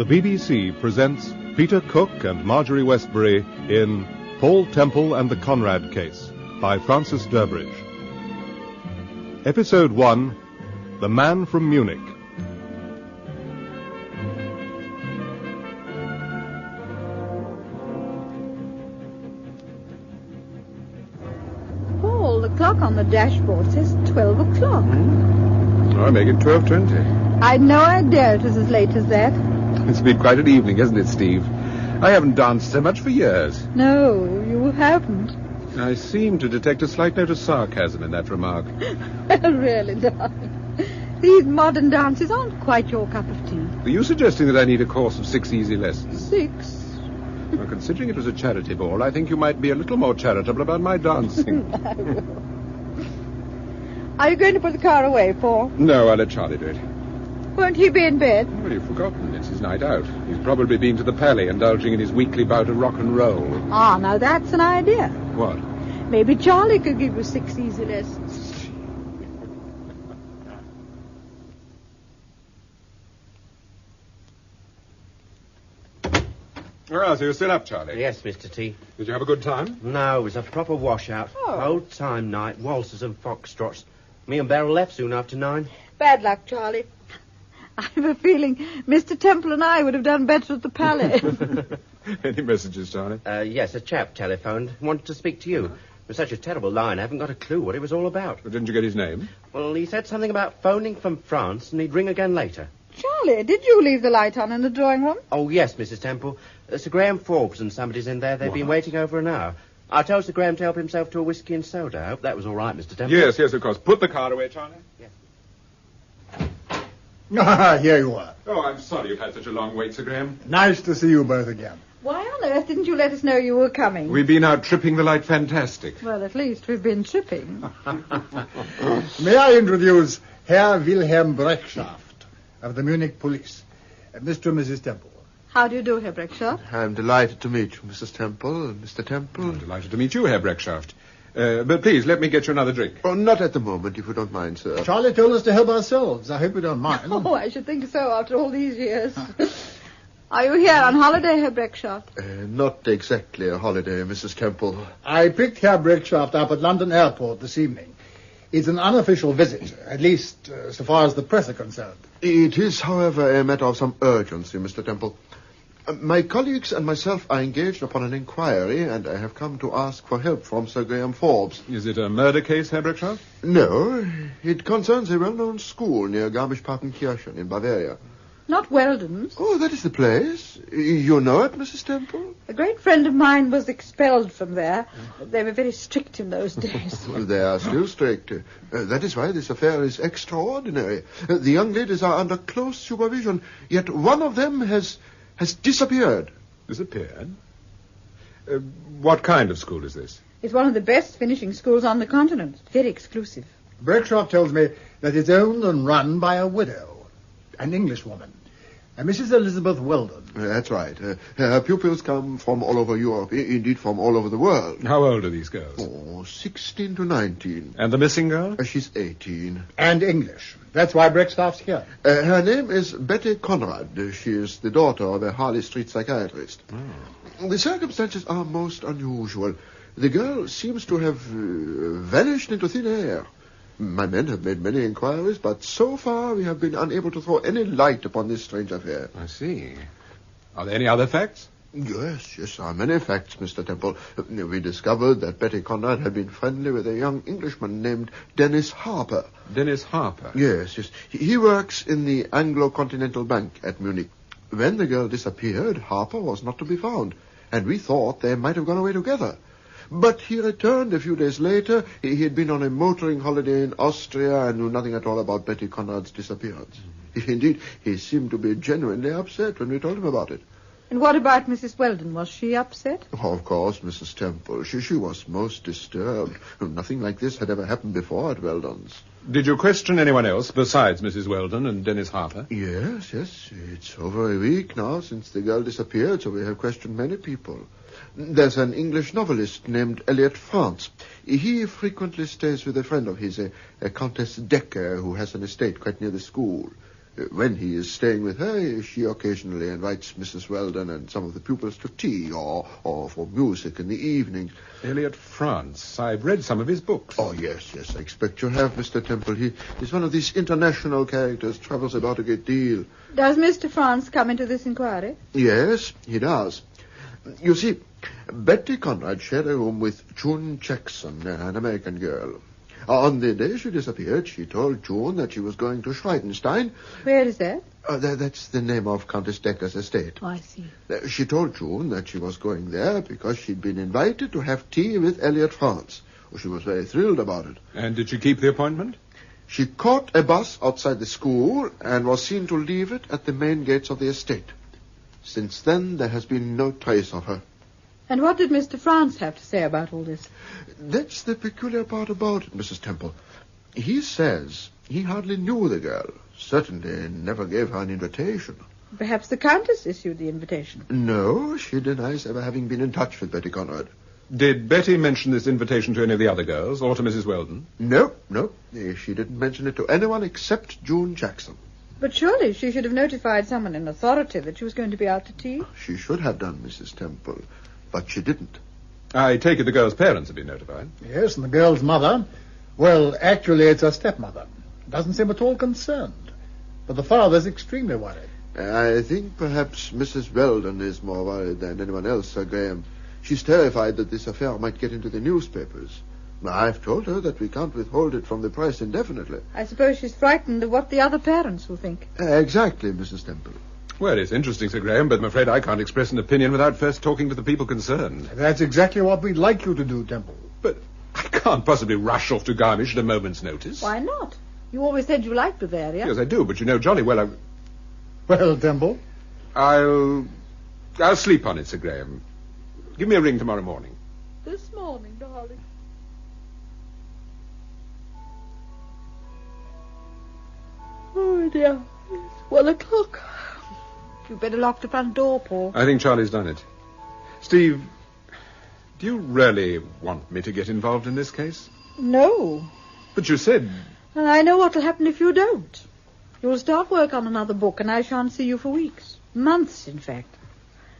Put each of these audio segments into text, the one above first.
BBC presents Peter Cook and Marjorie Westbury in Paul Temple and the Conrad Case by Francis Durbridge. Episode 1, The Man from Munich. Paul, the clock on the dashboard says 12 o'clock. I make it 12:20. I'd no idea it was as late as that. It's been quite an evening, hasn't it, Steve? I haven't danced so much for years. No, you haven't. I seem to detect a slight note of sarcasm in that remark. Well, really, darling. These modern dances aren't quite your cup of tea. Are you suggesting that I need a course of 6 easy lessons? 6? Well, considering it was a charity ball, I think you might be a little more charitable about my dancing. I will. Are you going to put the car away, Paul? No, I'll let Charlie do it. Won't he be in bed? Well, you've forgotten. It's his night out. He's probably been to the Pally, indulging in his weekly bout of rock and roll. Ah, now that's an idea. What? Maybe Charlie could give you 6 easy lessons. Oh, so you're still up, Charlie? Yes, Mr. T. Did you have a good time? No, it was a proper washout. Oh. Old-time night, waltzes and foxtrots. Me and Beryl left soon after 9. Bad luck, Charlie. I have a feeling Mr. Temple and I would have done better at the Palace. Any messages, Charlie? Yes, a chap telephoned. Wanted to speak to you. It was such a terrible line, I haven't got a clue what it was all about. Well, didn't you get his name? Well, he said something about phoning from France, and he'd ring again later. Charlie, did you leave the light on in the drawing room? Oh, yes, Mrs. Temple. Sir Graham Forbes and somebody's in there. They've been waiting over an hour. I told Sir Graham to help himself to a whiskey and soda. I hope that was all right, Mr. Temple. Yes, of course. Put the card away, Charlie. Yes. Ah, here you are. Oh, I'm sorry you've had such a long wait, Sir Graham. Nice to see you both again. Why on earth didn't you let us know you were coming? We've been out tripping the light fantastic. Well, at least we've been tripping. May I introduce Herr Wilhelm Breckschaft of the Munich Police, Mr. and Mrs. Temple. How do you do, Herr Breckschaft? I'm delighted to meet you, Mrs. Temple, Mr. Temple. I'm delighted to meet you, Herr Breckschaft. But please, let me get you another drink. Oh, not at the moment, if you don't mind, sir. Charlie told us to help ourselves. I hope you don't mind. Oh, I should think so after all these years. Are you here on holiday, Herr Breckschaft? Not exactly a holiday, Mrs. Temple. I picked Herr Breckschaft up at London Airport this evening. It's an unofficial visit, at least so far as the press are concerned. It is, however, a matter of some urgency, Mr. Temple. My colleagues and myself are engaged upon an inquiry, and I have come to ask for help from Sir Graham Forbes. Is it a murder case, Herr Breckschaft? No, it concerns a well-known school near Garmisch-Partenkirchen in Bavaria. Not Weldon's. Oh, that is the place. You know it, Mrs. Temple? A great friend of mine was expelled from there. They were very strict in those days. They are still strict. That is why this affair is extraordinary. The young ladies are under close supervision, yet one of them has disappeared. Disappeared? What kind of school is this? It's one of the best finishing schools on the continent. Very exclusive. Breckschaft tells me that it's owned and run by a widow, an Englishwoman, Mrs. Elizabeth Weldon. That's right. Her pupils come from all over Europe, indeed from all over the world. How old are these girls? Oh, 16 to 19. And the missing girl? She's 18. And English. That's why Breckschaft's here. Her name is Betty Conrad. She is the daughter of a Harley Street psychiatrist. Oh. The circumstances are most unusual. The girl seems to have vanished into thin air. My men have made many inquiries, but so far we have been unable to throw any light upon this strange affair. I see. Are there any other facts? Yes, there are many facts, Mr. Temple. We discovered that Betty Conrad had been friendly with a young Englishman named Dennis Harper. Dennis Harper? Yes. He works in the Anglo-Continental Bank at Munich. When the girl disappeared, Harper was not to be found, and we thought they might have gone away together. But he returned a few days later. He had been on a motoring holiday in Austria and knew nothing at all about Betty Conrad's disappearance. Indeed, he seemed to be genuinely upset when we told him about it. And what about Mrs. Weldon? Was she upset? Oh, of course, Mrs. Temple. She was most disturbed. Nothing like this had ever happened before at Weldon's. Did you question anyone else besides Mrs. Weldon and Dennis Harper? Yes. It's over a week now since the girl disappeared, so we have questioned many people. There's an English novelist named Eliot France. He frequently stays with a friend of his, a Countess Decker, who has an estate quite near the school. When he is staying with her, she occasionally invites Mrs. Weldon and some of the pupils to tea or for music in the evening. Eliot France. I've read some of his books. Oh, yes, I expect you have, Mr. Temple. He's one of these international characters, travels about a great deal. Does Mr. France come into this inquiry? Yes, he does. You see, Betty Conrad shared a room with June Jackson, an American girl. On the day she disappeared, she told June that she was going to Schreidenstein. Where is that? That's the name of Countess Decker's estate. Oh, I see. She told June that she was going there because she'd been invited to have tea with Eliot France. She was very thrilled about it. And did she keep the appointment? She caught a bus outside the school and was seen to leave it at the main gates of the estate. Since then, there has been no trace of her. And what did Mr. France have to say about all this? That's the peculiar part about it, Mrs. Temple. He says he hardly knew the girl. Certainly never gave her an invitation. Perhaps the Countess issued the invitation. No, she denies ever having been in touch with Betty Conrad. Did Betty mention this invitation to any of the other girls, or to Mrs. Weldon? No. She didn't mention it to anyone except June Jackson. But surely she should have notified someone in authority that she was going to be out to tea. She should have done, Mrs. Temple, but she didn't. I take it the girls' parents have been notified. Yes, and the girl's mother. Well, actually, it's her stepmother. Doesn't seem at all concerned. But the father's extremely worried. I think perhaps Mrs. Weldon is more worried than anyone else, Sir Graham. She's terrified that this affair might get into the newspapers. I've told her that we can't withhold it from the press indefinitely. I suppose she's frightened of what the other parents will think. Exactly, Mrs. Temple. Well, it's interesting, Sir Graham, but I'm afraid I can't express an opinion without first talking to the people concerned. That's exactly what we'd like you to do, Temple. But I can't possibly rush off to Garmisch at a moment's notice. Why not? You always said you liked Bavaria. Yes, I do, but you know jolly well Well, Temple? I'll sleep on it, Sir Graham. Give me a ring tomorrow morning. This morning, darling. Oh, dear. It's 1 o'clock. You'd better lock the front door, Paul. I think Charlie's done it. Steve, do you really want me to get involved in this case? No. But you said... And I know what'll happen if you don't. You'll start work on another book, and I shan't see you for weeks. Months, in fact.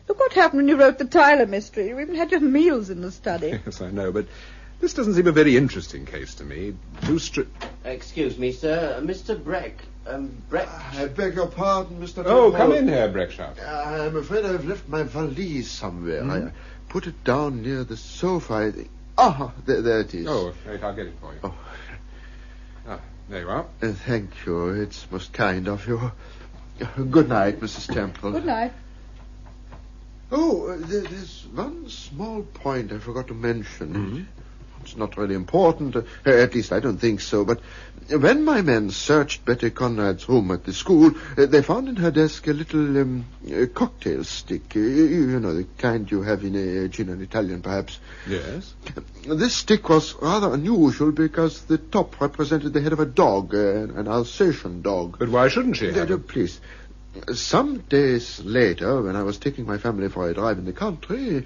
Look what happened when you wrote the Tyler mystery. You even had your meals in the study. Yes, I know, but this doesn't seem a very interesting case to me. Excuse me, sir. Mr. Breck. Breck. I beg your pardon, Mr. Oh, Temple. come in, Herr Breckschaft. I'm afraid I've left my valise somewhere. I put it down near the sofa. There it is. Oh, wait, I'll get it for you. Oh. There you are. Thank you. It's most kind of you. Good night, Mrs. Temple. Good night. Oh, there's one small point I forgot to mention. Mm-hmm. It's not really important, at least I don't think so, but when my men searched Betty Conrad's room at the school, they found in her desk a little cocktail stick. You know, the kind you have in a gin and Italian, perhaps. Yes? This stick was rather unusual because the top represented the head of a dog, an Alsatian dog. But why shouldn't she have it? Please. Some days later, when I was taking my family for a drive in the country,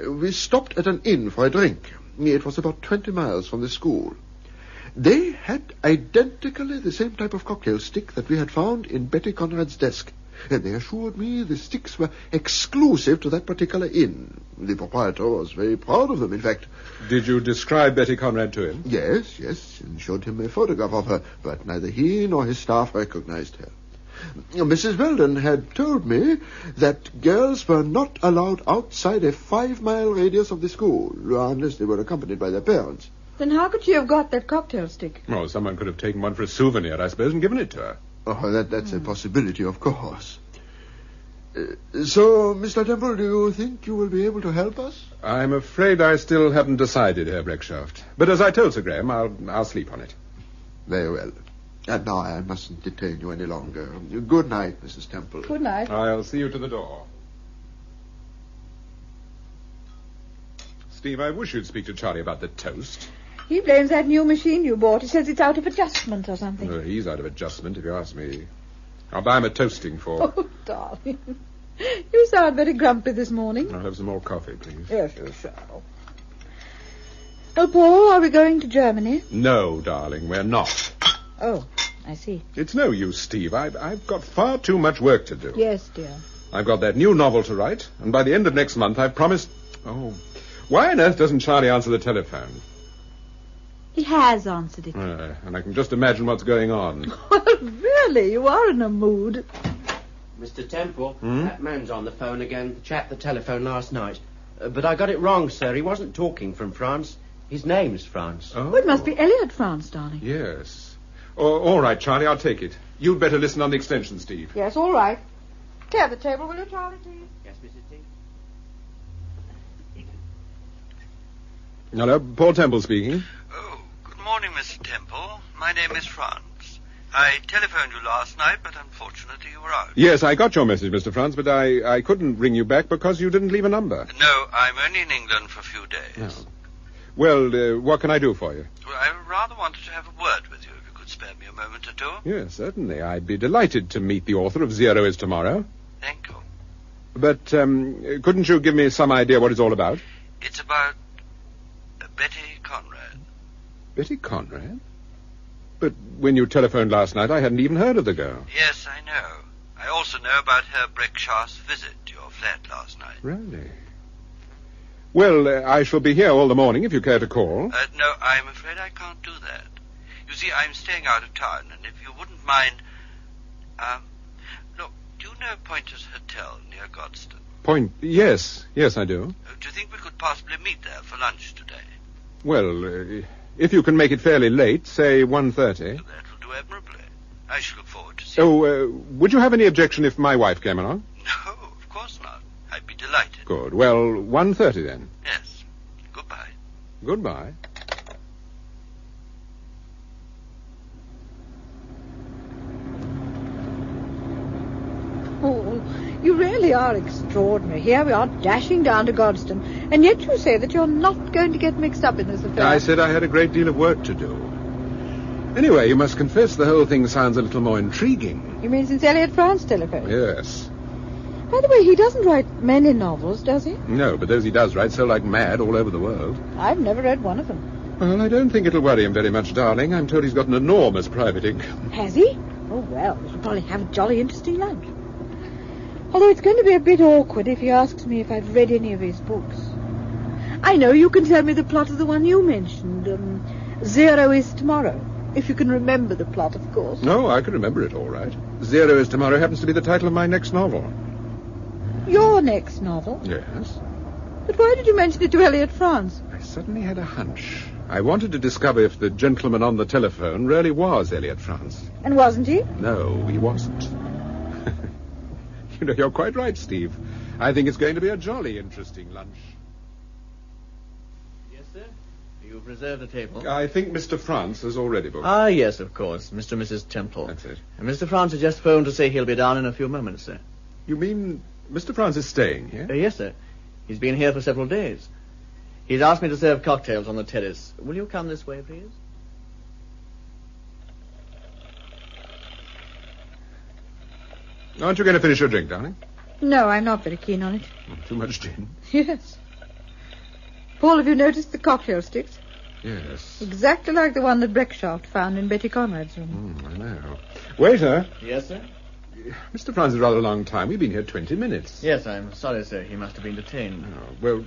we stopped at an inn for a drink. It was about 20 miles from the school. They had identically the same type of cocktail stick that we had found in Betty Conrad's desk. And they assured me the sticks were exclusive to that particular inn. The proprietor was very proud of them, in fact. Did you describe Betty Conrad to him? Yes, and showed him a photograph of her, but neither he nor his staff recognized her. Mrs. Weldon had told me that girls were not allowed outside a 5-mile radius of the school, unless they were accompanied by their parents. Then how could she have got that cocktail stick? Oh, someone could have taken one for a souvenir, I suppose, and given it to her. Oh, that's a possibility, of course. So, Mr. Temple, do you think you will be able to help us? I'm afraid I still haven't decided, Herr Breckschaft. But as I told Sir Graham, I'll sleep on it. Very well. And now I mustn't detain you any longer. Good night, Mrs. Temple. Good night. I'll see you to the door. Steve, I wish you'd speak to Charlie about the toast. He blames that new machine you bought. He says it's out of adjustment or something. Well, he's out of adjustment, if you ask me. I'll buy him a toasting fork. Oh, darling. You sound very grumpy this morning. I'll have some more coffee, please. Yes, you shall. Oh, Paul, are we going to Germany? No, darling, we're not. Oh, I see. It's no use, Steve. I've got far too much work to do. Yes, dear. I've got that new novel to write, and by the end of next month I've promised... Oh, why on earth doesn't Charlie answer the telephone? He has answered it. And I can just imagine what's going on. Well, really, you are in a mood. Mr. Temple, that man's on the phone again. The chap that telephoned last night. But I got it wrong, sir. He wasn't talking from France. His name's France. Oh. Well, it must be Elliot France, darling. Yes. All right, Charlie, I'll take it. You'd better listen on the extension, Steve. Yes, all right. Clear the table, will you, Charlie, please? Yes, Mrs. T. Hello, Paul Temple speaking. Oh, good morning, Mr. Temple. My name is France. I telephoned you last night, but unfortunately you were out. Yes, I got your message, Mr. France, but I couldn't ring you back because you didn't leave a number. No, I'm only in England for a few days. Oh. Well, what can I do for you? Well, I rather wanted to have a word with you, if you could spare me a moment or two. Yes, certainly. I'd be delighted to meet the author of Zero is Tomorrow. Thank you. But couldn't you give me some idea what it's all about? It's about Betty Conrad. Betty Conrad? But when you telephoned last night, I hadn't even heard of the girl. Yes, I know. I also know about her Breckshaft's visit to your flat last night. Really? Well, I shall be here all the morning if you care to call. No, I'm afraid I can't do that. You see, I'm staying out of town, and if you wouldn't mind... look, do you know Pointer's Hotel near Godstone? Yes, I do. Do you think we could possibly meet there for lunch today? Well, if you can make it fairly late, say 1:30. That will do admirably. I shall look forward to seeing you. Oh, would you have any objection if my wife came along? No, of course not. I'd be delighted. Good. Well, 1:30 then. Yes. Goodbye. Goodbye. Oh, you really are extraordinary. Here we are dashing down to Godstone, and yet you say that you're not going to get mixed up in this affair. I said I had a great deal of work to do. Anyway, you must confess the whole thing sounds a little more intriguing. You mean since Elliot France telephoned? Yes. By the way, he doesn't write many novels, does he? No, but those he does write sell like mad all over the world. I've never read one of them. Well, I don't think it'll worry him very much, darling. I'm told he's got an enormous private income. Has he? Oh, well, we shall probably have a jolly interesting lunch. Although it's going to be a bit awkward if he asks me if I've read any of his books. I know, you can tell me the plot of the one you mentioned. Zero is Tomorrow. If you can remember the plot, of course. No, I can remember it all right. Zero is Tomorrow happens to be the title of my next novel. Your next novel? Yes. But why did you mention it to Elliot France? I suddenly had a hunch. I wanted to discover if the gentleman on the telephone really was Elliot France. And wasn't he? No, he wasn't. You know, you're quite right, Steve. I think it's going to be a jolly interesting lunch. Yes, sir? You've reserved a table? I think Mr. France has already booked. Ah, yes, of course. Mr. and Mrs. Temple. That's it. And Mr. France has just phoned to say he'll be down in a few moments, sir. You mean Mr. France is staying here? Yes, sir. He's been here for several days. He's asked me to serve cocktails on the terrace. Will you come this way, please? Aren't you going to finish your drink, darling? No, I'm not very keen on it. Too much gin. Yes. Paul, have you noticed the cocktail sticks? Yes. Exactly like the one that Breckshaft found in Betty Conrad's room. I know. Waiter. Yes, sir? Mr. France is rather a long time. We've been here 20 minutes. Yes, I'm sorry, sir. He must have been detained. Oh, well,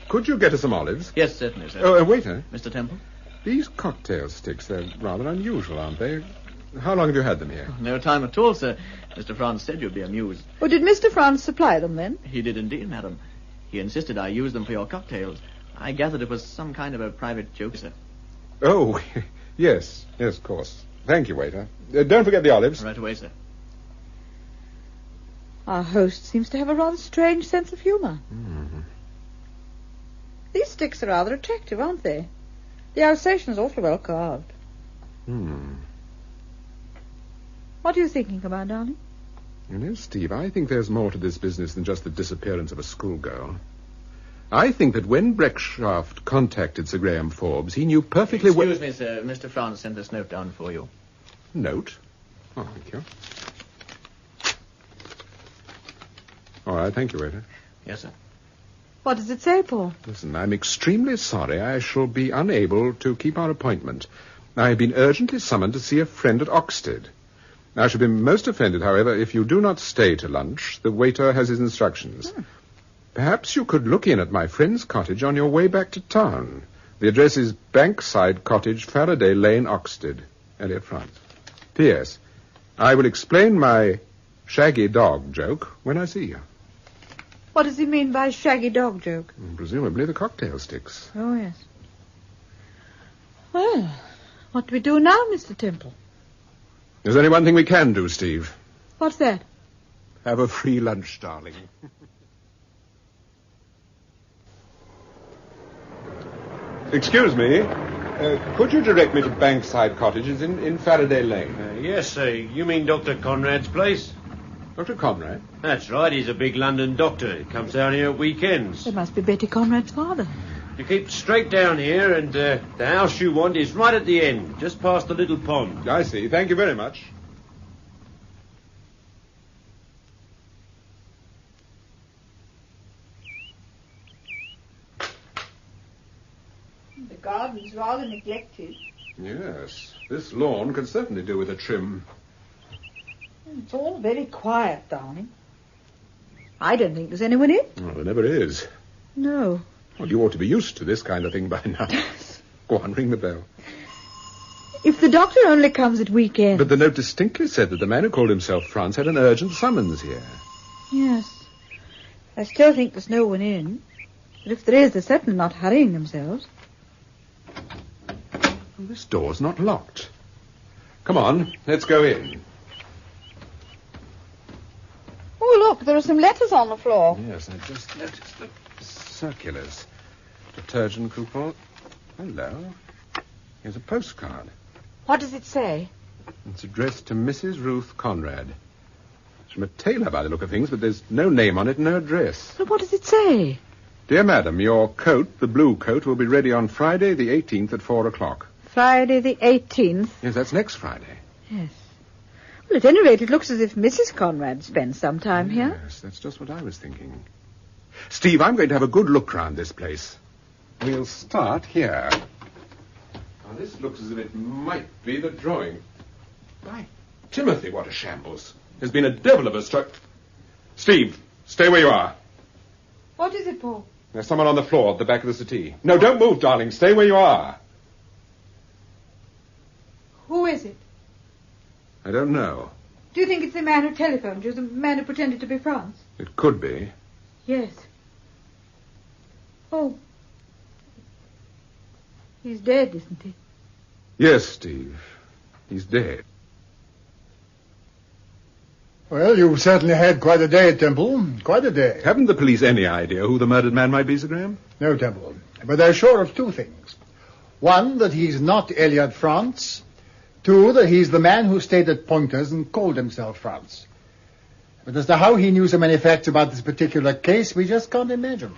could you get us some olives? Yes, certainly, sir. Oh, waiter. Mr. Temple? These cocktail sticks, they're rather unusual, aren't they? How long have you had them here? No time at all, sir. Mr. France said you'd be amused. Oh, did Mr. France supply them, then? He did indeed, madam. He insisted I use them for your cocktails. I gathered it was some kind of a private joke, sir. Oh, yes, of course. Thank you, waiter. Don't forget the olives. Right away, sir. Our host seems to have a rather strange sense of humour. Mm-hmm. These sticks are rather attractive, aren't they? The Alsatian's awfully well carved. What are you thinking about, darling? You know, Steve, I think there's more to this business than just the disappearance of a schoolgirl. I think that when Breckshaft contacted Sir Graham Forbes, he knew perfectly well... Excuse me, sir. Mr. France sent this note down for you. Note? Oh, thank you. All right, thank you, waiter. Yes, sir. What does it say, Paul? Listen, I'm extremely sorry I shall be unable to keep our appointment. I have been urgently summoned to see a friend at Oxted. I should be most offended, however, if you do not stay to lunch. The waiter has his instructions. Perhaps you could look in at my friend's cottage on your way back to town. The address is Bankside Cottage, Faraday Lane, Oxted. Elliot, France. P.S. I will explain my shaggy dog joke when I see you. What does he mean by shaggy dog joke? Presumably the cocktail sticks. Oh, yes. Well, what do we do now, Mr. Temple? There's only one thing we can do, Steve. What's that? Have a free lunch, darling. Excuse me. Could you direct me to Bankside Cottages in Faraday Lane? Yes, sir. You mean Dr. Conrad's place? Dr. Conrad? That's right. He's a big London doctor. He comes down here at weekends. It must be Betty Conrad's father. You keep straight down here, and the house you want is right at the end, just past the little pond. I see. Thank you very much. The garden's rather neglected. Yes. This lawn could certainly do with a trim. It's all very quiet, darling. I don't think there's anyone in. Well, there never is. No. Well, you ought to be used to this kind of thing by now. Go on, ring the bell. If the doctor only comes at weekends. But the note distinctly said that the man who called himself Franz had an urgent summons here. Yes. I still think there's no one in. But if there is, they're certainly not hurrying themselves. Well, this door's not locked. Come on, let's go in. Oh, look, there are some letters on the floor. Yes, I just noticed the circulars. Detergent coupon. Hello. Here's a postcard. What does it say? It's addressed to Mrs. Ruth Conrad. It's from a tailor by the look of things, but there's no name on it, no address. But what does it say? Dear madam, your coat, the blue coat, will be ready on Friday the 18th at 4 o'clock. Friday the 18th? Yes, that's next Friday. Yes. Well, at any rate, it looks as if Mrs. Conrad spends some time here. Yes, that's just what I was thinking. Steve, I'm going to have a good look round this place. We'll start here. Now, this looks as if it might be the drawing. By Timothy, what a shambles. There's been a devil of a Steve, stay where you are. What is it, Paul? There's someone on the floor at the back of the settee. No, don't move, darling. Stay where you are. Who is it? I don't know. Do you think it's the man who telephoned you, the man who pretended to be Franz? It could be. Yes. Oh. He's dead, isn't he? Yes, Steve. He's dead. Well, you've certainly had quite a day, Temple. Quite a day. Haven't the police any idea who the murdered man might be, Sir Graham? No, Temple. But they're sure of two things. One, that he's not Elliot Franz. Two, that he's the man who stayed at Pointer's and called himself Franz. But as to how he knew so many facts about this particular case, we just can't imagine.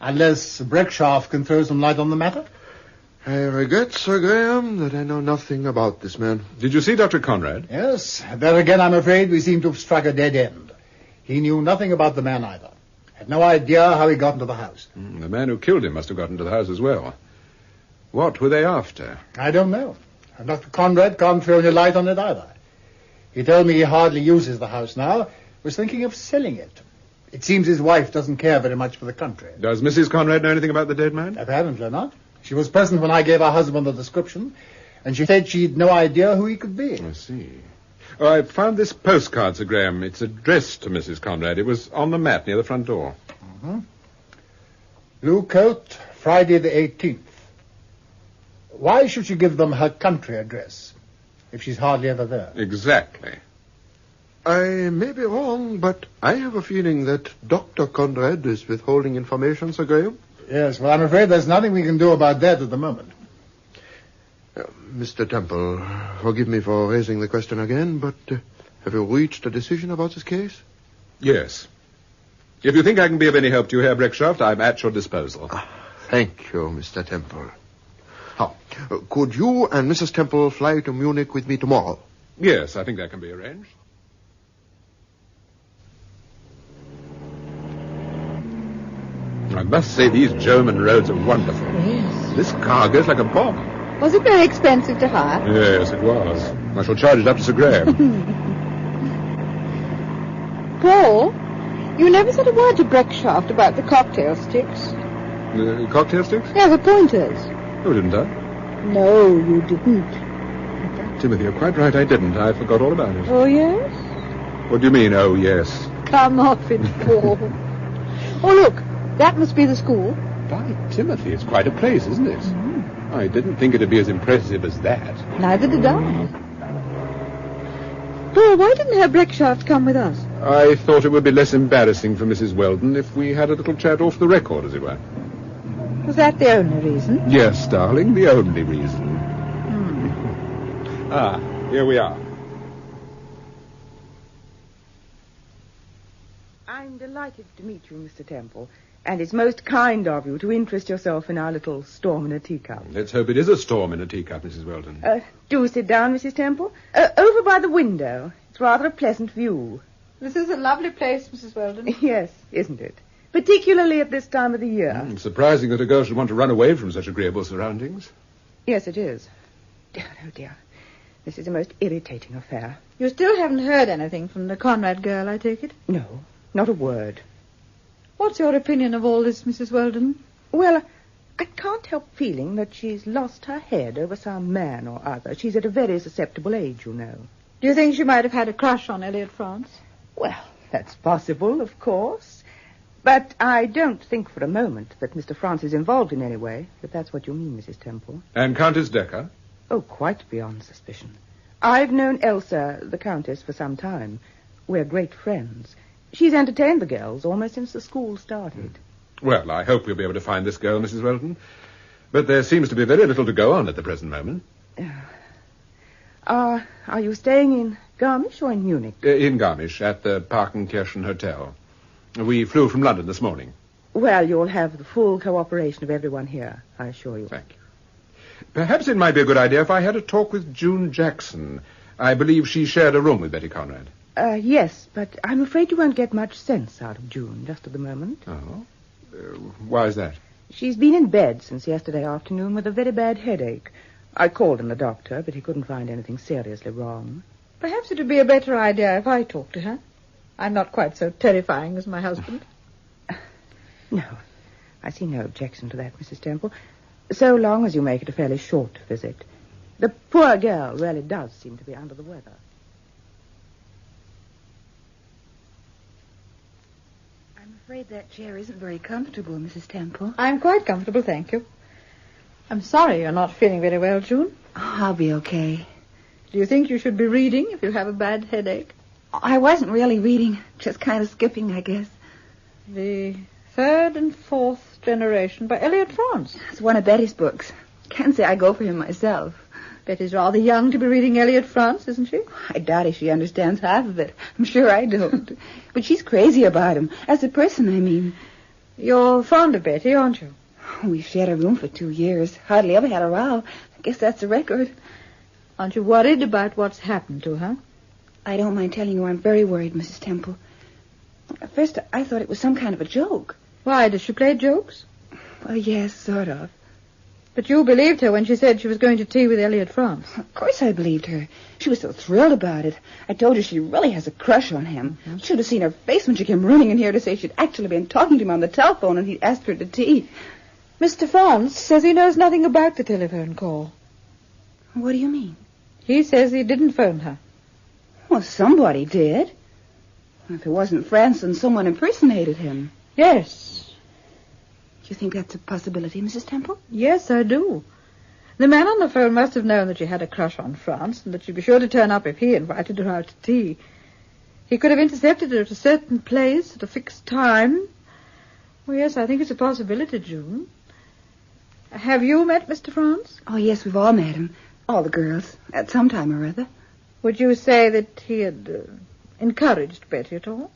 Unless Breckshaft can throw some light on the matter. I regret, Sir Graham, that I know nothing about this man. Did you see Dr. Conrad? Yes. There again, I'm afraid we seem to have struck a dead end. He knew nothing about the man either. Had no idea how he got into the house. The man who killed him must have got into the house as well. What were they after? I don't know. And Dr. Conrad can't throw any light on it either. He told me he hardly uses the house now. Was thinking of selling it. It seems his wife doesn't care very much for the country. Does Mrs. Conrad know anything about the dead man? Apparently not. She was present when I gave her husband the description, and she said she'd no idea who he could be. I see. Oh, I found this postcard, Sir Graham. It's addressed to Mrs. Conrad. It was on the mat near the front door. Mm-hmm. Blue coat, Friday the 18th. Why should she give them her country address if she's hardly ever there? Exactly. I may be wrong, but I have a feeling that Dr. Conrad is withholding information, Sir Graham. Yes, well, I'm afraid there's nothing we can do about that at the moment. Mr. Temple, forgive me for raising the question again, but have you reached a decision about this case? Yes. If you think I can be of any help to you, Herr Breckshaft, I'm at your disposal. Thank you, Mr. Temple. Now, could you and Mrs. Temple fly to Munich with me tomorrow? Yes, I think that can be arranged. I must say these German roads are wonderful. Yes. This car goes like a bomb. Was it very expensive to hire? Yes, it was. I shall charge it up to Sir Graham. Paul, you never said a word to Breckshaft about the cocktail sticks. The cocktail sticks? Yeah, the pointers. Oh, didn't I? No, you didn't. Timothy, you're quite right, I didn't. I forgot all about it. Oh, yes? What do you mean, oh, yes? Come off it, Paul. Oh, look, that must be the school. By Timothy, it's quite a place, isn't it? Mm-hmm. I didn't think it'd be as impressive as that. Neither did I. Paul, why didn't Herr Breckshaft come with us? I thought it would be less embarrassing for Mrs. Weldon if we had a little chat off the record, as it were. Was that the only reason? Yes, darling, the only reason. Ah, here we are. I'm delighted to meet you, Mr. Temple, and it's most kind of you to interest yourself in our little storm in a teacup. Let's hope it is a storm in a teacup, Mrs. Weldon. Do sit down, Mrs. Temple. Over by the window. It's rather a pleasant view. This is a lovely place, Mrs. Weldon. Yes, isn't it? Particularly at this time of the year. Surprising that a girl should want to run away from such agreeable surroundings. Yes, it is. Dear, oh dear. This is a most irritating affair. You still haven't heard anything from the Conrad girl, I take it? No, not a word. What's your opinion of all this, Mrs. Weldon? Well, I can't help feeling that she's lost her head over some man or other. She's at a very susceptible age, you know. Do you think she might have had a crush on Elliot France? Well, that's possible, of course. But I don't think for a moment that Mr. France is involved in any way, if that's what you mean, Mrs. Temple. And Countess Decker? Oh, quite beyond suspicion. I've known Elsa, the Countess, for some time. We're great friends. She's entertained the girls almost since the school started. Well, I hope we'll be able to find this girl, Mrs. Weldon. But there seems to be very little to go on at the present moment. Are you staying in Garmisch or in Munich? In Garmisch, at the Partington Hotel. We flew from London this morning. Well, you'll have the full cooperation of everyone here, I assure you. Thank you. Perhaps it might be a good idea if I had a talk with June Jackson. I believe she shared a room with Betty Conrad. Yes, but I'm afraid you won't get much sense out of June just at the moment. Oh? Why is that? She's been in bed since yesterday afternoon with a very bad headache. I called in the doctor, but he couldn't find anything seriously wrong. Perhaps it would be a better idea if I talked to her. I'm not quite so terrifying as my husband. No, I see no objection to that, Mrs. Temple. So long as you make it a fairly short visit. The poor girl really does seem to be under the weather. I'm afraid that chair isn't very comfortable, Mrs. Temple. I'm quite comfortable, thank you. I'm sorry you're not feeling very well, June. Oh, I'll be okay. Do you think you should be reading if you have a bad headache? I wasn't really reading, just kind of skipping, I guess. The Third and Fourth Generation by Elliot France. It's one of Betty's books. Can't say I go for him myself. Betty's rather young to be reading Elliot France, isn't she? I doubt if she understands half of it. I'm sure I don't. But she's crazy about him. As a person, I mean. You're fond of Betty, aren't you? We've shared a room for 2 years. Hardly ever had a row. I guess that's a record. Aren't you worried about what's happened to her? I don't mind telling you I'm very worried, Mrs. Temple. At first, I thought it was some kind of a joke. Why, does she play jokes? Well, yes, sort of. But you believed her when she said she was going to tea with Elliot France. Of course I believed her. She was so thrilled about it. I told her she really has a crush on him. You should have seen her face when she came running in here to say she'd actually been talking to him on the telephone and he'd asked her to tea. Mr. France says he knows nothing about the telephone call. What do you mean? He says he didn't phone her. Well, somebody did. If it wasn't France, then someone impersonated him. Yes. Do you think that's a possibility, Mrs. Temple? Yes, I do. The man on the phone must have known that she had a crush on France and that she'd be sure to turn up if he invited her out to tea. He could have intercepted her at a certain place at a fixed time. Well, yes, I think it's a possibility, June. Have you met Mr. France? Oh, yes, we've all met him. All the girls, at some time or other. Would you say that he had encouraged Betty at all?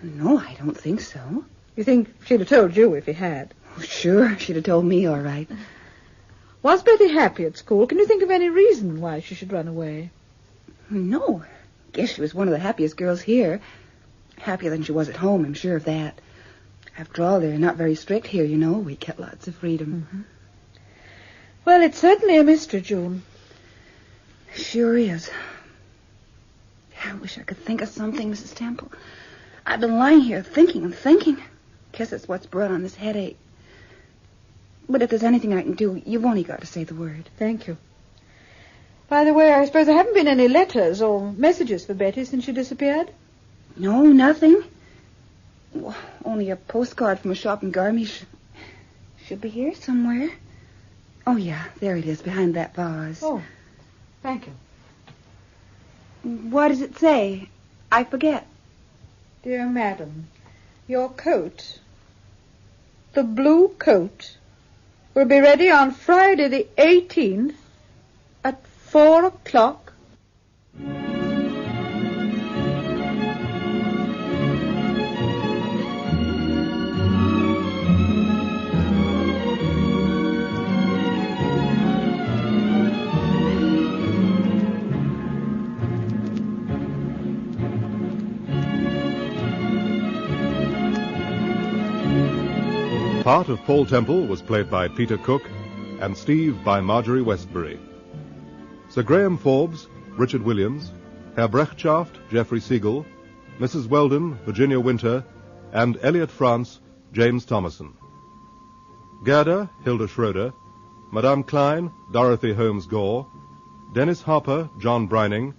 No, I don't think so. You think she'd have told you if he had? Oh, sure, she'd have told me, all right. Was Betty happy at school? Can you think of any reason why she should run away? No. Guess she was one of the happiest girls here. Happier than she was at home, I'm sure of that. After all, they're not very strict here, you know. We get lots of freedom. Well, it's certainly a mystery, June. Sure is. I wish I could think of something, Mrs. Temple. I've been lying here thinking and thinking. Guess it's what's brought on this headache. But if there's anything I can do, you've only got to say the word. Thank you. By the way, I suppose there haven't been any letters or messages for Betty since she disappeared? No, nothing. Well, only a postcard from a shop in Garmisch. Should be here somewhere. Oh, yeah, there it is, behind that vase. Oh, thank you. What does it say? I forget. Dear Madam, your coat, the blue coat, will be ready on Friday the 18th at 4 o'clock. Part of Paul Temple was played by Peter Cook and Steve by Marjorie Westbury. Sir Graham Forbes, Richard Williams, Herr Brechtschaft, Geoffrey Siegel, Mrs. Weldon, Virginia Winter, and Elliot France, James Thomason. Gerda, Hilda Schroeder, Madame Klein, Dorothy Holmes Gore, Dennis Harper, John Brining,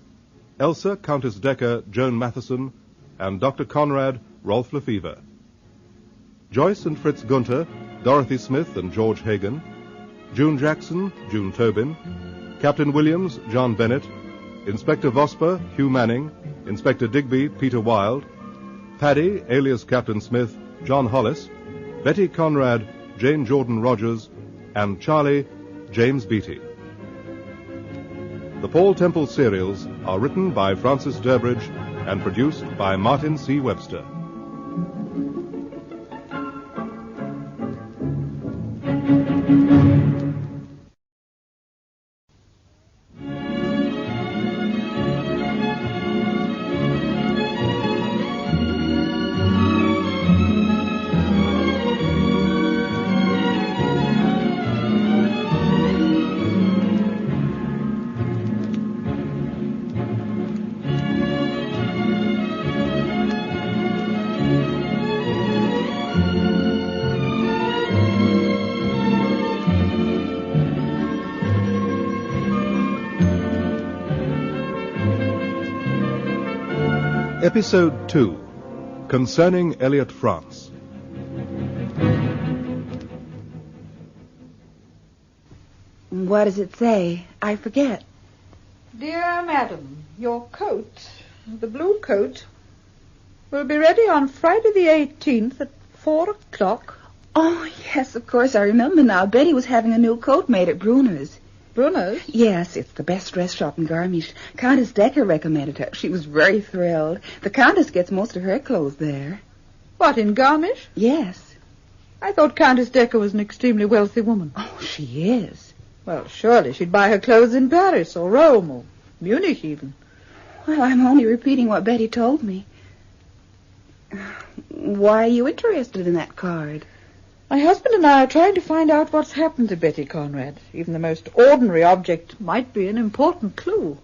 Elsa, Countess Decker, Joan Matheson, and Dr. Conrad, Rolf Lefevre. Joyce and Fritz Gunther, Dorothy Smith and George Hagan, June Jackson, June Tobin, Captain Williams, John Bennett, Inspector Vosper, Hugh Manning, Inspector Digby, Peter Wilde, Paddy, alias Captain Smith, John Hollis, Betty Conrad, Jane Jordan Rogers, and Charlie, James Beattie. The Paul Temple serials are written by Francis Durbridge and produced by Martin C. Webster. Episode 2, Concerning Elliot France. What does it say? I forget. Dear Madam, your coat, the blue coat, will be ready on Friday the 18th at 4 o'clock. Oh, yes, of course, I remember now. Betty was having a new coat made at Bruner's. Bruner's? Yes, it's the best dress shop in Garmisch. Countess Decker recommended her. She was very thrilled. The Countess gets most of her clothes there. What, in Garmisch? Yes. I thought Countess Decker was an extremely wealthy woman. Oh, she is. Well, surely she'd buy her clothes in Paris or Rome or Munich even. Well, I'm only repeating what Betty told me. Why are you interested in that card? My husband and I are trying to find out what's happened to Betty Conrad. Even the most ordinary object might be an important clue.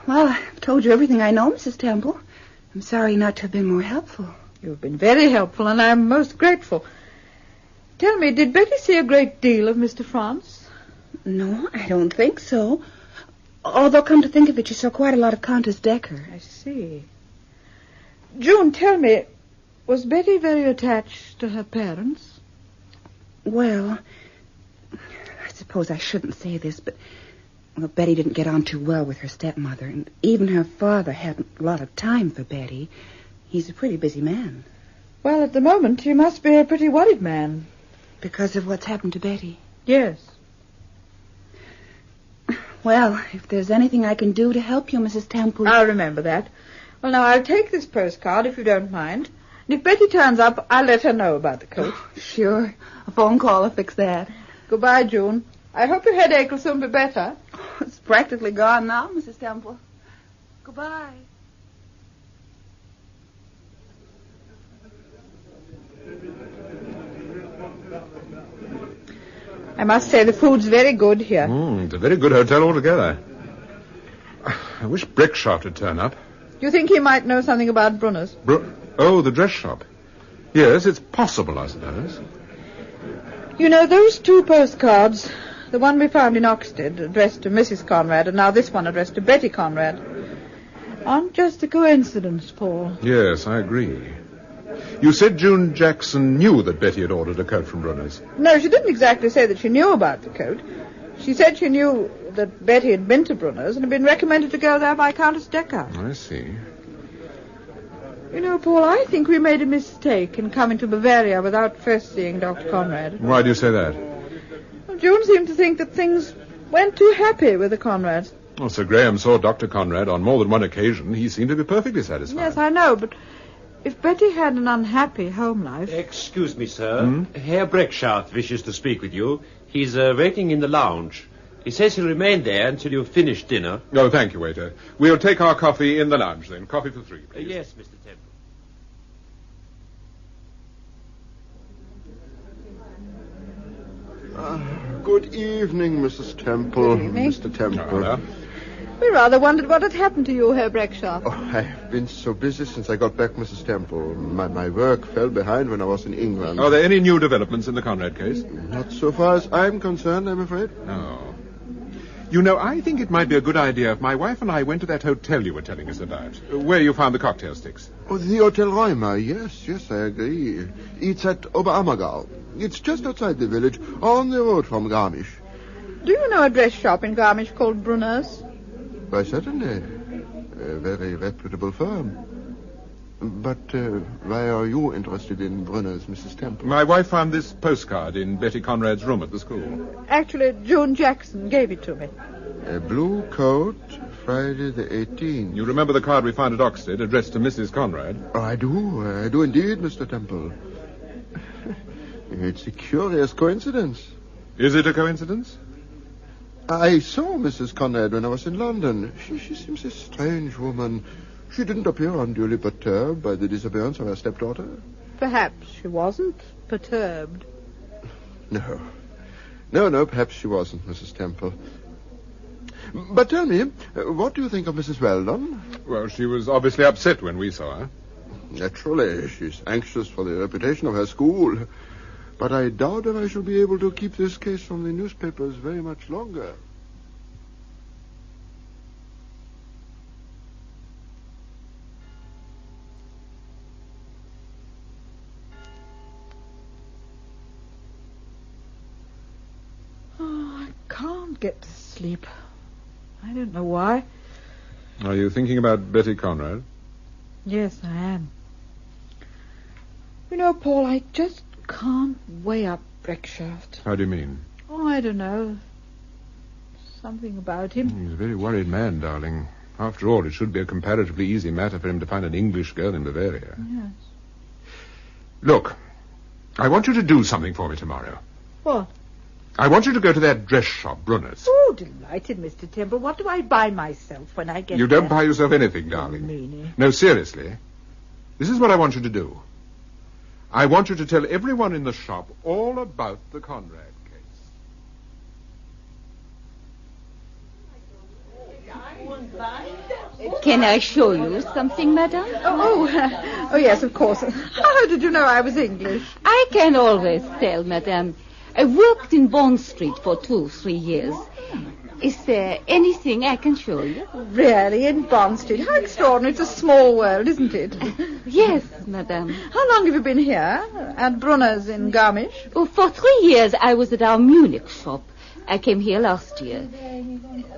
Well, I've told you everything I know, Mrs. Temple. I'm sorry not to have been more helpful. You've been very helpful, and I'm most grateful. Tell me, did Betty see a great deal of Mr. France? No, I don't think so. Although, come to think of it, she saw quite a lot of Countess Decker. I see. June, tell me, was Betty very attached to her parents? Well, I suppose I shouldn't say this, but Betty didn't get on too well with her stepmother, and even her father hadn't a lot of time for Betty. He's a pretty busy man. Well, at the moment, he must be a pretty worried man. Because of what's happened to Betty? Yes. Well, if there's anything I can do to help you, Mrs. Temple... I'll remember that. Well, now, I'll take this postcard, if you don't mind. And if Betty turns up, I'll let her know about the coat. Oh, sure. A phone call will fix that. Goodbye, June. I hope your headache will soon be better. Oh, it's practically gone now, Mrs. Temple. Goodbye. I must say the food's very good here. It's a very good hotel altogether. I wish Breckshaft would turn up. Do you think he might know something about Brunner's? The dress shop. Yes, it's possible, I suppose. You know, those 2 postcards, the one we found in Oxted, addressed to Mrs. Conrad, and now this one addressed to Betty Conrad, aren't just a coincidence, Paul. Yes, I agree. You said June Jackson knew that Betty had ordered a coat from Brunner's. No, she didn't exactly say that she knew about the coat. She said she knew that Betty had been to Brunner's and had been recommended to go there by Countess Decker. I see. You know, Paul, I think we made a mistake in coming to Bavaria without first seeing Dr. Conrad. Why do you say that? Well, June seemed to think that things weren't too happy with the Conrads. Well, Sir Graham saw Dr. Conrad on more than one occasion. He seemed to be perfectly satisfied. Yes, I know, but if Betty had an unhappy home life... Excuse me, sir. Herr Breckshaft wishes to speak with you. He's waiting in the lounge. He says he'll remain there until you've finished dinner. Oh, thank you, waiter. We'll take our coffee in the lounge, then. Coffee for 3, please. Yes, Mr. Temple. Good evening, Mrs. Temple. Good evening. Mr. Temple. Hello. We rather wondered what had happened to you, Herr Breckshaft. Oh, I've been so busy since I got back, Mrs. Temple. My work fell behind when I was in England. Are there any new developments in the Conrad case? Not so far as I'm concerned, I'm afraid. No. You know, I think it might be a good idea if my wife and I went to that hotel you were telling us about, where you found the cocktail sticks. Oh, the Hotel Reimer. Yes, I agree. It's at Oberammergau. It's just outside the village, on the road from Garmisch. Do you know a dress shop in Garmisch called Brunner's? Why, certainly. A very reputable firm. But why are you interested in Brunner's, Mrs. Temple? My wife found this postcard in Betty Conrad's room at the school. Actually, June Jackson gave it to me. A blue coat, Friday the 18th. You remember the card we found at Oxted, addressed to Mrs. Conrad? Oh, I do indeed, Mr. Temple. It's a curious coincidence. Is it a coincidence? I saw Mrs. Conrad when I was in London. She seems a strange woman. She didn't appear unduly perturbed by the disappearance of her stepdaughter. Perhaps she wasn't perturbed. No, perhaps she wasn't, Mrs. Temple. But tell me, what do you think of Mrs. Weldon? Well, she was obviously upset when we saw her. Naturally, she's anxious for the reputation of her school. But I doubt if I shall be able to keep this case from the newspapers very much longer. Oh, I can't get to sleep. I don't know why. Are you thinking about Betty Conrad? Yes, I am. You know, Paul, I just can't weigh up Breckshaft. How do you mean? Oh, I don't know. Something about him. He's a very worried man, darling. After all, it should be a comparatively easy matter for him to find an English girl in Bavaria. Yes. Look, I want you to do something for me tomorrow. What? I want you to go to that dress shop, Brunner's. Oh, delighted, Mr. Temple. What do I buy myself when I get You there? don't buy yourself anything, darling. Meanie. No, seriously. This is what I want you to do. I want you to tell everyone in the shop all about the Conrad case. Can I show you something, madame? Oh, yes, of course. How did you know I was English? I can always tell, madame. I worked in Bond Street for 2-3 years. Is there anything I can show you? Really, in Bond Street? How extraordinary. It's a small world, isn't it? Yes, madame. How long have you been here? At Brunner's in Garmisch? Oh, for 3 years I was at our Munich shop. I came here last year.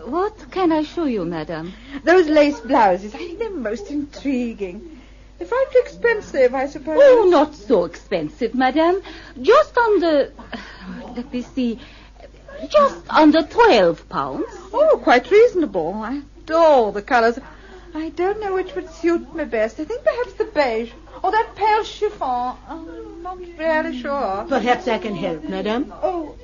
What can I show you, madame? Those lace blouses. I think they're most intriguing. They're frightfully expensive, I suppose. Oh, not so expensive, madame. Just under... let me see... just under £12. Oh, quite reasonable. I adore the colours. I don't know which would suit me best. I think perhaps the beige. Or that pale chiffon. I'm not really sure. Perhaps I can help, madame. Oh,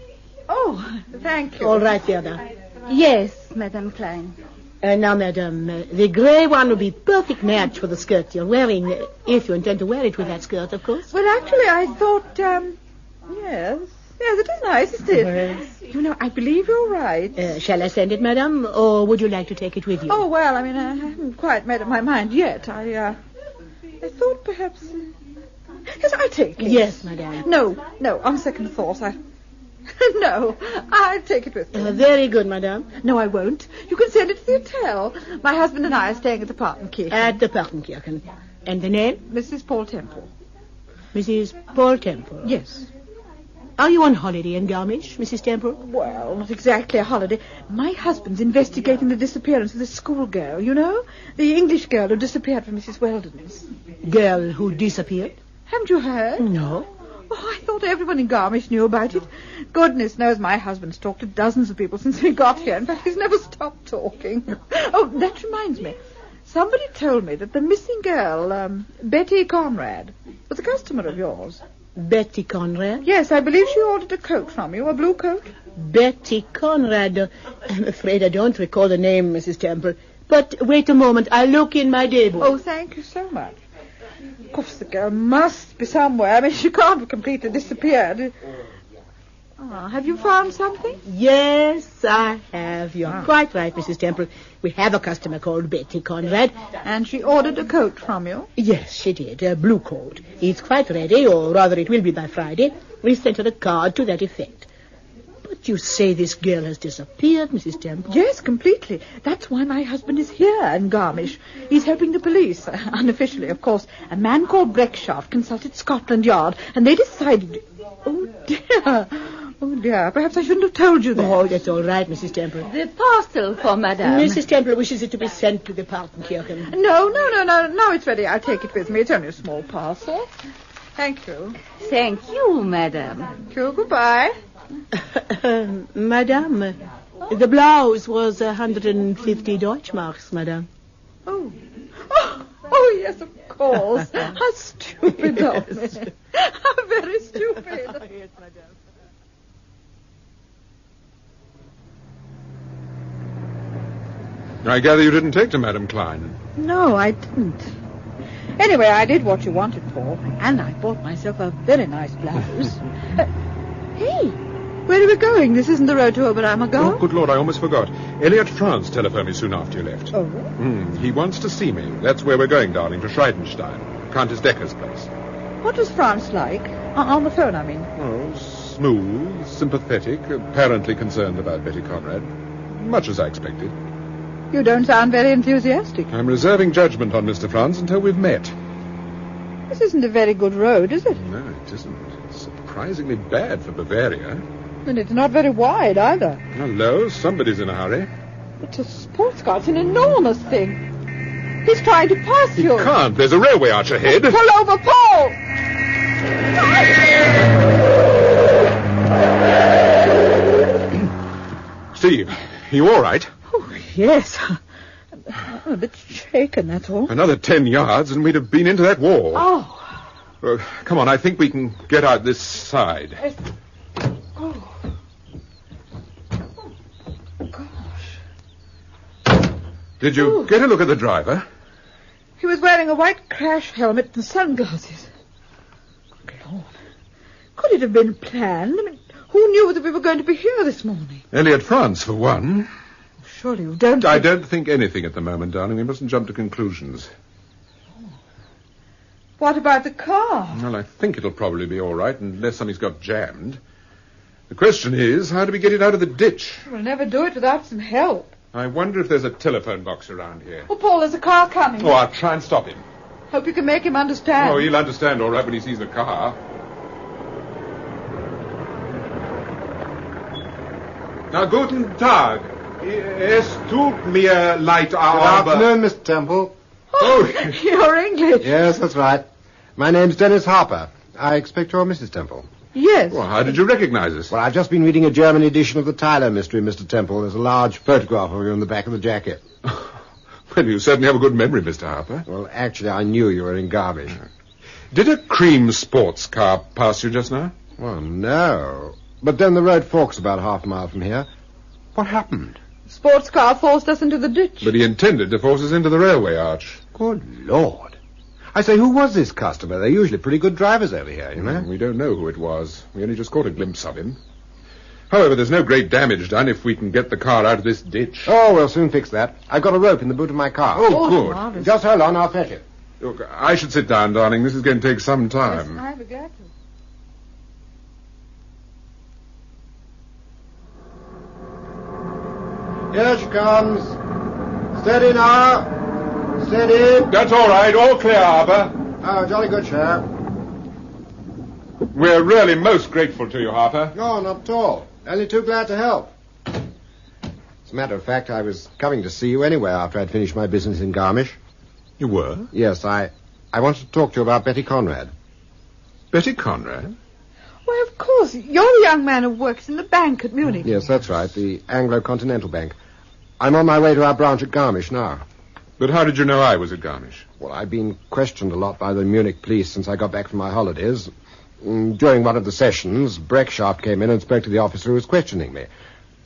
thank you. All right, Gerda. Yes, Madame Klein. Now, madame, the grey one will be perfect match for the skirt you're wearing, if you intend to wear it with that skirt, of course. Well, actually, I thought, yes, Yes, it is nice, isn't it? Yes. You know, I believe you're right. Shall I send it, madam, or would you like to take it with you? Oh, well, I mean, I haven't quite made up my mind yet. I thought perhaps... Yes, I'll take it. Yes, madam. No, on second thought, No, I'll take it with me. Very good, madam. No, I won't. You can send it to the hotel. My husband and I are staying at the Partington. At the Partington. And the name? Mrs. Paul Temple. Mrs. Paul Temple? Yes. Are you on holiday in Garmisch, Mrs. Temple? Well, not exactly a holiday. My husband's investigating the disappearance of the schoolgirl, you know? The English girl who disappeared from Mrs. Weldon's. Girl who disappeared? Haven't you heard? No. Oh, I thought everyone in Garmisch knew about it. Goodness knows my husband's talked to dozens of people since we got here. In fact, he's never stopped talking. Oh, that reminds me. Somebody told me that the missing girl, Betty Conrad, was a customer of yours. Betty Conrad? Yes, I believe she ordered a coat from you, a blue coat. Betty Conrad. I'm afraid I don't recall the name, Mrs. Temple. But wait a moment. I'll look in my day book. Oh, thank you so much. Of course, the girl must be somewhere. I mean, she can't have completely disappeared. Have you found something? Yes, I have. You're quite right, Mrs. Temple. We have a customer called Betty Conrad. And she ordered a coat from you? Yes, she did. A blue coat. It's quite ready, or rather it will be by Friday. We sent her a card to that effect. But you say this girl has disappeared, Mrs. Temple? Yes, completely. That's why my husband is here in Garmisch. He's helping the police. Unofficially, of course. A man called Breckshaft consulted Scotland Yard, and they decided... Oh, dear. Oh, dear. Perhaps I shouldn't have told you that. Oh, that's all right, Mrs. Temple. The parcel for Madame. Mrs. Temple wishes it to be sent to the Partington. No. Now it's ready. I'll take it with me. It's only a small parcel. Thank you. Thank you, Madame. Thank you. Goodbye. Madame, the blouse was 150 Deutschmarks, Madame. Oh, yes, of course. How stupid of me. How very stupid. Yes, Madame. I gather you didn't take to Madame Klein. No, I didn't. Anyway, I did what you wanted for, and I bought myself a very nice blouse. Hey, where are we going? This isn't the road to Oberamago. Oh, good Lord, I almost forgot. Elliot France telephoned me soon after you left. Oh? He wants to see me. That's where we're going, darling, to Schreidenstein, Countess Decker's place. What was France like? On the phone, I mean. Oh, smooth, sympathetic, apparently concerned about Betty Conrad. Much as I expected. You don't sound very enthusiastic. I'm reserving judgment on Mr. France until we've met. This isn't a very good road, is it? No, it isn't. It's surprisingly bad for Bavaria. And it's not very wide, either. Hello, somebody's in a hurry. It's a sports car. It's an enormous thing. He's trying to pass you. He can't. There's a railway arch ahead. Pull over, Paul! Steve, are you all right? Oh, yes. I'm a bit shaken, that's all. Another 10 yards and we'd have been into that wall. Oh. Come on, I think we can get out this side. Oh. Did you get a look at the driver? He was wearing a white crash helmet and sunglasses. Good Lord. Could it have been planned? I mean, who knew that we were going to be here this morning? Elliot France, for one. Surely you don't... I don't think anything at the moment, darling. We mustn't jump to conclusions. What about the car? Well, I think it'll probably be all right unless something's got jammed. The question is, how do we get it out of the ditch? We'll never do it without some help. I wonder if there's a telephone box around here. Oh, Paul, there's a car coming. Oh, I'll try and stop him. Hope you can make him understand. Oh, he'll understand all right when he sees the car. Na, guten Tag. Es tut mir leid, aber... Good afternoon, Mr. Temple. Oh, you're English. Yes, that's right. My name's Dennis Harper. I expect you're Mrs. Temple. Yes. Well, how did you recognize us? Well, I've just been reading a German edition of the Tyler mystery, Mr. Temple. There's a large photograph of you on the back of the jacket. Well, you certainly have a good memory, Mr. Harper. Well, actually, I knew you were in Garmisch. Did a cream sports car pass you just now? Well, no. But then the road forks about half a mile from here. What happened? Sports car forced us into the ditch. But he intended to force us into the railway arch. Good Lord. I say, who was this customer? They're usually pretty good drivers over here, you know. We don't know who it was. We only just caught a glimpse of him. However, there's no great damage done if we can get the car out of this ditch. Oh, we'll soon fix that. I've got a rope in the boot of my car. Oh, good. Marvelous. Just hold on, I'll fetch it. Look, I should sit down, darling. This is going to take some Yes, time. I'd be glad to. Here she comes. Steady now. Steady. That's all right. All clear, Harper. Oh, jolly good, Sheriff. We're really most grateful to you, Harper. Oh, not at all. Only too glad to help. As a matter of fact, I was coming to see you anyway after I'd finished my business in Garmisch. You were? Yes, I wanted to talk to you about Betty Conrad. Betty Conrad? Why, of course. You're the young man who works in the bank at Munich. Yes, that's right, the Anglo-Continental Bank. I'm on my way to our branch at Garmisch now. But how did you know I was at Garmisch? Well, I've been questioned a lot by the Munich police since I got back from my holidays. During one of the sessions, Breckschaft came in and spoke to the officer who was questioning me.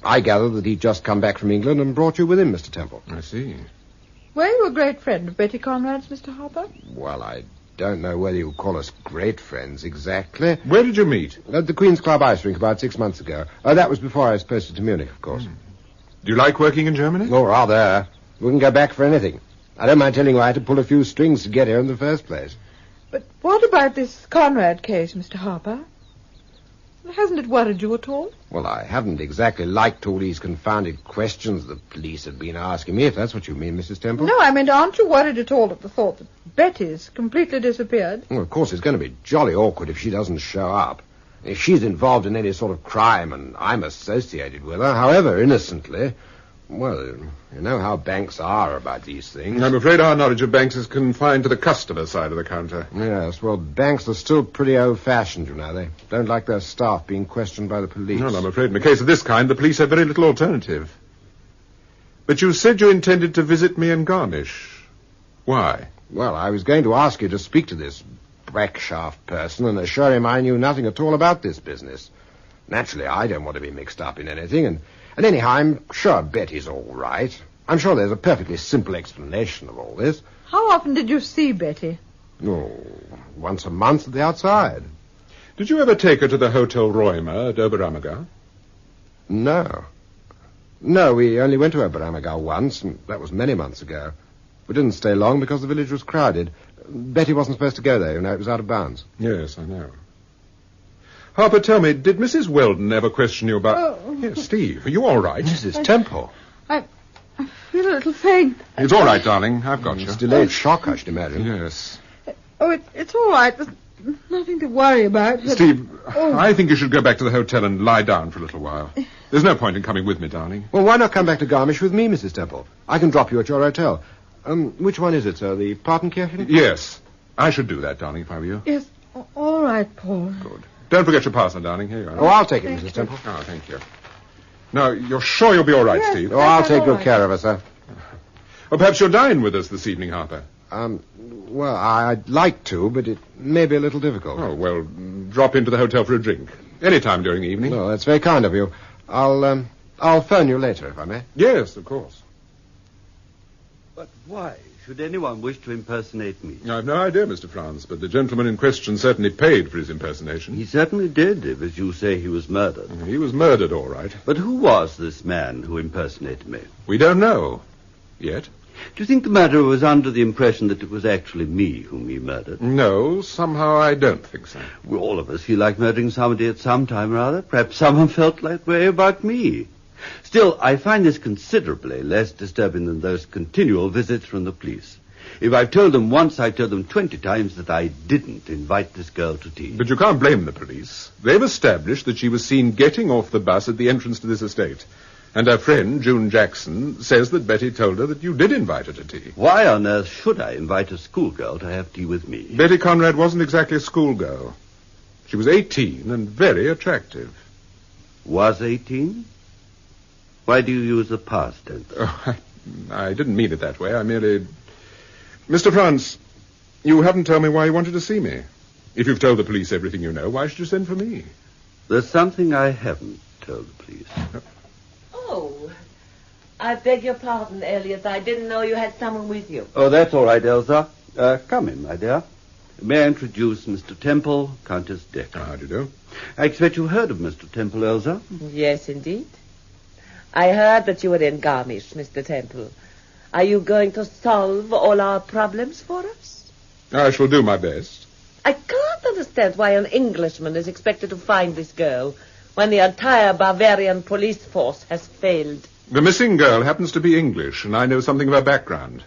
I gathered that he'd just come back from England and brought you with him, Mr. Temple. I see. Were you a great friend of Betty Conrad's, Mr. Harper? Well, I don't know whether you call us great friends exactly. Where did you meet? At the Queen's Club ice rink about 6 months ago. That was before I was posted to Munich, of course. Do you like working in Germany? Oh, rather. Wouldn't go back for anything. I don't mind telling you I had to pull a few strings to get here in the first place. But what about this Conrad case, Mr. Harper? Hasn't it worried you at all? Well, I haven't exactly liked all these confounded questions the police have been asking me, if that's what you mean, Mrs. Temple. No, I mean, aren't you worried at all at the thought that Betty's completely disappeared? Well, of course, it's going to be jolly awkward if she doesn't show up. If she's involved in any sort of crime and I'm associated with her, however innocently, well, you know how banks are about these things. I'm afraid our knowledge of banks is confined to the customer side of the counter. Yes, well, banks are still pretty old-fashioned, you know. They don't like their staff being questioned by the police. Well, I'm afraid in a case of this kind, the police have very little alternative. But you said you intended to visit me in Garmisch. Why? Well, I was going to ask you to speak to this Breckschaft person and assure him I knew nothing at all about this business. Naturally, I don't want to be mixed up in anything, and anyhow, I'm sure Betty's all right. I'm sure there's a perfectly simple explanation of all this. How often did you see Betty? Oh, once a month at the outside. Did you ever take her to the Hotel Reumer at Oberammergau? No. No, we only went to Oberammergau once, and that was many months ago. We didn't stay long because the village was crowded. Betty wasn't supposed to go there, you know, it was out of bounds. Yes, I know. Harper, tell me, did Mrs. Weldon ever question you about... Oh. Yes, Steve, are you all right? Mrs. Temple. I feel a little faint. It's all right, darling. I've got you. It's delayed shock, I should imagine. Yes. Oh, it's all right. There's nothing to worry about. But... Steve, Oh. I think you should go back to the hotel and lie down for a little while. There's no point in coming with me, darling. Well, why not come back to Garmisch with me, Mrs. Temple? I can drop you at your hotel. Which one is it, sir? The Partington? Yes. I should do that, darling, if I were you. Yes, all right, Paul. Good. Don't forget your parcel, darling. Here you are. Oh, I'll take it, Thank Mrs. you. Temple. Oh, thank you. Now, you're sure you'll be all right, Yes. Steve? Oh, I'll That's take all good right. care of her, sir. Or perhaps you'll dine with us this evening, Harper. Well, I'd like to, but it may be a little difficult. Oh, well, drop into the hotel for a drink. Any time during the evening. No, that's very kind of you. I'll phone you later, if I may. Yes, of course. But why should anyone wish to impersonate me? I've no idea, Mr. Franz, but the gentleman in question certainly paid for his impersonation. He certainly did, if, as you say, he was murdered. He was murdered, all right. But who was this man who impersonated me? We don't know. Yet. Do you think the murderer was under the impression that it was actually me whom he murdered? No, somehow I don't think so. Well, all of us feel like murdering somebody at some time or other. Perhaps someone felt that way about me. Still, I find this considerably less disturbing than those continual visits from the police. If I've told them once, I've told them 20 times that I didn't invite this girl to tea. But you can't blame the police. They've established that she was seen getting off the bus at the entrance to this estate. And her friend, June Jackson, says that Betty told her that you did invite her to tea. Why on earth should I invite a schoolgirl to have tea with me? Betty Conrad wasn't exactly a schoolgirl. She was 18 and very attractive. Was 18? Why do you use the past tense? Oh, I didn't mean it that way. I merely... Mr. Franz, you haven't told me why you wanted to see me. If you've told the police everything you know, why should you send for me? There's something I haven't told the police. Oh, I beg your pardon, Elliot. I didn't know you had someone with you. Oh, that's all right, Elsa. Come in, my dear. May I introduce Mr. Temple, Countess Decker. How do you do? I expect you heard of Mr. Temple, Elsa? Yes, indeed. I heard that you were in Garmisch, Mr. Temple. Are you going to solve all our problems for us? I shall do my best. I can't understand why an Englishman is expected to find this girl when the entire Bavarian police force has failed. The missing girl happens to be English, and I know something of her background.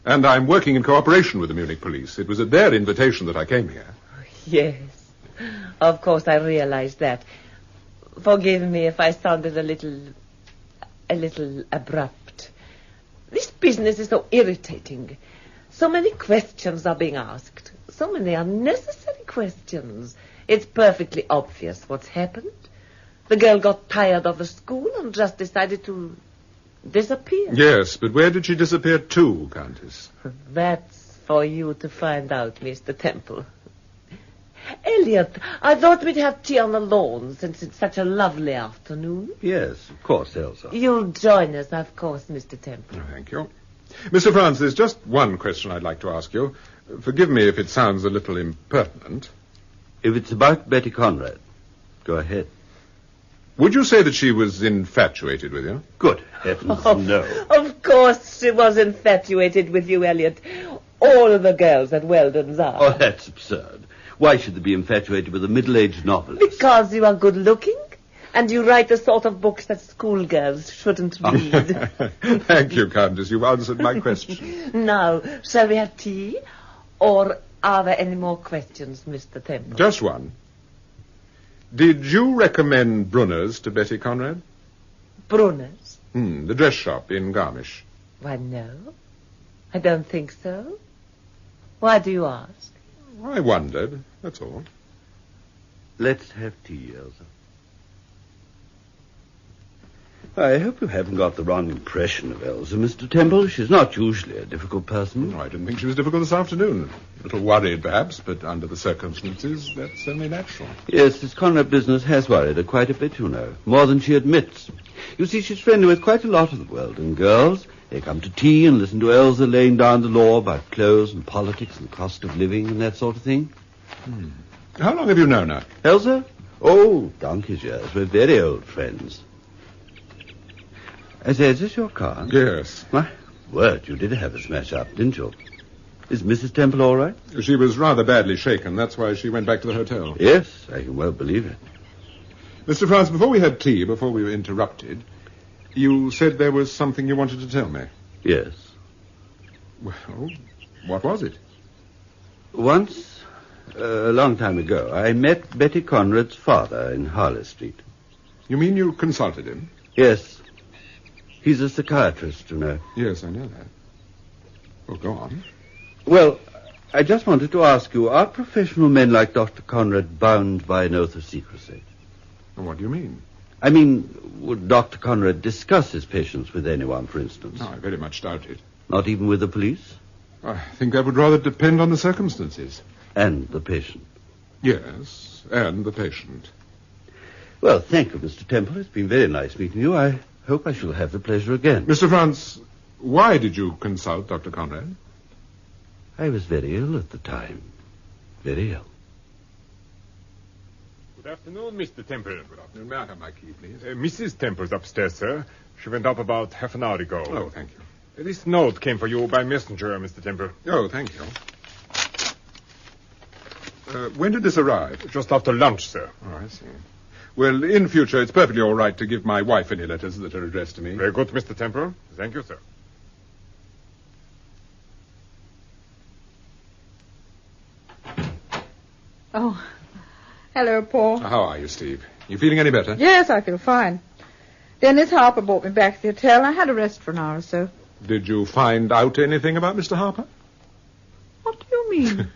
And I'm working in cooperation with the Munich police. It was at their invitation that I came here. Yes, of course I realize that. Forgive me if I sounded a little abrupt. This business is so irritating. So many questions are being asked. So many unnecessary questions. It's perfectly obvious what's happened. The girl got tired of the school and just decided to disappear. Yes, but where did she disappear to, Countess? That's for you to find out, Mr. Temple. Elliot, I thought we'd have tea on the lawn since it's such a lovely afternoon. Yes, of course, Elsa. You'll join us, of course, Mr. Temple. Oh, thank you. Mr. Franz, there's just one question I'd like to ask you. Forgive me if it sounds a little impertinent. If it's about Betty Conrad, go ahead. Would you say that she was infatuated with you? Good heavens, no. Of course she was infatuated with you, Elliot. All of the girls at Weldon's are. Oh, that's absurd. Why should they be infatuated with a middle-aged novelist? Because you are good-looking, and you write the sort of books that schoolgirls shouldn't read. Thank you, Countess. You've answered my question. Now, shall we have tea? Or are there any more questions, Mr. Temple? Just one. Did you recommend Brunner's to Betty Conrad? Brunner's? The dress shop in Garmisch. Why, no. I don't think so. Why do you ask? I wondered, that's all. Let's have tea, Elsa. I hope you haven't got the wrong impression of Elsa, Mr. Temple. She's not usually a difficult person. I didn't think she was difficult this afternoon. A little worried, perhaps, but under the circumstances, that's only natural. Yes, this Conrad business has worried her quite a bit, you know. More than she admits. You see, she's friendly with quite a lot of the Weldon girls. They come to tea and listen to Elsa laying down the law about clothes and politics and the cost of living and that sort of thing. How long have you known her? Elsa? Oh, donkey's years. We're very old friends. I say, is this your car? Yes. My word, you did have a smash up, didn't you? Is Mrs. Temple all right? She was rather badly shaken. That's why she went back to the hotel. Yes, I can well believe it. Mr. Franz, before we had tea, before we were interrupted, you said there was something you wanted to tell me. Yes. Well, what was it? Once, a long time ago, I met Betty Conrad's father in Harley Street. You mean you consulted him? Yes. He's a psychiatrist, you know. Yes, I know that. Well, go on. Well, I just wanted to ask you, are professional men like Dr. Conrad bound by an oath of secrecy? What do you mean? I mean, would Dr. Conrad discuss his patients with anyone, for instance? No, I very much doubt it. Not even with the police? I think that would rather depend on the circumstances. And the patient? Yes, and the patient. Well, thank you, Mr. Temple. It's been very nice meeting you. I hope I shall have the pleasure again. Mr. Franz, why did you consult Dr. Conrad? I was very ill at the time. Very ill. Good afternoon, Mr. Temple. Good afternoon. May I have my key, please? Mrs. Temple's upstairs, sir. She went up about half an hour ago. Oh, thank you. This note came for you by messenger, Mr. Temple. Oh, thank you. When did this arrive? Just after lunch, sir. Oh, I see. Well, in future, it's perfectly all right to give my wife any letters that are addressed to me. Very good, Mr. Temple. Thank you, sir. Oh, hello, Paul. How are you, Steve? You feeling any better? Yes, I feel fine. Dennis Harper brought me back to the hotel. I had a rest for an hour or so. Did you find out anything about Mr. Harper? What do you mean?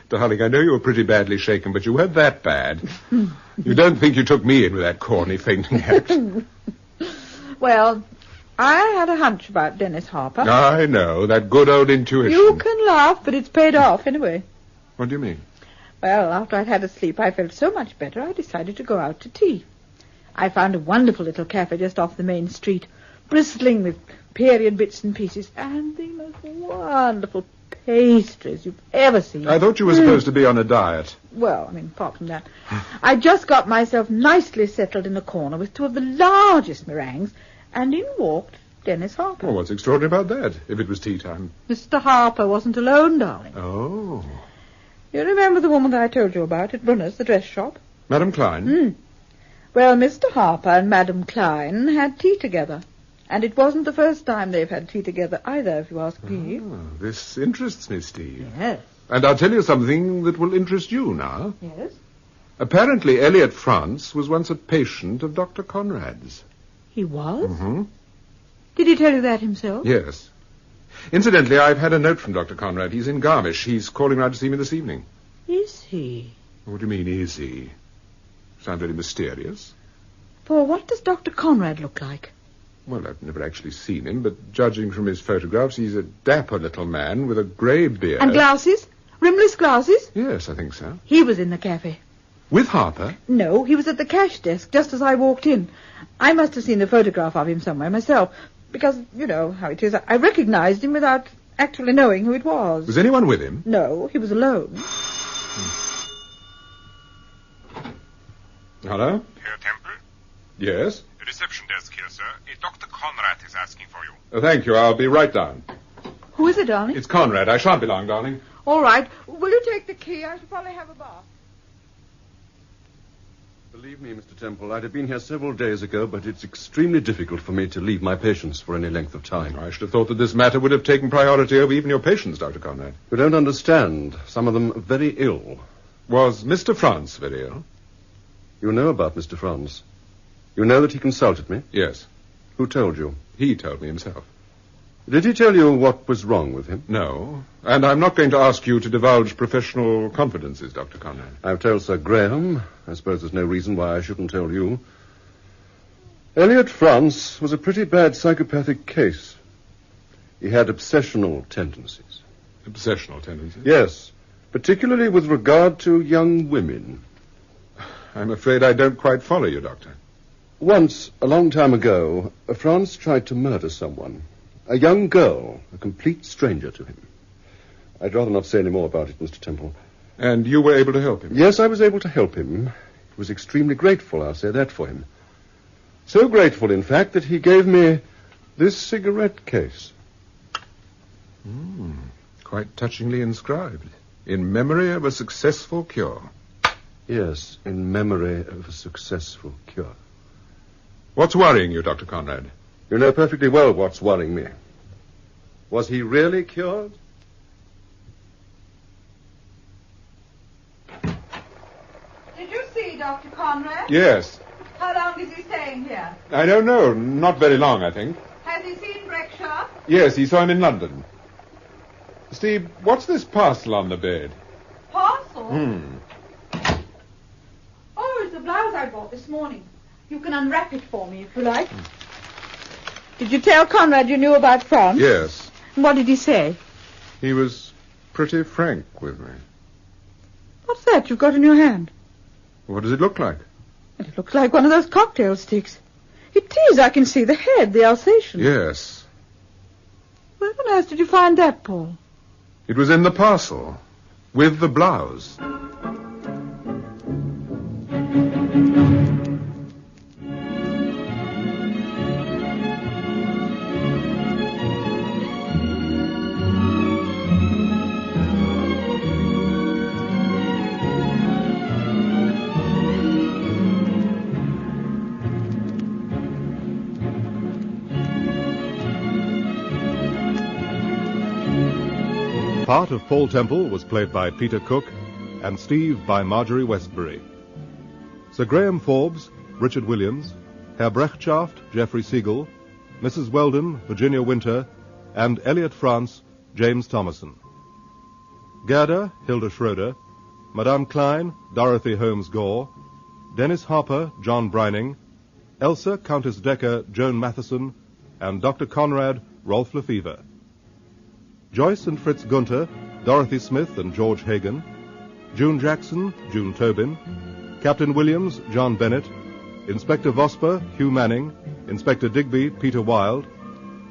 Darling, I know you were pretty badly shaken, but you weren't that bad. You don't think you took me in with that corny fainting act? Well, I had a hunch about Dennis Harper. I know, that good old intuition. You can laugh, but it's paid off anyway. What do you mean? Well, after I'd had a sleep, I felt so much better, I decided to go out to tea. I found a wonderful little cafe just off the main street, bristling with period bits and pieces, and the most wonderful pastries you've ever seen. I thought you were supposed to be on a diet. Well, apart from that, I just got myself nicely settled in a corner with two of the largest meringues, and in walked Dennis Harper. Well, what's extraordinary about that, if it was tea time? Mr. Harper wasn't alone, darling. Oh. You remember the woman that I told you about at Brunner's, the dress shop? Madam Klein? Well, Mr. Harper and Madam Klein had tea together. And it wasn't the first time they've had tea together either, if you ask me. Oh, this interests me, Steve. Yes. And I'll tell you something that will interest you now. Yes? Apparently, Elliot France was once a patient of Dr. Conrad's. He was? Mm-hmm. Did he tell you that himself? Yes. Incidentally, I've had a note from Dr. Conrad. He's in Garmisch. He's calling round to see me this evening. Is he? What do you mean, is he? Sound very mysterious. Paul, what does Dr. Conrad look like? Well, I've never actually seen him, but judging from his photographs, he's a dapper little man with a grey beard. And glasses? Rimless glasses? Yes, I think so. He was in the cafe. With Harper? No, he was at the cash desk just as I walked in. I must have seen a photograph of him somewhere myself, because, you know how it is, I recognized him without actually knowing who it was. Was anyone with him? No, he was alone. Hello? Herr Temple? Yes? The reception desk here, sir. Dr. Conrad is asking for you. Thank you. I'll be right down. Who is it, darling? It's Conrad. I shan't be long, darling. All right. Will you take the key? I shall probably have a bath. Believe me, Mr. Temple, I'd have been here several days ago, but it's extremely difficult for me to leave my patients for any length of time. I should have thought that this matter would have taken priority over even your patients, Dr. Conrad. You don't understand. Some of them are very ill. Was Mr. France very ill? You know about Mr. France. You know that he consulted me? Yes. Who told you? He told me himself. Did he tell you what was wrong with him? No. And I'm not going to ask you to divulge professional confidences, Dr. Conrad. I've told Sir Graham. I suppose there's no reason why I shouldn't tell you. Elliot France was a pretty bad psychopathic case. He had obsessional tendencies. Obsessional tendencies? Yes, particularly with regard to young women. I'm afraid I don't quite follow you, Doctor. Once, a long time ago, France tried to murder someone. A young girl, a complete stranger to him. I'd rather not say any more about it, Mr. Temple. And you were able to help him? Yes, I was able to help him. I was extremely grateful, I'll say that for him. So grateful, in fact, that he gave me this cigarette case. Quite touchingly inscribed. In memory of a successful cure. Yes, in memory of a successful cure. What's worrying you, Dr. Conrad? You know perfectly well what's worrying me. Was he really cured? Did you see Dr. Conrad? Yes. How long is he staying here? I don't know. Not very long, I think. Has he seen Breckshaw? Yes, he saw him in London. Steve, what's this parcel on the bed? Parcel? Oh, it's the blouse I bought this morning. You can unwrap it for me if you like. Did you tell Conrad you knew about France? Yes. And what did he say? He was pretty frank with me. What's that you've got in your hand? What does it look like? It looks like one of those cocktail sticks. It is. I can see the head, the Alsatian. Yes. Where on earth did you find that, Paul? It was in the parcel. With the blouse. Part of Paul Temple was played by Peter Cook, and Steve by Marjorie Westbury. Sir Graham Forbes, Richard Williams, Herr Brechtschaft, Geoffrey Siegel, Mrs. Weldon, Virginia Winter, and Elliot France, James Thomason. Gerda, Hilda Schroeder, Madame Klein, Dorothy Holmes Gore, Dennis Harper, John Brining, Elsa, Countess Decker, Joan Matheson, and Dr. Conrad, Rolf Lefevre. Joyce and Fritz Gunther, Dorothy Smith and George Hagan, June Jackson, June Tobin, Captain Williams, John Bennett, Inspector Vosper, Hugh Manning, Inspector Digby, Peter Wilde,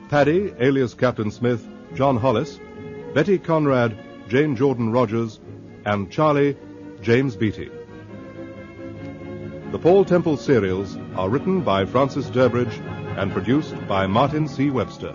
Paddy, alias Captain Smith, John Hollis, Betty Conrad, Jane Jordan Rogers, and Charlie, James Beattie. The Paul Temple serials are written by Francis Durbridge and produced by Martin C. Webster.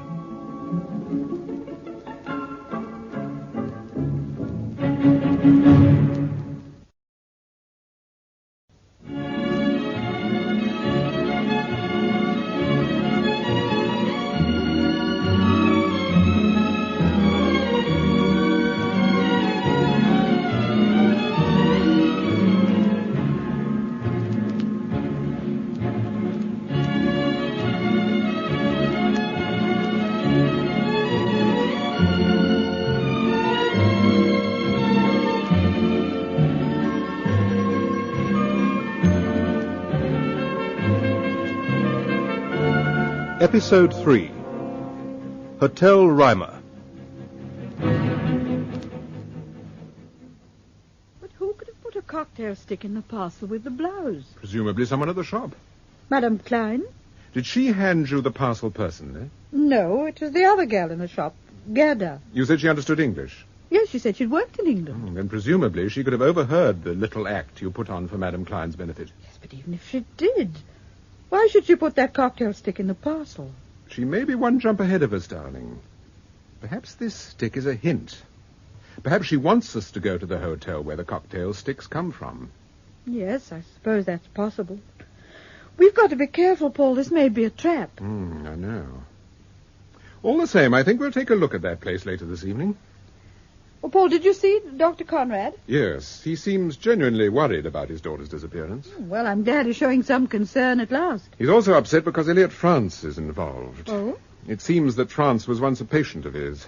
Episode 3, Hotel Reimer. But who could have put a cocktail stick in the parcel with the blouse? Presumably someone at the shop. Madame Klein? Did she hand you the parcel personally? No, it was the other girl in the shop, Gerda. You said she understood English. Yes, she said she'd worked in England. Then presumably she could have overheard the little act you put on for Madame Klein's benefit. Yes, but even if she did, why should she put that cocktail stick in the parcel? She may be one jump ahead of us, darling. Perhaps this stick is a hint. Perhaps she wants us to go to the hotel where the cocktail sticks come from. Yes, I suppose that's possible. We've got to be careful, Paul. This may be a trap. I know. All the same, I think we'll take a look at that place later this evening. Well, Paul, did you see Dr. Conrad? Yes, he seems genuinely worried about his daughter's disappearance. Well, I'm glad he's showing some concern at last. He's also upset because Elliot France is involved. Oh? It seems that France was once a patient of his.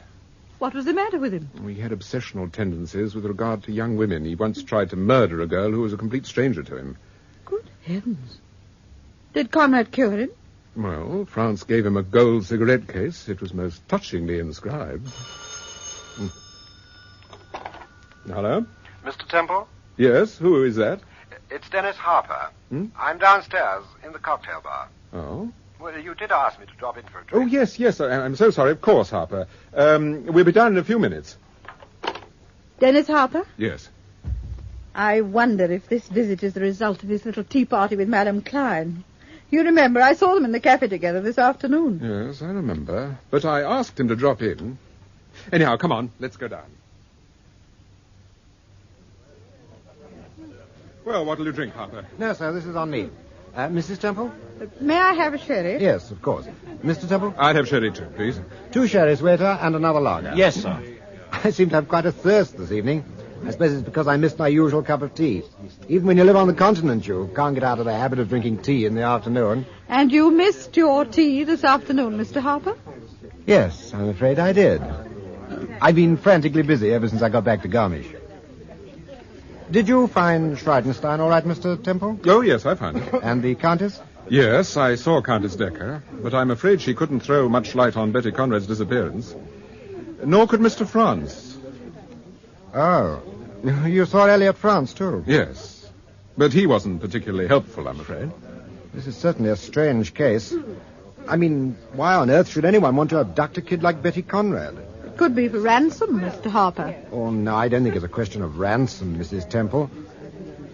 What was the matter with him? He had obsessional tendencies with regard to young women. He once tried to murder a girl who was a complete stranger to him. Good heavens. Did Conrad cure him? Well, France gave him a gold cigarette case. It was most touchingly inscribed. Hello? Mr. Temple? Yes, who is that? It's Dennis Harper. I'm downstairs in the cocktail bar. Oh? Well, you did ask me to drop in for a drink. Oh, yes, I'm so sorry. Of course, Harper. We'll be down in a few minutes. Dennis Harper? Yes. I wonder if this visit is the result of his little tea party with Madame Klein. You remember, I saw them in the cafe together this afternoon. Yes, I remember. But I asked him to drop in. Anyhow, come on, let's go down. Well, what'll you drink, Harper? No, sir, this is on me. Mrs. Temple? May I have a sherry? Yes, of course. Mr. Temple? I'd have sherry too, please. 2 sherries, waiter, and another lager. Yes, sir. I seem to have quite a thirst this evening. I suppose it's because I missed my usual cup of tea. Even when you live on the continent, you can't get out of the habit of drinking tea in the afternoon. And you missed your tea this afternoon, Mr. Harper? Yes, I'm afraid I did. I've been frantically busy ever since I got back to Garmisch. Did you find Schreidenstein all right, Mr. Temple? Oh, yes, I found it. And the Countess? Yes, I saw Countess Decker, but I'm afraid she couldn't throw much light on Betty Conrad's disappearance. Nor could Mr. France. Oh. You saw Elliot France, too? Yes. But he wasn't particularly helpful, I'm afraid. This is certainly a strange case. I mean, why on earth should anyone want to abduct a kid like Betty Conrad? Could be for ransom, Mr. Harper. Oh, no, I don't think it's a question of ransom, Mrs. Temple.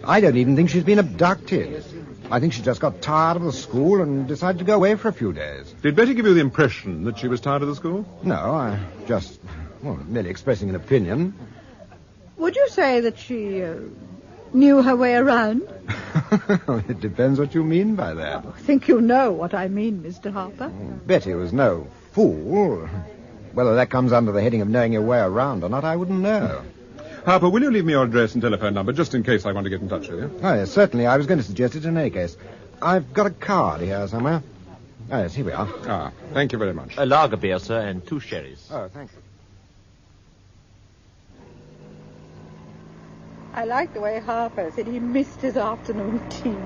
I don't even think she's been abducted. I think she just got tired of the school and decided to go away for a few days. Did Betty give you the impression that she was tired of the school? No, I just, merely expressing an opinion. Would you say that she knew her way around? It depends what you mean by that. I think you know what I mean, Mr. Harper. Betty was no fool. Whether that comes under the heading of knowing your way around or not, I wouldn't know. Harper, will you leave me your address and telephone number, just in case I want to get in touch with you? Oh, yes, certainly. I was going to suggest it in any case. I've got a card here somewhere. Oh, yes, here we are. Ah, thank you very much. A lager beer, sir, and 2 sherries. Oh, thank you. I like the way Harper said he missed his afternoon tea.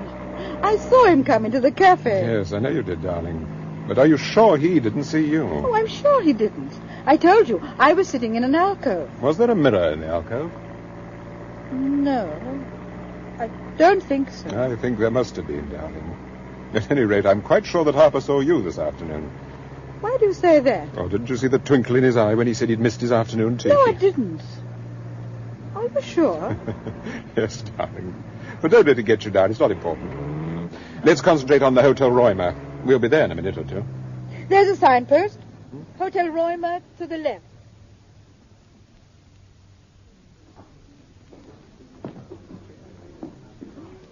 I saw him come into the cafe. Yes, I know you did, darling. But are you sure he didn't see you? Oh, I'm sure he didn't. I told you, I was sitting in an alcove. Was there a mirror in the alcove? No, I don't think so. I think there must have been, darling. At any rate, I'm quite sure that Harper saw you this afternoon. Why do you say that? Oh, didn't you see the twinkle in his eye when he said he'd missed his afternoon tea? No, I didn't. Are you sure? Yes, darling. But don't let it get you down. It's not important. Let's concentrate on the Hotel Roymer. We'll be there in a minute or two. There's a signpost. Hotel Roymer to the left.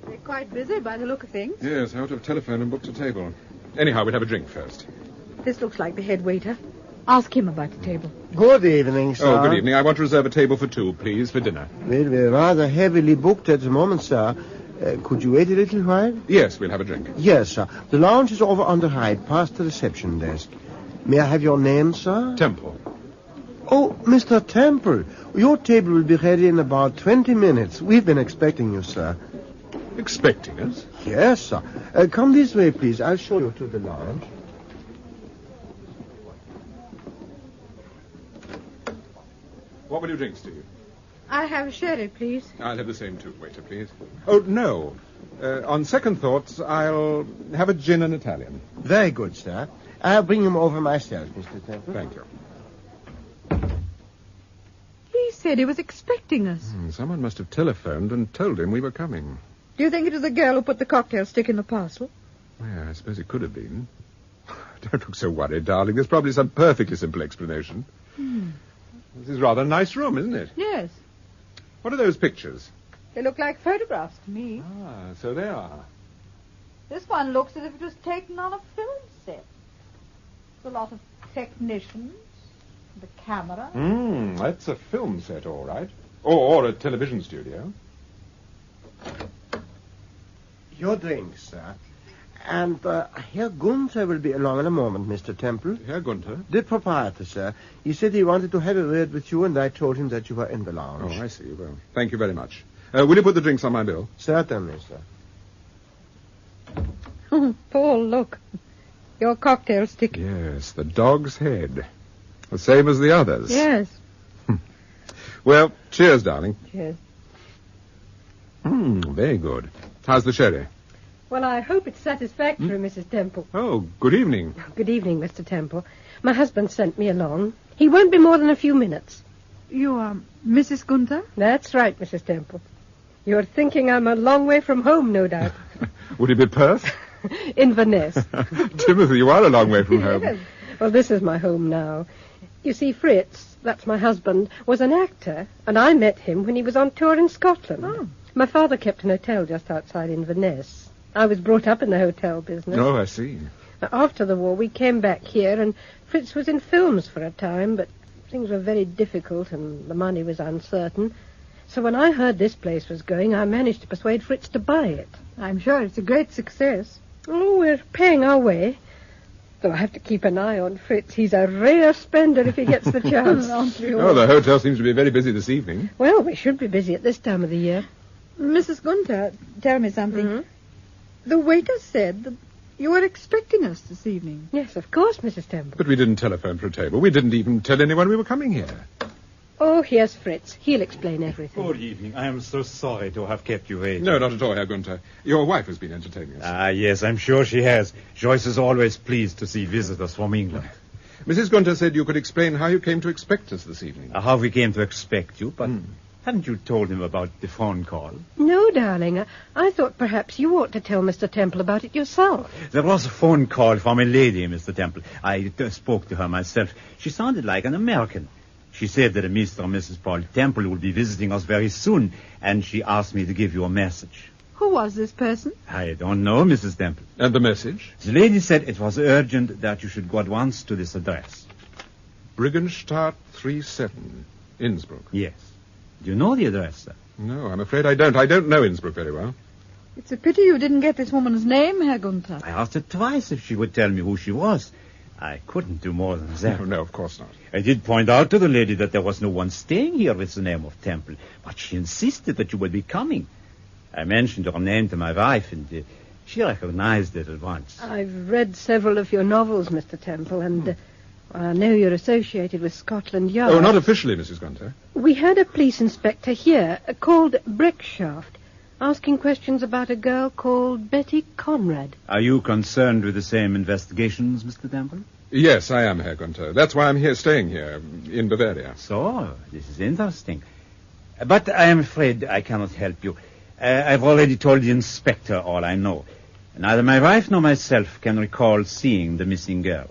They're quite busy by the look of things. Yes, out of telephone and booked a table. Anyhow, we'd have a drink first. This looks like the head waiter. Ask him about the table. Good evening, sir. Oh, good evening. I want to reserve a table for two, please, for dinner. Well, we're rather heavily booked at the moment, sir. Could you wait a little while? Yes, we'll have a drink. Yes, sir. The lounge is over on the right, past the reception desk. May I have your name, sir? Temple. Oh, Mr. Temple. Your table will be ready in about 20 minutes. We've been expecting you, sir. Expecting us? Yes, sir. Come this way, please. I'll show you to the lounge. What will you drink, Steve? I have sherry, please. I'll have the same too, waiter, please. Oh, no. On second thoughts, I'll have a gin and Italian. Very good, sir. I'll bring him over myself, Mr. Temple. Thank you. He said he was expecting us. Someone must have telephoned and told him we were coming. Do you think it was the girl who put the cocktail stick in the parcel? Yeah, I suppose it could have been. Don't look so worried, darling. There's probably some perfectly simple explanation. This is rather a nice room, isn't it? Yes. What are those pictures? They look like photographs to me. Ah, so they are. This one looks as if it was taken on a film set. There's a lot of technicians, the camera. That's a film set, all right. Or a television studio. Your drink, sir. And Herr Gunther will be along in a moment, Mr. Temple. Herr Gunther? The proprietor, sir. He said he wanted to have a word with you, and I told him that you were in the lounge. Oh, I see. Well, thank you very much. Will you put the drinks on my bill? Certainly, sir. Paul, look. Your cocktail stick. Yes, the dog's head. The same as the others. Yes. Well, cheers, darling. Cheers. Very good. How's the sherry? Well, I hope it's satisfactory, Mrs. Temple. Oh, good evening. Good evening, Mr. Temple. My husband sent me along. He won't be more than a few minutes. You are Mrs. Gunther? That's right, Mrs. Temple. You're thinking I'm a long way from home, no doubt. Would it be Perth? Inverness. Timothy, you are a long way from home. Yes. Well, this is my home now. You see, Fritz, that's my husband, was an actor, and I met him when he was on tour in Scotland. Oh. My father kept an hotel just outside Inverness. I was brought up in the hotel business. Oh, I see. After the war, we came back here, and Fritz was in films for a time, but things were very difficult, and the money was uncertain. So when I heard this place was going, I managed to persuade Fritz to buy it. I'm sure it's a great success. Oh, we're paying our way. Though I have to keep an eye on Fritz. He's a rare spender if he gets the chance. Oh, the hotel seems to be very busy this evening. Well, we should be busy at this time of the year. Mrs. Gunther, tell me something. Mm-hmm. The waiter said that you were expecting us this evening. Yes, of course, Mrs. Temple. But we didn't telephone for a table. We didn't even tell anyone we were coming here. Oh, here's Fritz. He'll explain everything. Good evening. I am so sorry to have kept you waiting. No, not at all, Herr Gunther. Your wife has been entertaining us. Ah, yes, I'm sure she has. Joyce is always pleased to see visitors from England. Mrs. Gunther said you could explain how you came to expect us this evening. How we came to expect you, but hadn't you told him about the phone call? No, darling. I thought perhaps you ought to tell Mr. Temple about it yourself. There was a phone call from a lady, Mr. Temple. I spoke to her myself. She sounded like an American. She said that a Mr. and Mrs. Paul Temple would be visiting us very soon, and she asked me to give you a message. Who was this person? I don't know, Mrs. Temple. And the message? The lady said it was urgent that you should go at once to this address. Briggenstadt 37, Innsbruck. Yes. Do you know the address, sir? No, I'm afraid I don't. I don't know Innsbruck very well. It's a pity you didn't get this woman's name, Herr Gunther. I asked her twice if she would tell me who she was. I couldn't do more than that. No, of course not. I did point out to the lady that there was no one staying here with the name of Temple, but she insisted that you would be coming. I mentioned your name to my wife, and she recognized it at once. I've read several of your novels, Mr. Temple, and I know you're associated with Scotland Yard. Oh, not officially, Mrs. Gunther. We had a police inspector here called Breckshaft, asking questions about a girl called Betty Conrad. Are you concerned with the same investigations, Mr. Temple? Yes, I am, Herr Gunther. That's why I'm staying here, in Bavaria. So, this is interesting. But I am afraid I cannot help you. I've already told the inspector all I know. Neither my wife nor myself can recall seeing the missing girl.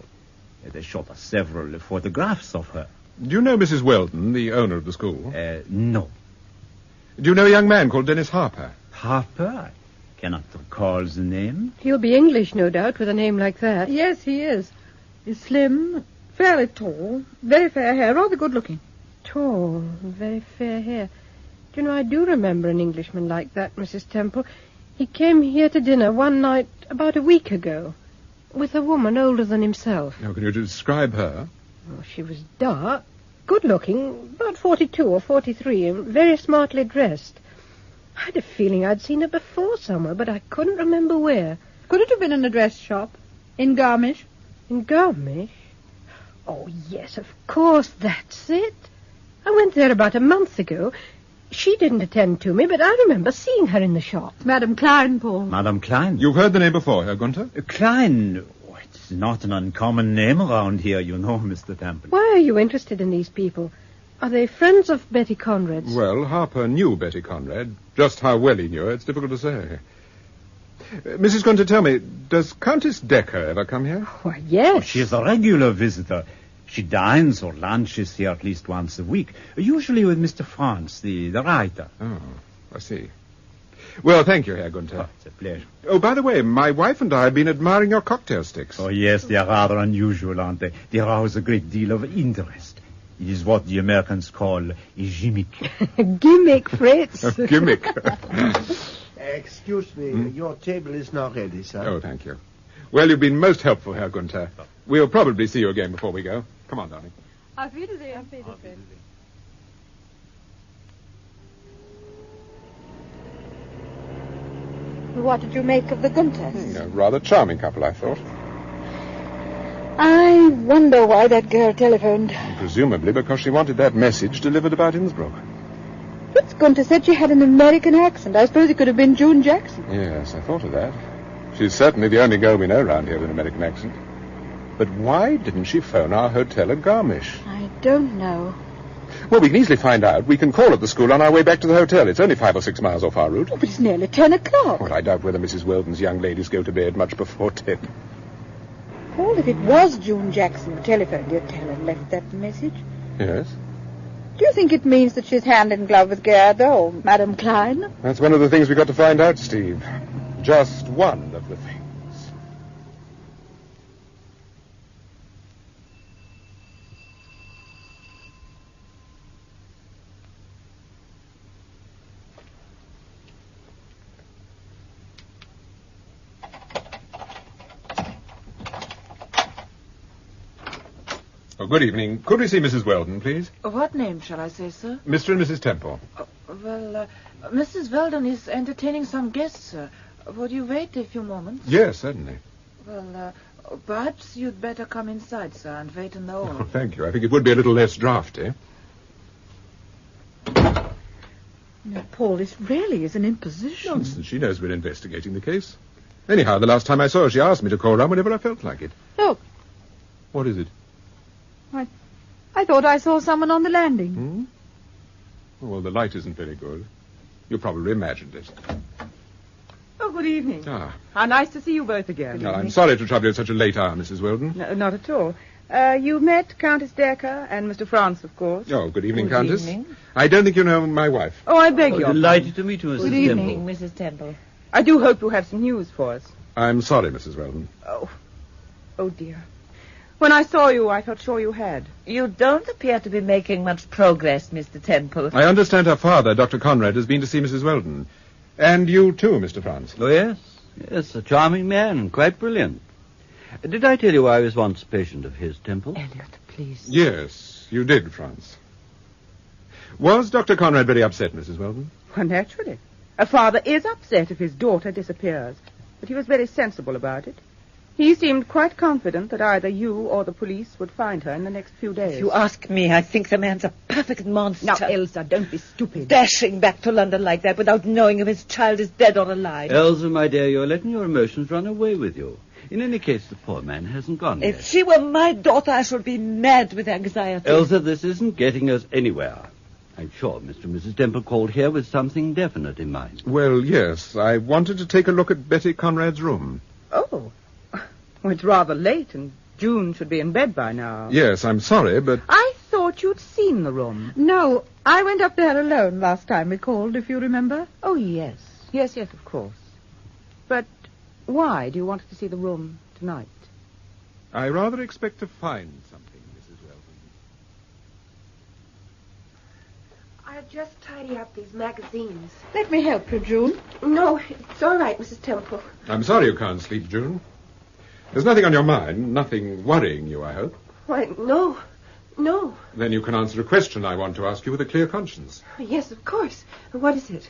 They shot us several photographs of her. Do you know Mrs. Weldon, the owner of the school? No. Do you know a young man called Dennis Harper? Harper? I cannot recall the name. He'll be English, no doubt, with a name like that. Yes, he is. He's slim, fairly tall, very fair hair, rather good looking. Tall, very fair hair. Do you know, I do remember an Englishman like that, Mrs. Temple. He came here to dinner one night about a week ago with a woman older than himself. Now, can you describe her? Oh, she was dark, good-looking, about 42 or 43, and very smartly dressed. I had a feeling I'd seen her before somewhere, but I couldn't remember where. Could it have been in a dress shop? In Garmisch? In Garmisch? Oh, yes, of course, that's it. I went there about a month ago. She didn't attend to me, but I remember seeing her in the shop. Madame Klein, Paul. Madame Klein? You've heard the name before, Herr Gunther? Klein? Oh, it's not an uncommon name around here, you know, Mr. Temple. Why are you interested in these people? Are they friends of Betty Conrad's? Well, Harper knew Betty Conrad. Just how well he knew her, it's difficult to say. Mrs. Gunther, tell me, does Countess Decker ever come here? Why, yes. Oh, she is a regular visitor. She dines or lunches here at least once a week, usually with Mr. Franz, the writer. Oh, I see. Well, thank you, Herr Gunther. Oh, it's a pleasure. Oh, by the way, my wife and I have been admiring your cocktail sticks. Oh, yes, they are rather unusual, aren't they? They arouse a great deal of interest. It is what the Americans call a gimmick. Gimmick, Fritz. A gimmick. Excuse me, your table is now ready, sir. Oh, thank you. Well, you've been most helpful, Herr Gunther. We'll probably see you again before we go. Come on, darling. Auf Wiedersehen. Auf Wiedersehen. What did you make of the Gunthers? A rather charming couple, I thought. I wonder why that girl telephoned. Presumably because she wanted that message delivered about Innsbruck. Fritz Gunther said she had an American accent. I suppose it could have been June Jackson. Yes, I thought of that. She's certainly the only girl we know around here with an American accent. But why didn't she phone our hotel at Garmisch? I don't know. Well, we can easily find out. We can call at the school on our way back to the hotel. It's only 5 or 6 miles off our route. Oh, but it's nearly 10 o'clock. Well, I doubt whether Mrs. Weldon's young ladies go to bed much before 10. Paul, if it was June Jackson who telephoned your hotel and left that message, Yes? do you think it means that she's hand in glove with Gerda or Madame Klein? That's one of the things we've got to find out, Steve. Just one of the things. Oh, good evening. Could we see Mrs. Weldon, please? What name shall I say, sir? Mr. and Mrs. Temple. Mrs. Weldon is entertaining some guests, sir. Would you wait a few moments? Yes, certainly. Well, perhaps you'd better come inside, sir, and wait in the hall. Oh, thank you. I think it would be a little less drafty. No, Paul, this really is an imposition. Nonsense. She knows we're investigating the case. Anyhow, the last time I saw her, she asked me to call round whenever I felt like it. Look. What is it? I thought I saw someone on the landing. Hmm? Oh, well, the light isn't very good. You probably imagined it. Oh, good evening. Ah. How nice to see you both again. No, I'm sorry to trouble you at such a late hour, Mrs. Weldon. No, not at all. You met Countess Decker and Mr. Franz, of course. Oh, good evening, Good Countess. evening. I don't think you know my wife. Oh, I beg your Delighted to meet you, Mrs. Good evening, Mrs. Temple. I do hope you have some news for us. I'm sorry, Mrs. Weldon. Oh, dear. When I saw you, I felt sure you had. You don't appear to be making much progress, Mr. Temple. I understand her father, Dr. Conrad, has been to see Mrs. Weldon. And you too, Mr. Franz. Oh, yes. Yes, a charming man and quite brilliant. Did I tell you I was once a patient of his, Temple? Elliot, please. Yes, you did, Franz. Was Dr. Conrad very upset, Mrs. Weldon? Well, naturally. A father is upset if his daughter disappears. But he was very sensible about it. He seemed quite confident that either you or the police would find her in the next few days. If you ask me, I think the man's a perfect monster. Now, Elsa, don't be stupid. Dashing back to London like that without knowing if his child is dead or alive. Elsa, my dear, you're letting your emotions run away with you. In any case, the poor man hasn't gone yet. If she were my daughter, I should be mad with anxiety. Elsa, this isn't getting us anywhere. I'm sure Mr. and Mrs. Temple called here with something definite in mind. Well, yes. I wanted to take a look at Betty Conrad's room. Oh. Well, it's rather late, and June should be in bed by now. Yes, I'm sorry, but... I thought you'd seen the room. No, I went up there alone last time we called, if you remember. Oh, yes. Yes, of course. But why do you want to see the room tonight? I rather expect to find something, Mrs. Weldon. I'll just tidy up these magazines. Let me help you, June. No, it's all right, Mrs. Temple. I'm sorry you can't sleep, June. There's nothing on your mind, nothing worrying you, I hope. Why, no. Then you can answer a question I want to ask you with a clear conscience. Yes, of course. What is it?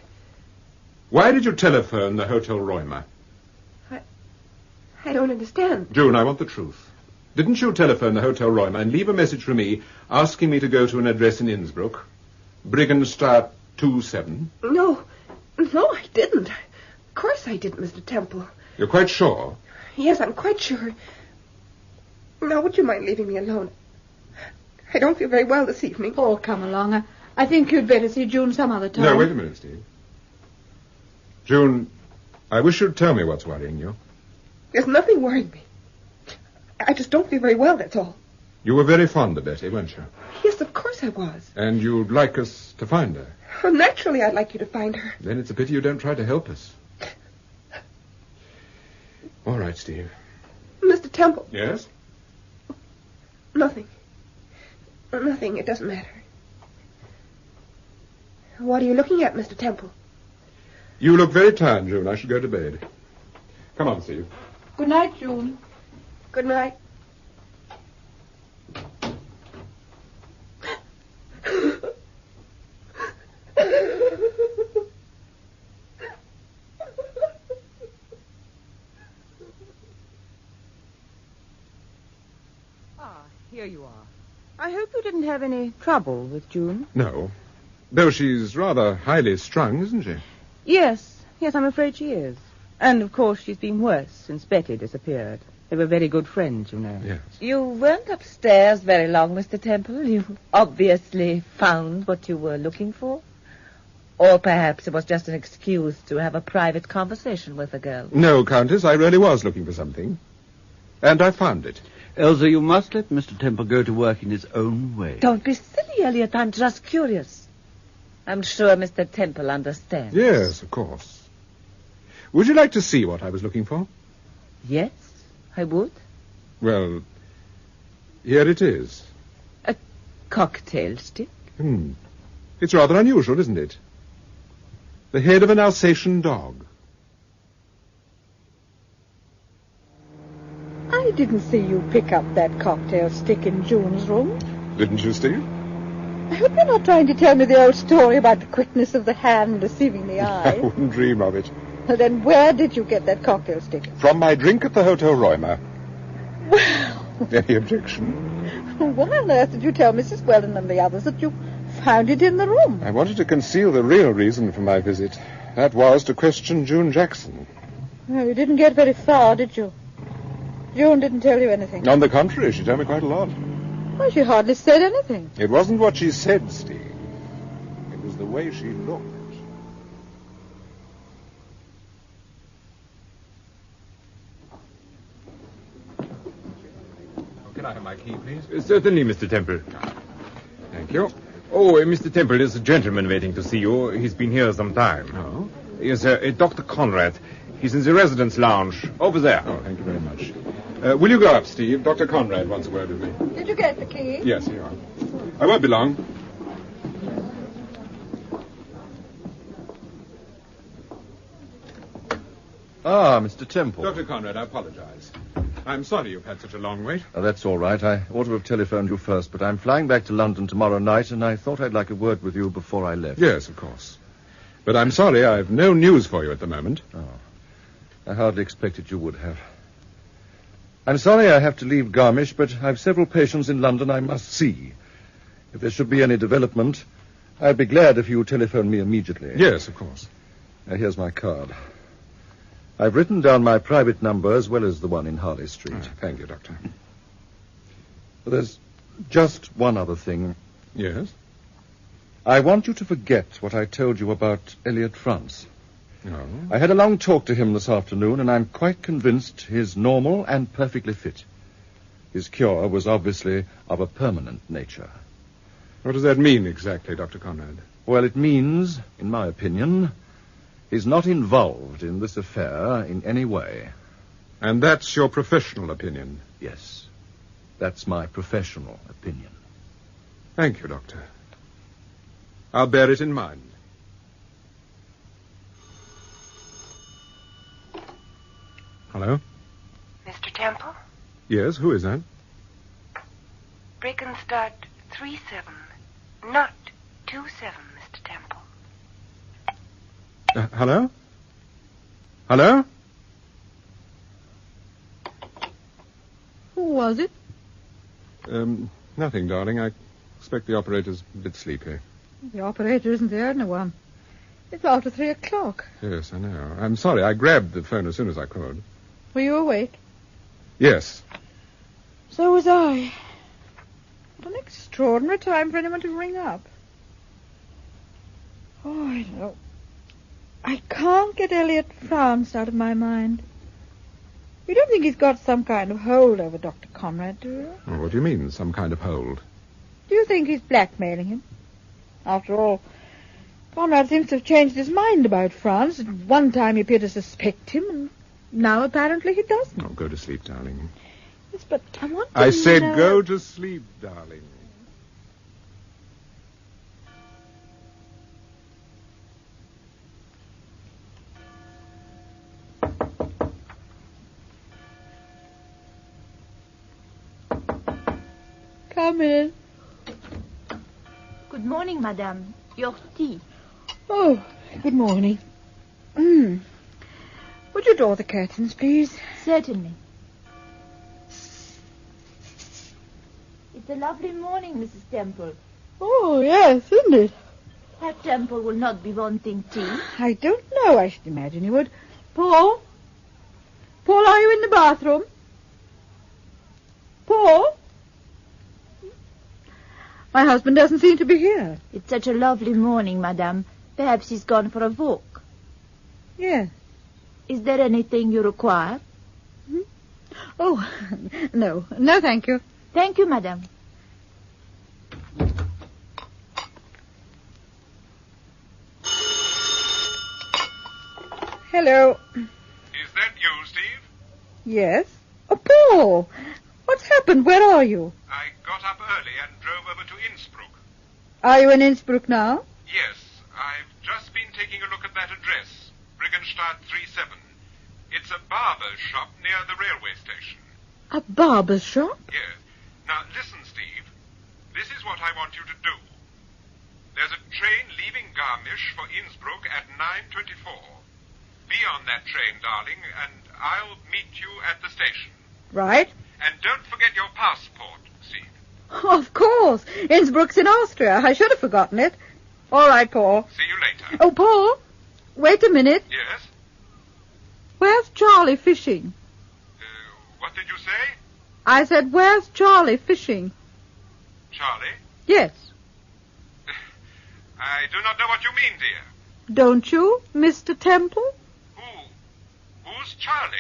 Why did you telephone the Hotel Roymer? I don't understand. June, I want the truth. Didn't you telephone the Hotel Roymer and leave a message for me asking me to go to an address in Innsbruck? Briggenstraat 27? No, I didn't. Of course I didn't, Mr. Temple. You're quite sure? Yes, I'm quite sure. Now, would you mind leaving me alone? I don't feel very well this evening. Oh, come along. I think you'd better see June some other time. No, wait a minute, Steve. June, I wish you'd tell me what's worrying you. There's nothing worrying me. I just don't feel very well, that's all. You were very fond of Betty, weren't you? Yes, of course I was. And you'd like us to find her? Well, naturally I'd like you to find her. Then it's a pity you don't try to help us. All right, Steve. Mr. Temple. Yes? Nothing. Nothing, it doesn't matter. What are you looking at, Mr. Temple? You look very tired, June. I should go to bed. Come on, Steve. Good night, June. Good night. Here you are. I hope you didn't have any trouble with June. No. Though she's rather highly strung, isn't she? Yes, I'm afraid she is. And, of course, she's been worse since Betty disappeared. They were very good friends, you know. Yes. You weren't upstairs very long, Mr. Temple. You obviously found what you were looking for. Or perhaps it was just an excuse to have a private conversation with a girl. No, Countess, I really was looking for something. And I found it. Elsa, you must let Mr. Temple go to work in his own way. Don't be silly, Elliot. I'm just curious. I'm sure Mr. Temple understands. Yes, of course. Would you like to see what I was looking for? Yes, I would. Well, here it is. A cocktail stick? It's rather unusual, isn't it? The head of an Alsatian dog. I didn't see you pick up that cocktail stick in June's room. Didn't you, Steve? I hope you're not trying to tell me the old story about the quickness of the hand deceiving the eye. I wouldn't dream of it. Well, then where did you get that cocktail stick? From my drink at the Hotel Roymer. Well... Any objection? Why on earth did you tell Mrs. Weldon and the others that you found it in the room? I wanted to conceal the real reason for my visit. That was to question June Jackson. Well, you didn't get very far, did you? June didn't tell you anything. On the contrary, she told me quite a lot. Well, she hardly said anything. It wasn't what she said, Steve. It was the way she looked. Can I have my key, please? Certainly, Mr. Temple. Thank you. Oh, Mr. Temple, there's a gentleman waiting to see you. He's been here some time. Oh? Yes, Dr. Conrad. He's in the residence lounge. Over there. Oh, thank you very much. Will you go up, Steve? Dr. Conrad wants a word with me. Did you get the key? Yes, here you are. I won't be long. Ah, Mr. Temple. Dr. Conrad, I apologize. I'm sorry you've had such a long wait. Oh, that's all right. I ought to have telephoned you first, but I'm flying back to London tomorrow night, and I thought I'd like a word with you before I left. Yes, of course. But I'm sorry I've no news for you at the moment. Oh, I hardly expected you would have. I'm sorry I have to leave Garmisch, but I've several patients in London I must see. If there should be any development, I'd be glad if you telephone me immediately. Yes, of course. Now, here's my card. I've written down my private number as well as the one in Harley Street. Thank you, Doctor. There's just one other thing. Yes? I want you to forget what I told you about Elliot France. No. I had a long talk to him this afternoon, and I'm quite convinced he's normal and perfectly fit. His cure was obviously of a permanent nature. What does that mean exactly, Dr. Conrad? Well, it means, in my opinion, he's not involved in this affair in any way. And that's your professional opinion? Yes. That's my professional opinion. Thank you, Doctor. I'll bear it in mind. Hello? Mr. Temple? Yes, who is that? Brickenstad 37, not 27, Mr. Temple. Hello? Hello? Who was it? Nothing, darling. I expect the operator's a bit sleepy. The operator isn't there, no one. It's after 3 o'clock. Yes, I know. I'm sorry. I grabbed the phone as soon as I could. Were you awake? Yes. So was I. What an extraordinary time for anyone to ring up. Oh, I don't know. I can't get Elliot France out of my mind. You don't think he's got some kind of hold over Dr. Conrad, do you? Oh, what do you mean, some kind of hold? Do you think he's blackmailing him? After all, Conrad seems to have changed his mind about France. At one time he appeared to suspect him, and now apparently he doesn't. Oh, go to sleep, darling. Yes, but I want to I said know... go to sleep, darling. Come in. Good morning, madame. Your tea. Oh, good morning. Would you draw the curtains, please? Certainly. It's a lovely morning, Mrs. Temple. Oh, yes, isn't it? Herr Temple will not be wanting tea. I don't know. I should imagine he would. Paul? Paul, are you in the bathroom? Paul? My husband doesn't seem to be here. It's such a lovely morning, madame. Perhaps he's gone for a walk. Yes. Is there anything you require? Oh, no. No, thank you. Thank you, madame. Hello. Is that you, Steve? Yes? Oh, Paul! What's happened? Where are you? I got up early and drove over to Innsbruck. Are you in Innsbruck now? Yes, I've just been taking a look at that address, Briggenstadt 37. It's a barber's shop near the railway station. A barber's shop? Yes. Now, listen, Steve. This is what I want you to do. There's a train leaving Garmisch for Innsbruck at 9:24. Be on that train, darling, and I'll meet you at the station. Right. And don't forget your passport, Steve. Of course. Innsbruck's in Austria. I should have forgotten it. All right, Paul. See you later. Oh, Paul, wait a minute. Yes? Where's Charlie fishing? What did you say? I said, where's Charlie fishing? Charlie? Yes. I do not know what you mean, dear. Don't you, Mr. Temple? Who's Charlie?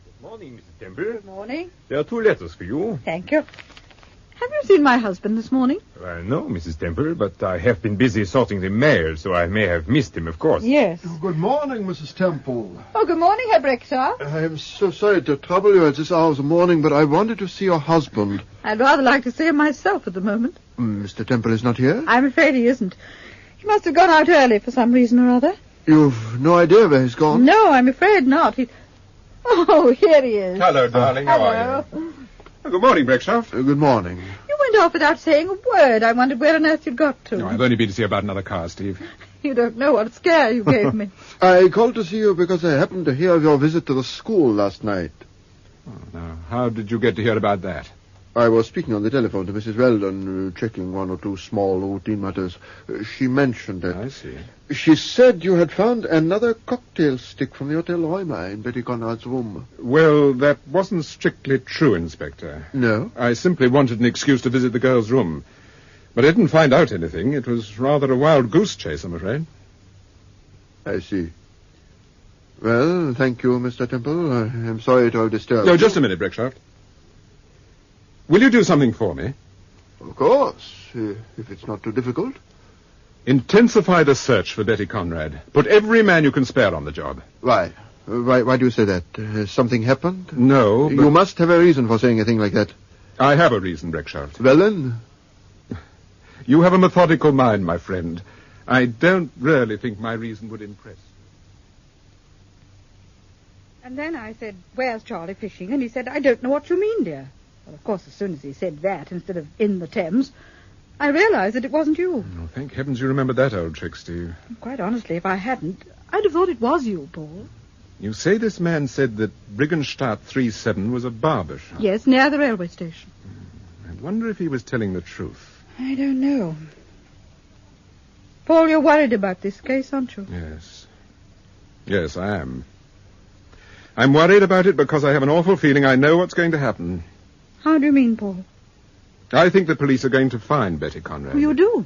Good morning, Mr. Temple. Good morning. There are 2 letters for you. Thank you. Have you seen my husband this morning? Well, no, Mrs. Temple, but I have been busy sorting the mail, so I may have missed him, of course. Yes. Good morning, Mrs. Temple. Oh, good morning, Herr Brexar. I'm so sorry to trouble you at this hour of the morning, but I wanted to see your husband. I'd rather like to see him myself at the moment. Mr. Temple is not here? I'm afraid he isn't. He must have gone out early for some reason or other. You've no idea where he's gone? No, I'm afraid not. Oh, here he is. Hello, darling. How are you? Oh, good morning, Brexar. Good morning. You went off without saying a word. I wondered where on earth you'd got to. No, I've only been to see about another car, Steve. You don't know what scare you gave me. I called to see you because I happened to hear of your visit to the school last night. Oh, now, how did you get to hear about that? I was speaking on the telephone to Mrs. Weldon, checking one or two small routine matters. She mentioned that. I see. She said you had found another cocktail stick from the Hotel Roima in Betty Conrad's room. Well, that wasn't strictly true, Inspector. No? I simply wanted an excuse to visit the girl's room. But I didn't find out anything. It was rather a wild goose chase, I'm afraid. I see. Well, thank you, Mr. Temple. I'm sorry to have disturbed No, you. just a minute, Breckshaft. Will you do something for me? Of course, if it's not too difficult. Intensify the search for Betty Conrad. Put every man you can spare on the job. Why? Why do you say that? Has something happened? No, but You must have a reason for saying a thing like that. I have a reason, Breckshaft. Well, then? You have a methodical mind, my friend. I don't really think my reason would impress. And then I said, "Where's Charlie fishing?" And he said, "I don't know what you mean, dear." Well, of course, as soon as he said that, instead of in the Thames, I realized that it wasn't you. Oh, thank heavens you remembered that old trick, Steve. Quite honestly, if I hadn't, I'd have thought it was you, Paul. You say this man said that Briggenstadt 37 was a barber shop. Yes, near the railway station. I wonder if he was telling the truth. I don't know. Paul, you're worried about this case, aren't you? Yes. Yes, I am. I'm worried about it because I have an awful feeling I know what's going to happen. How do you mean, Paul? I think the police are going to find Betty Conrad. You do?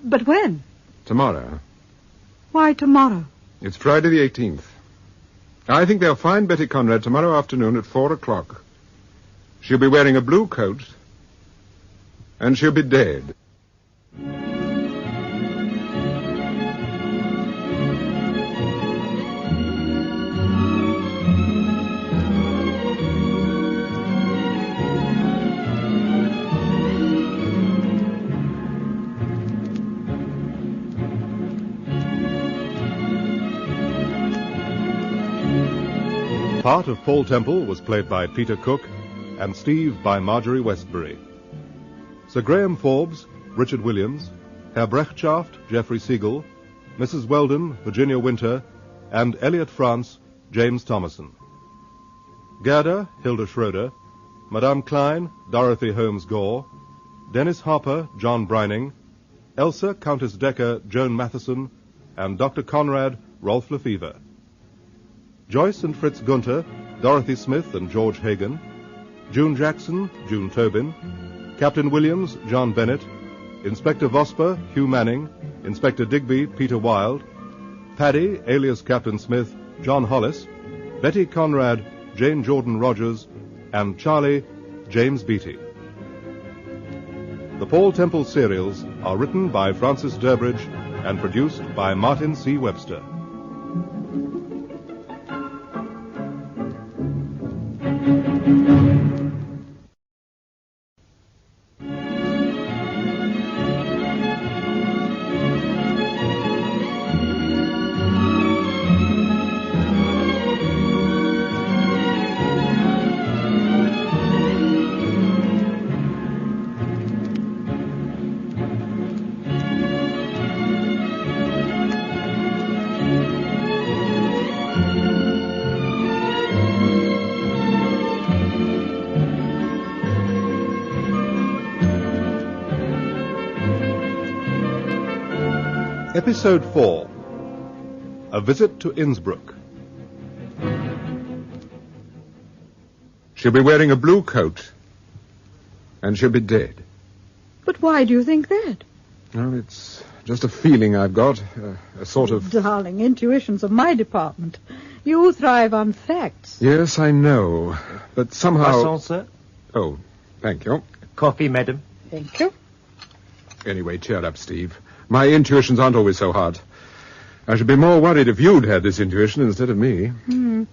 But when? Tomorrow. Why tomorrow? It's Friday the 18th. I think they'll find Betty Conrad tomorrow afternoon at 4 o'clock. She'll be wearing a blue coat, and she'll be dead. Part of Paul Temple was played by Peter Cook, and Steve by Marjorie Westbury. Sir Graham Forbes, Richard Williams, Herr Brechtschaft, Geoffrey Siegel, Mrs. Weldon, Virginia Winter, and Elliot France, James Thomason. Gerda, Hilda Schroeder, Madame Klein, Dorothy Holmes Gore, Dennis Harper, John Brining, Elsa, Countess Decker, Joan Matheson, and Dr. Conrad, Rolf Lefevre. Joyce and Fritz Gunther, Dorothy Smith and George Hagan, June Jackson, June Tobin, Captain Williams, John Bennett, Inspector Vosper, Hugh Manning, Inspector Digby, Peter Wilde, Paddy, alias Captain Smith, John Hollis, Betty Conrad, Jane Jordan Rogers, and Charlie, James Beattie. The Paul Temple serials are written by Francis Durbridge and produced by Martin C. Webster. Episode 4. A Visit to Innsbruck. She'll be wearing a blue coat, and she'll be dead. But why do you think that? Well, it's just a feeling I've got, a sort of... Darling, intuitions are my department. You thrive on facts. Yes, I know, but somehow... Croissant, sir? Oh, thank you. Coffee, madam. Thank you. Anyway, cheer up, Steve. My intuitions aren't always so hard. I should be more worried if you'd had this intuition instead of me. Do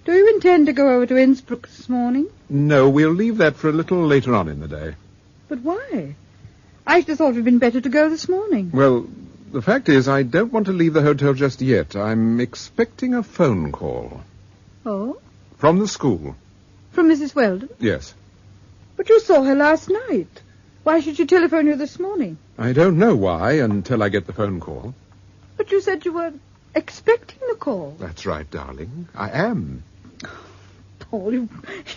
you intend to go over to Innsbruck this morning? No, we'll leave that for a little later on in the day. But why? I should have thought it would been better to go this morning. Well, the fact is, I don't want to leave the hotel just yet. I'm expecting a phone call. Oh? From the school. From Mrs. Weldon? Yes. But you saw her last night. Why should she telephone you this morning? I don't know why until I get the phone call. But you said you were expecting the call. That's right, darling. I am. Paul, you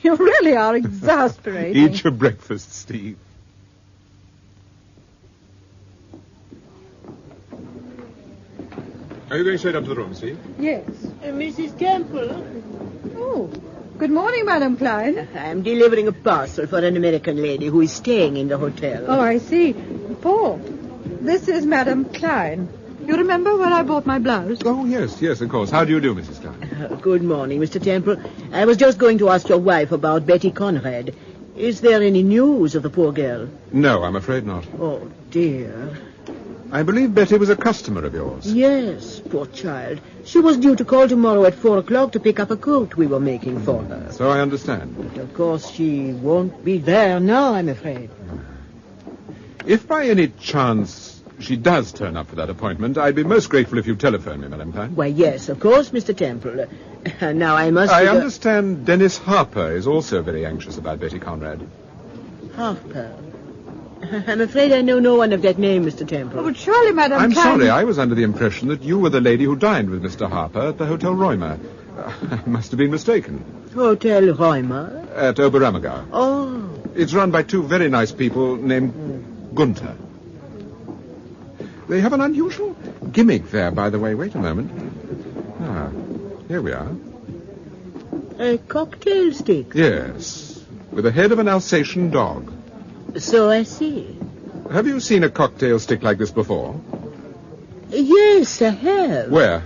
really are exasperating. Eat your breakfast, Steve. Are you going straight up to the room, Steve? Yes. Mrs. Temple? Oh, good morning, Madam Klein. I am delivering a parcel for an American lady who is staying in the hotel. Oh, I see. Paul, this is Madam Klein. You remember where I bought my blouse? Oh, yes, of course. How do you do, Mrs. Klein? Good morning, Mr. Temple. I was just going to ask your wife about Betty Conrad. Is there any news of the poor girl? No, I'm afraid not. Oh, dear. I believe Betty was a customer of yours. Yes, poor child. She was due to call tomorrow at 4 o'clock to pick up a coat we were making for her. So I understand. But of course she won't be there now, I'm afraid. If by any chance she does turn up for that appointment, I'd be most grateful if you telephone me, Madam Klein. Why, yes, of course, Mr. Temple. Now I must... I understand Dennis Harper is also very anxious about Betty Conrad. Harper? I'm afraid I know no one of that name, Mr. Temple. Oh, but surely, Madam I'm Klein... sorry, I was under the impression that you were the lady who dined with Mr. Harper at the Hotel Roymer. I must have been mistaken. Hotel Roymer? At Oberammergau. Oh. It's run by two very nice people named Gunther. They have an unusual gimmick there, by the way. Wait a moment. Ah, here we are. A cocktail stick? Yes, with the head of an Alsatian dog. So I see. Have you seen a cocktail stick like this before? Yes, I have. Where?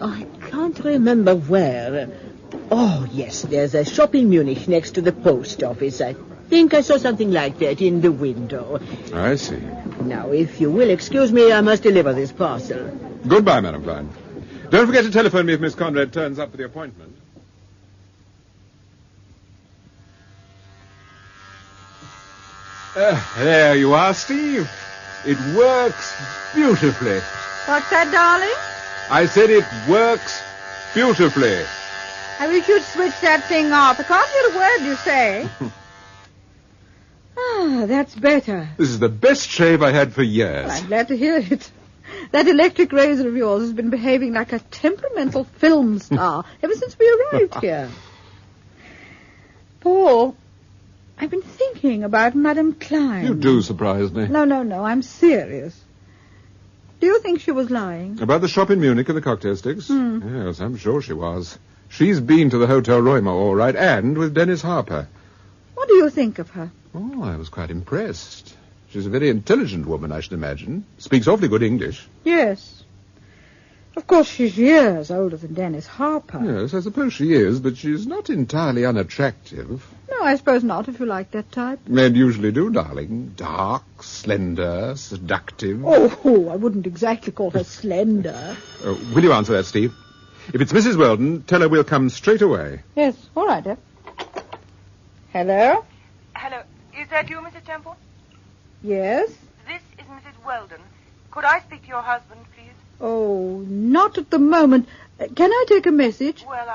I can't remember where. Oh, yes, there's a shop in Munich next to the post office. I think I saw something like that in the window. I see. Now, if you will excuse me, I must deliver this parcel. Goodbye, Madam Klein. Don't forget to telephone me if Miss Conrad turns up for the appointment. There you are, Steve. It works beautifully. What's that, darling? I said it works beautifully. I wish you'd switch that thing off. I can't hear a word you say. Ah, that's better. This is the best shave I had for years. Well, I'm glad to hear it. That electric razor of yours has been behaving like a temperamental film star ever since we arrived here. Paul, I've been thinking about Madame Klein. You do surprise me. No, I'm serious. Do you think she was lying? About the shop in Munich and the cocktail sticks? Yes, I'm sure she was. She's been to the Hotel Roymer, all right, and with Dennis Harper. What do you think of her? Oh, I was quite impressed. She's a very intelligent woman, I should imagine. Speaks awfully good English. Yes. Of course, she's years older than Dennis Harper. Yes, I suppose she is, but she's not entirely unattractive. No, I suppose not, if you like that type. Men usually do, darling. Dark, slender, seductive. Oh, I wouldn't exactly call her slender. Will you answer that, Steve? If it's Mrs. Weldon, tell her we'll come straight away. Yes, all right, dear. Hello? Hello. Is that you, Mrs. Temple? Yes? This is Mrs. Weldon. Could I speak to your husband, please? Oh, not at the moment. Can I take a message? Well,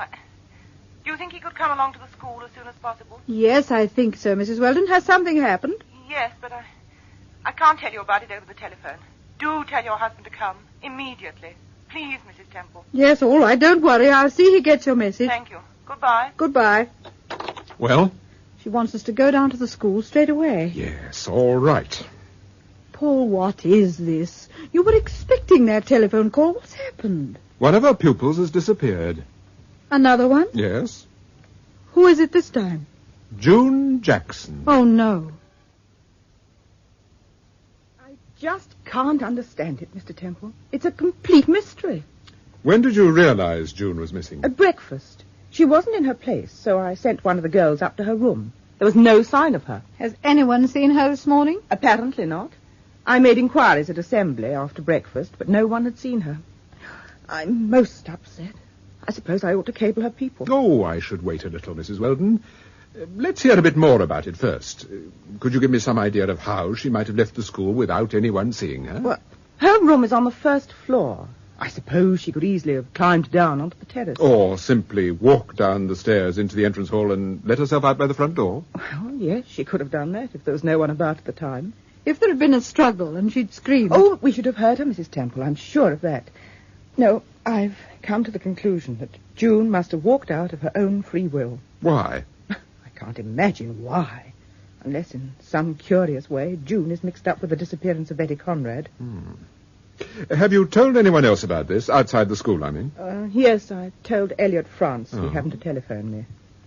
do you think he could come along to the school as soon as possible? Yes, I think so, Mrs. Weldon. Has something happened? Yes, but I can't tell you about it over the telephone. Do tell your husband to come immediately. Please, Mrs. Temple. Yes, all right. Don't worry. I'll see he gets your message. Thank you. Goodbye. Goodbye. Well? She wants us to go down to the school straight away. Yes, all right. Paul, what is this? You were expecting that telephone call. What's happened? One of our pupils has disappeared. Another one? Yes. Who is it this time? June Jackson. Oh, no. I just can't understand it, Mr. Temple. It's a complete mystery. When did you realize June was missing? At breakfast. She wasn't in her place, so I sent one of the girls up to her room. There was no sign of her. Has anyone seen her this morning? Apparently not. I made inquiries at assembly after breakfast, but no one had seen her. I'm most upset. I suppose I ought to cable her people. Oh, I should wait a little, Mrs. Weldon. Let's hear a bit more about it first. Could you give me some idea of how she might have left the school without anyone seeing her? Well, her room is on the first floor. I suppose she could easily have climbed down onto the terrace. Or simply walked down the stairs into the entrance hall and let herself out by the front door? Well, yes, she could have done that if there was no one about at the time. If there had been a struggle and she'd screamed... Oh, we should have heard her, Mrs. Temple. I'm sure of that. No, I've come to the conclusion that June must have walked out of her own free will. Why? I can't imagine why. Unless in some curious way June is mixed up with the disappearance of Betty Conrad. Have you told anyone else about this, outside the school, I mean? Yes, I told Elliot France. He happened to telephone me.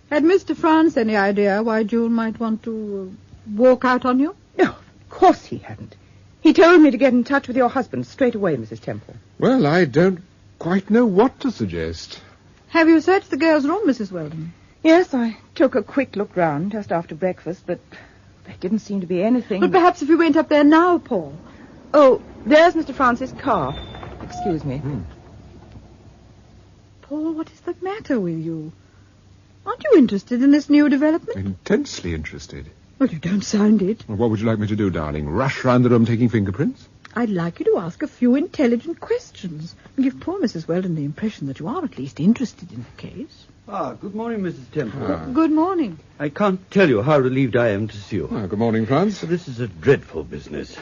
Had Mr. France any idea why June might want to walk out on you? No, of course he hadn't. He told me to get in touch with your husband straight away, Mrs. Temple. Well, I don't quite know what to suggest. Have you searched the girl's room, Mrs. Weldon? Yes, I took a quick look round just after breakfast, but there didn't seem to be anything. But perhaps if we went up there now, Paul. Oh, there's Mr. Francis' car. Excuse me. Paul, what is the matter with you? Aren't you interested in this new development? Intensely interested. Well, you don't sound it. Well, what would you like me to do, darling? Rush round the room taking fingerprints? I'd like you to ask a few intelligent questions and give poor Mrs. Weldon the impression that you are at least interested in the case. Good morning, Mrs. Temple. Good morning. I can't tell you how relieved I am to see you. Good morning, Franz. This is a dreadful business.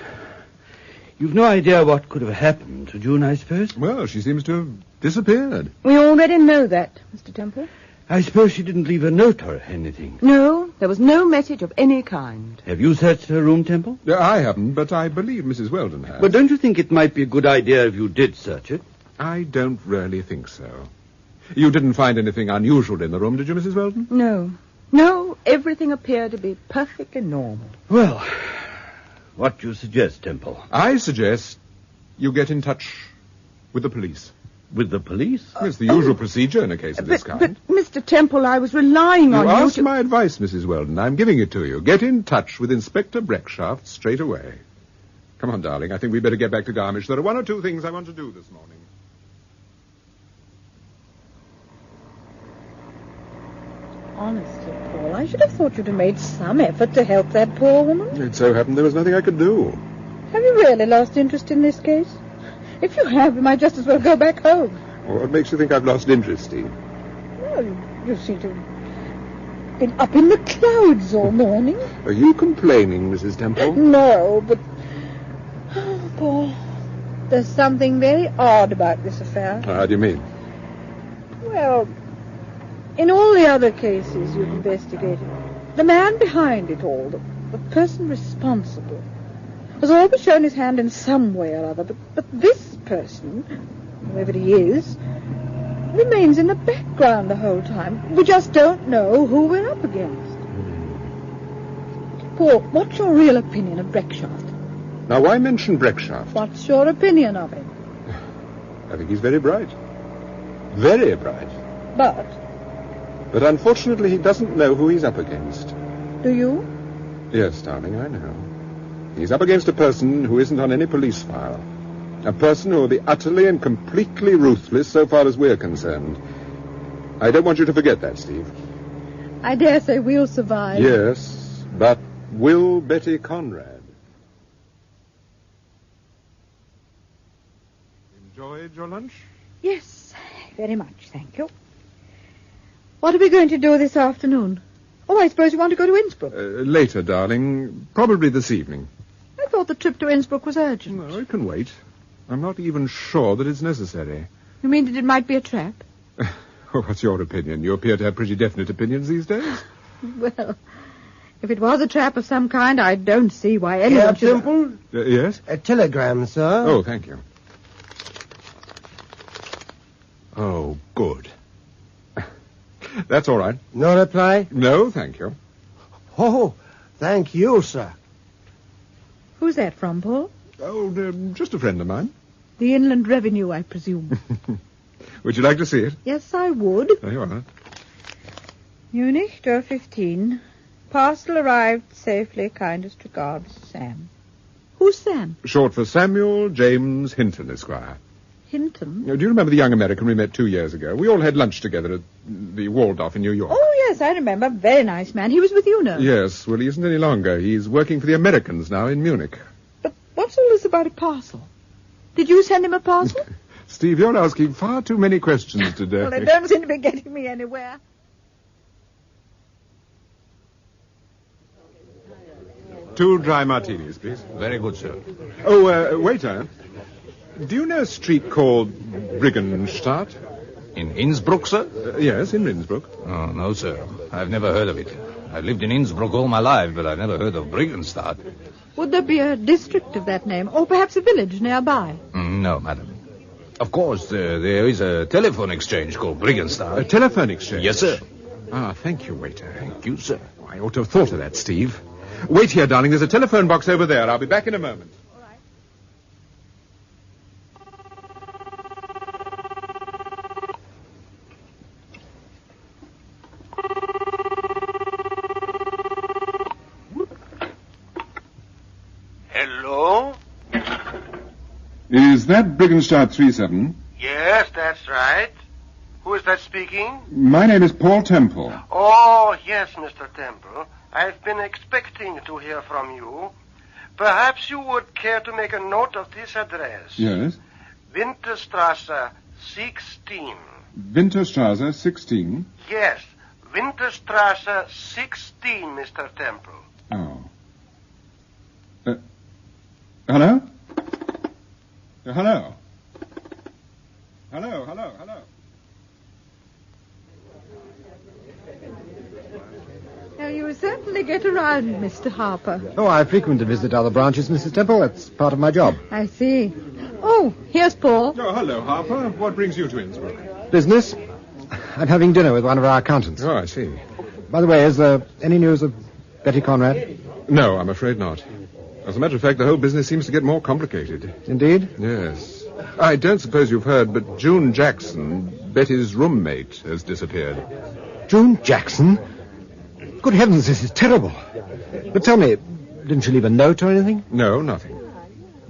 You've no idea what could have happened to June, I suppose? Well, she seems to have disappeared. We already know that, Mr. Temple. I suppose she didn't leave a note or anything. No, there was no message of any kind. Have you searched her room, Temple? I haven't, but I believe Mrs. Weldon has. But don't you think it might be a good idea if you did search it? I don't really think so. You didn't find anything unusual in the room, did you, Mrs. Weldon? No. No, everything appeared to be perfectly normal. Well, what do you suggest, Temple? I suggest you get in touch with the police. With the police? It's the usual procedure in a case of this kind. But, Mr. Temple, I was relying on you asked to... my advice, Mrs. Weldon. I'm giving it to you. Get in touch with Inspector Breckshaft straight away. Come on, darling. I think we'd better get back to Garmisch. There are one or two things I want to do this morning. Honestly, Paul, I should have thought you'd have made some effort to help that poor woman. It so happened there was nothing I could do. Have you really lost interest in this case? If you have, you might just as well go back home. Well, what makes you think I've lost interest, Steve? Well, you seem to have been up in the clouds all morning. Are you complaining, Mrs. Temple? No, but... Oh, Paul, there's something very odd about this affair. How do you mean? Well, in all the other cases you've investigated, the man behind it all, the person responsible, has always shown his hand in some way or other, but this person, whoever he is, remains in the background the whole time. We just don't know who we're up against. Paul, what's your real opinion of Breckshaft? Now, why mention Breckshaft? What's your opinion of him? I think he's very bright. Very bright. But unfortunately, he doesn't know who he's up against. Do you? Yes, darling, I know. He's up against a person who isn't on any police file. A person who will be utterly and completely ruthless so far as we're concerned. I don't want you to forget that, Steve. I dare say we'll survive. Yes, but will Betty Conrad? Enjoyed your lunch? Yes, very much, thank you. What are we going to do this afternoon? Oh, I suppose you want to go to Innsbruck. Later, darling. Probably this evening. I thought the trip to Innsbruck was urgent. No, it can wait. I'm not even sure that it's necessary. You mean that it might be a trap? What's your opinion? You appear to have pretty definite opinions these days. Well, if it was a trap of some kind, I don't see why anyone should... Temple? Yes? A telegram, sir. Oh, thank you. Oh, good. That's all right. No reply? No, thank you. Oh, thank you, sir. Who's that from, Paul? Oh, just a friend of mine. The Inland Revenue, I presume. Would you like to see it? Yes, I would. There you are. Munich, door 15. Parcel arrived safely. Kindest regards, Sam. Who's Sam? Short for Samuel James Hinton, Esquire. Hinton? Do you remember the young American we met 2 years ago? We all had lunch together at the Waldorf in New York. Oh, yes, I remember. Very nice man. He was with you now. Yes, well, he isn't any longer. He's working for the Americans now in Munich. But what's all this about a parcel? Did you send him a parcel? Steve, you're asking far too many questions today. Well, they don't seem to be getting me anywhere. 2 dry martinis, please. Very good, sir. Oh, waiter. Do you know a street called Briggenstadt? In Innsbruck, sir? Yes, in Innsbruck. Oh, no, sir. I've never heard of it. I've lived in Innsbruck all my life, but I've never heard of Briggenstadt. Would there be a district of that name, or perhaps a village nearby? No, madam. Of course, there is a telephone exchange called Briggenstadt. A telephone exchange? Yes, sir. Ah, thank you, waiter. Thank you, sir. I ought to have thought of that, Steve. Wait here, darling. There's a telephone box over there. I'll be back in a moment. Hello? Is that Briggenstadt 37? Yes, that's right. Who is that speaking? My name is Paul Temple. Oh, yes, Mr. Temple. I've been expecting to hear from you. Perhaps you would care to make a note of this address. Yes. Winterstrasse 16. Winterstrasse 16? Yes, Winterstrasse 16, Mr. Temple. Oh. Hello? Hello? Hello? Now, you certainly get around, Mr. Harper. Oh, I frequently visit other branches, Mrs. Temple. That's part of my job. I see. Oh, here's Paul. Oh, hello, Harper. What brings you to Innsbruck? Business? I'm having dinner with one of our accountants. Oh, I see. By the way, is there any news of Betty Conrad? No, I'm afraid not. As a matter of fact, the whole business seems to get more complicated. Indeed? Yes. I don't suppose you've heard, but June Jackson, Betty's roommate, has disappeared. June Jackson? Good heavens, this is terrible. But tell me, didn't she leave a note or anything? No, nothing.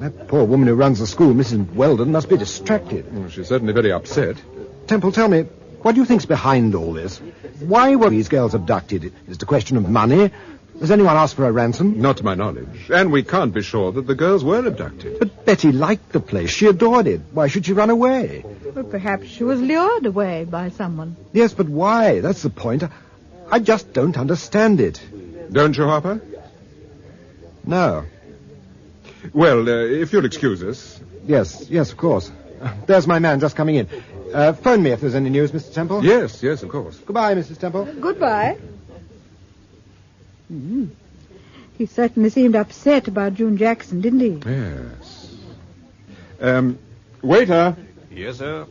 That poor woman who runs the school, Mrs. Weldon, must be distracted. Well, she's certainly very upset. Temple, tell me, what do you think's behind all this? Why were these girls abducted? Is it a question of money? Has anyone asked for a ransom? Not to my knowledge. And we can't be sure that the girls were abducted. But Betty liked the place. She adored it. Why should she run away? Well, perhaps she was lured away by someone. Yes, but why? That's the point. I just don't understand it. Don't you, Harper? No. Well, if you'll excuse us. Yes, of course. There's my man just coming in. Phone me if there's any news, Mr. Temple. Yes, of course. Goodbye, Mrs. Temple. Goodbye. He certainly seemed upset about June Jackson, didn't he? Yes. Waiter. Yes, sir.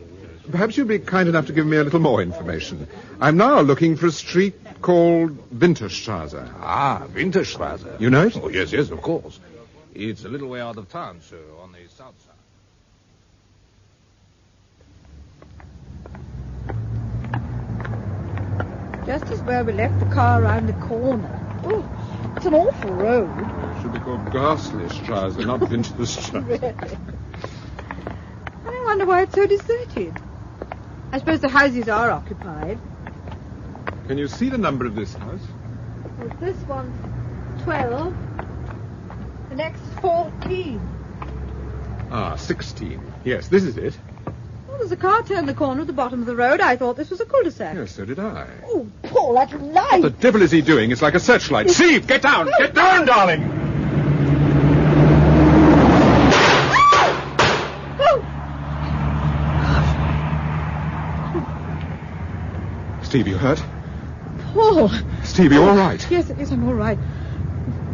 Perhaps you'd be kind enough to give me a little more information. I'm now looking for a street called Winterstrasse. Ah, Winterstrasse. You know it? Oh, yes, of course. It's a little way out of town, sir, on the south side. Just as where we left the car around the corner. Oh, it's an awful road. It should be called Ghastly-Strasse, not Winterstrasse. Really? I wonder why it's so deserted. I suppose the houses are occupied. Can you see the number of this house? Well, this one's 12. The next is 14. Ah, 16. Yes, this is it. Well, there's a car turned the corner at the bottom of the road. I thought this was a cul-de-sac. Yes, so did I. Oh, Paul, that's light. What the devil is he doing? It's like a searchlight. Steve, get down! Get down, darling! Steve, you hurt? Paul. Steve, you all right? Yes, I'm all right.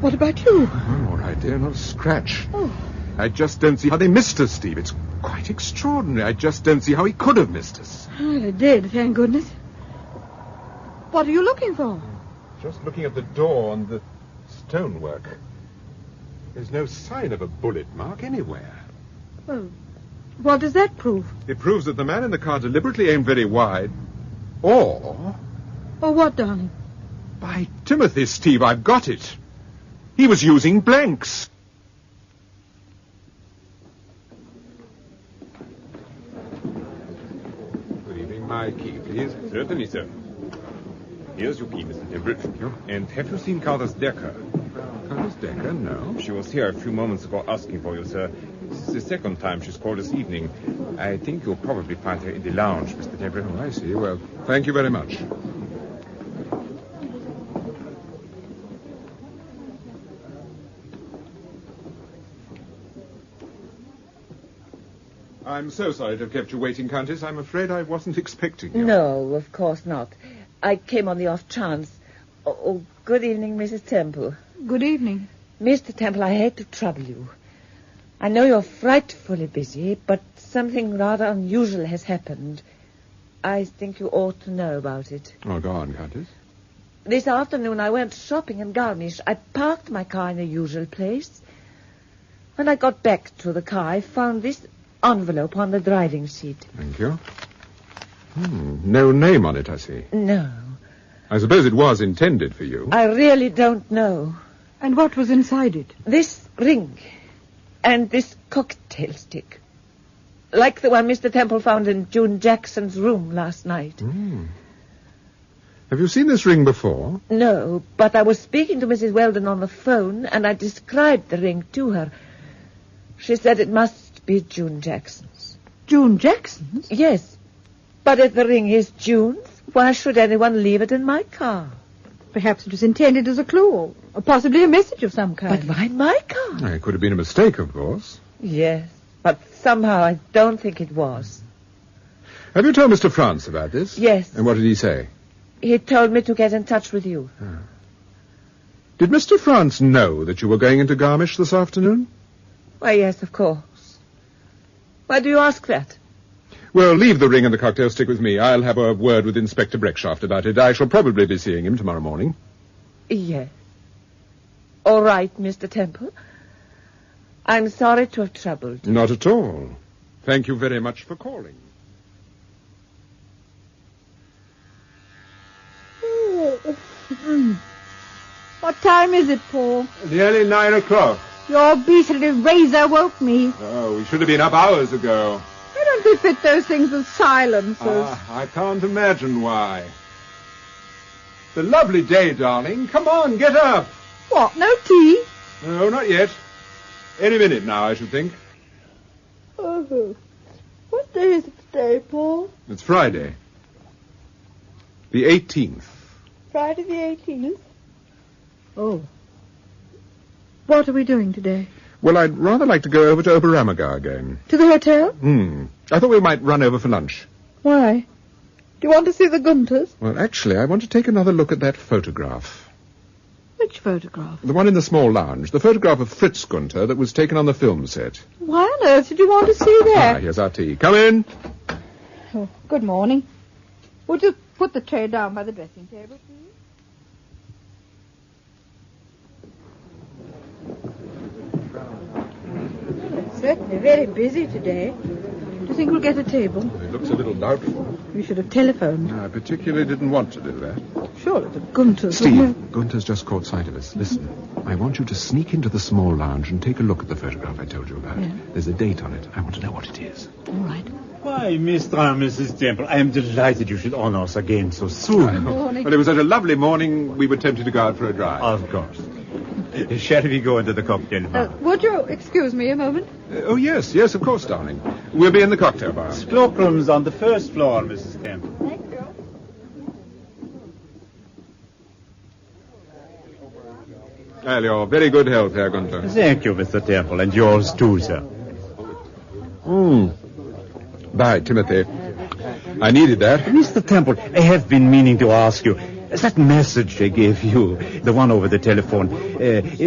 What about you? I'm all right, dear. Not a scratch. Oh. I just don't see how they missed us, Steve. It's quite extraordinary. I just don't see how he could have missed us. Oh, they did, thank goodness. What are you looking for? Just looking at the door and the stonework. There's no sign of a bullet mark anywhere. Well, what does that prove? It proves that the man in the car deliberately aimed very wide. Or what, darling? By Timothy, Steve, I've got it. He was using blanks. Good evening. My key, please. Certainly, sir. Here's your key, Mr. Durbridge. Thank you. And have you seen Countess Decker? Countess Decker? No. She was here a few moments ago asking for you, sir. This is the second time she's called this evening. I think you'll probably find her in the lounge, Mr. Durbridge. Oh, I see. Well, thank you very much. I'm so sorry to have kept you waiting, Countess. I'm afraid I wasn't expecting you. No, of course not. I came on the off chance. Oh, good evening, Mrs. Temple. Good evening. Mr. Temple, I hate to trouble you. I know you're frightfully busy, but something rather unusual has happened. I think you ought to know about it. Oh, go on, Countess. This afternoon I went shopping in Garmisch. I parked my car in the usual place. When I got back to the car, I found this envelope on the driving seat. Thank you. No name on it, I see. No. I suppose it was intended for you. I really don't know. And what was inside it? This ring and this cocktail stick. Like the one Mr. Temple found in June Jackson's room last night. Have you seen this ring before? No, but I was speaking to Mrs. Weldon on the phone, and I described the ring to her. She said it must be June Jackson's. June Jackson's? Yes. But if the ring is June's, why should anyone leave it in my car? Perhaps it was intended as a clue, or possibly a message of some kind. But why my car? It could have been a mistake, of course. Yes, but somehow I don't think it was. Have you told Mr. France about this? Yes. And what did he say? He told me to get in touch with you. Did Mr. France know that you were going into Garmisch this afternoon? Why, yes, of course. Why do you ask that? Well, leave the ring and the cocktail stick with me. I'll have a word with Inspector Breckshaft about it. I shall probably be seeing him tomorrow morning. Yes. All right, Mr. Temple. I'm sorry to have troubled you. Not at all. Thank you very much for calling. What time is it, Paul? Nearly 9 o'clock. Your beastly razor woke me. Oh, we should have been up hours ago. Why don't they fit those things with silencers? I can't imagine why. The lovely day, darling. Come on, get up. What, no tea? No, not yet. Any minute now, I should think. Oh. What day is it today, Paul? It's Friday. The 18th. Friday the 18th? Oh. What are we doing today? Well, I'd rather like to go over to Oberammergau again. To the hotel? I thought we might run over for lunch. Why? Do you want to see the Gunters? Well, actually, I want to take another look at that photograph. Which photograph? The one in the small lounge. The photograph of Fritz Gunther that was taken on the film set. Why on earth did you want to see that? Here's our tea. Come in. Oh, good morning. Would you put the tray down by the dressing table, please? Certainly very busy today. Do you think we'll get a table? It looks a little doubtful. We should have telephoned. I particularly didn't want to do that. Surely the Gunters... Steve, Gunther's just caught sight of us. Listen, I want you to sneak into the small lounge and take a look at the photograph I told you about. Yeah. There's a date on it. I want to know what it is. All right. Why, Mr. and Mrs. Temple, I am delighted you should honor us again so soon. Good morning. Well, it was such a lovely morning, we were tempted to go out for a drive. Of course. Shall we go into the cocktail bar? Would you excuse me a moment? Oh, yes, of course, darling. We'll be in the cocktail bar. Cloakrooms on the first floor, Mrs. Temple. Thank you. Well, your very good health, Herr Gunther. Thank you, Mr. Temple, and yours too, sir. Bye, Timothy. I needed that. Mr. Temple, I have been meaning to ask you, that message I gave you, the one over the telephone,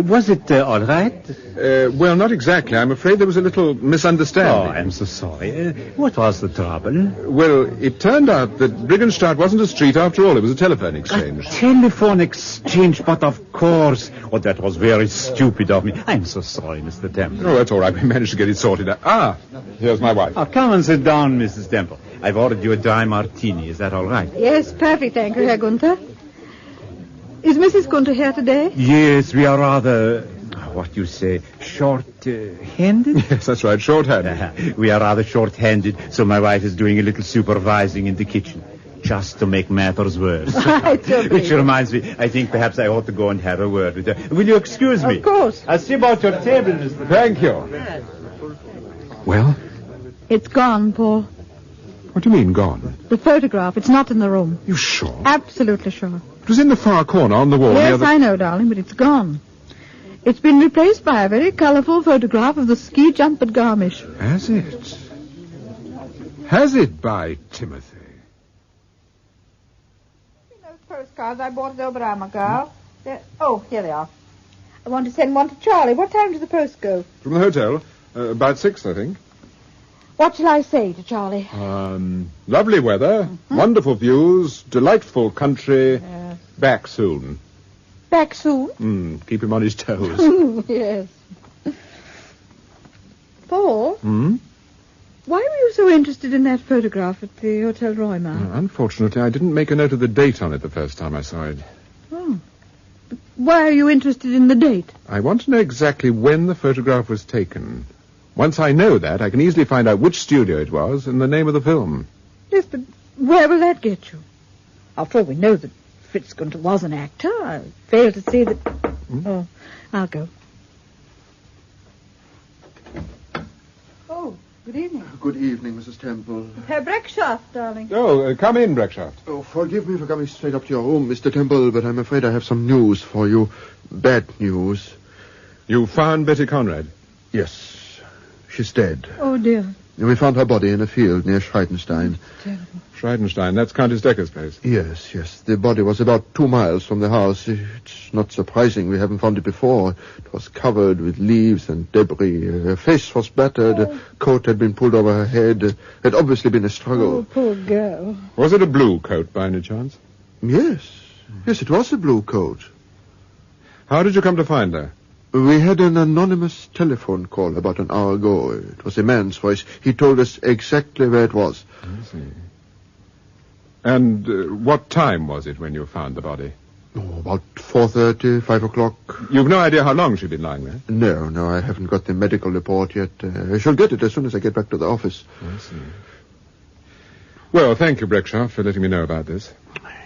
was it all right? Well, not exactly. I'm afraid there was a little misunderstanding. Oh, I'm so sorry. What was the trouble? Well, it turned out that Briggenstadt wasn't a street after all. It was a telephone exchange. A telephone exchange, but of course. Oh, that was very stupid of me. I'm so sorry, Mr. Temple. Oh, that's all right. We managed to get it sorted out. Here's my wife. Oh, come and sit down, Mrs. Temple. I've ordered you a dry martini. Is that all right? Yes, perfect, thank you, Herr Gunther. Is Mrs. Gunther here today? Yes, we are rather, what you say, short-handed? Yes, that's right, short-handed. We are rather short-handed, so my wife is doing a little supervising in the kitchen, just to make matters worse. Okay. Which reminds me, I think perhaps I ought to go and have a word with her. Will you excuse me? Of course. I'll see about your table, Mr. Thank you. Well? It's gone, Paul. What do you mean, gone? The photograph, it's not in the room. You sure? Absolutely sure. It was in the far corner on the wall. Yes, I know, darling, but it's gone. It's been replaced by a very colourful photograph of the ski jump at Garmisch. Has it? Has it, by Timothy? Those postcards I bought at Oberhammer, girl. Oh, here they are. I want to send one to Charlie. What time does the post go? From the hotel. About 6, I think. What shall I say to Charlie? Lovely weather, wonderful views, delightful country. Back soon. Back soon? Keep him on his toes. Yes. Paul? Hmm? Why were you so interested in that photograph at the Hotel Roymar? Unfortunately, I didn't make a note of the date on it the first time I saw it. Oh. But why are you interested in the date? I want to know exactly when the photograph was taken. Once I know that, I can easily find out which studio it was and the name of the film. Yes, but where will that get you? After all, we know that Fritz Gunter was an actor. I fail to see that... Oh, I'll go. Oh, good evening. Good evening, Mrs. Temple. Herr Breckschaft, darling. Oh, come in, Breckschaft. Oh, forgive me for coming straight up to your room, Mr. Temple, but I'm afraid I have some news for you. Bad news. You found Betty Conrad? Yes. She's dead. Oh, dear. We found her body in a field near Schreidenstein. Terrible. Schreidenstein, that's Countess Decker's place. Yes. The body was about 2 miles from the house. It's not surprising we haven't found it before. It was covered with leaves and debris. Her face was battered. Her coat had been pulled over her head. It had obviously been a struggle. Oh, poor girl. Was it a blue coat, by any chance? Yes, it was a blue coat. How did you come to find her? We had an anonymous telephone call about an hour ago. It was a man's voice. He told us exactly where it was. I see. And what time was it when you found the body? Oh, about 4:30, 5 o'clock. You've no idea how long she'd been lying there? No, I haven't got the medical report yet. I shall get it as soon as I get back to the office. I see. Well, thank you, Breckschaft, for letting me know about this.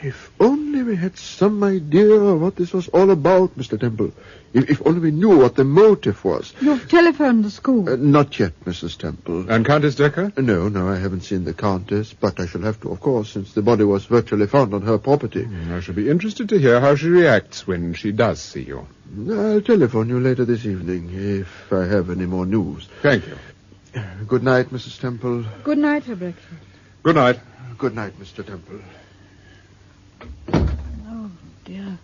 If only we had some idea of what this was all about, Mr. Temple. If only we knew what the motive was. You've telephoned the school? Not yet, Mrs. Temple. And Countess Decker? No, I haven't seen the Countess, but I shall have to, of course, since the body was virtually found on her property. I shall be interested to hear how she reacts when she does see you. I'll telephone you later this evening, if I have any more news. Thank you. Good night, Mrs. Temple. Good night, Herr Breckschaft. Good night. Good night, Mr. Temple. Oh, dear.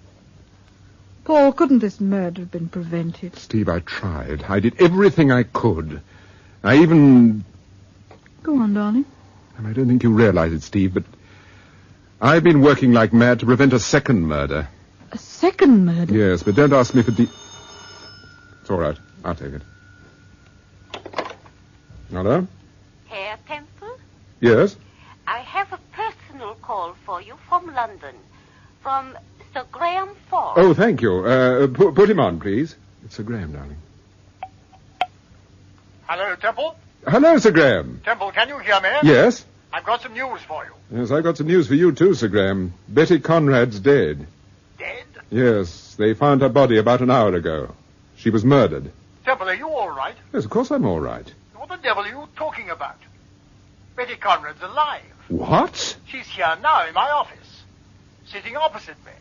Paul, couldn't this murder have been prevented? Steve, I tried. I did everything I could. I even... Go on, darling. I don't think you realize it, Steve, but I've been working like mad to prevent a second murder. A second murder? Yes, but don't ask me for It's all right. I'll take it. Hello? Herr Temple? Yes? I have a personal call for you from London. From Sir Graham Forbes. Oh, thank you. Put him on, please. It's Sir Graham, darling. Hello, Temple? Hello, Sir Graham. Temple, can you hear me? Yes? I've got some news for you. Yes, I've got some news for you, too, Sir Graham. Betty Conrad's dead. Dead? Yes, they found her body about an hour ago. She was murdered. Temple, are you all right? Yes, of course I'm all right. What the devil are you talking about? Betty Conrad's alive. What? She's here now in my office, sitting opposite me.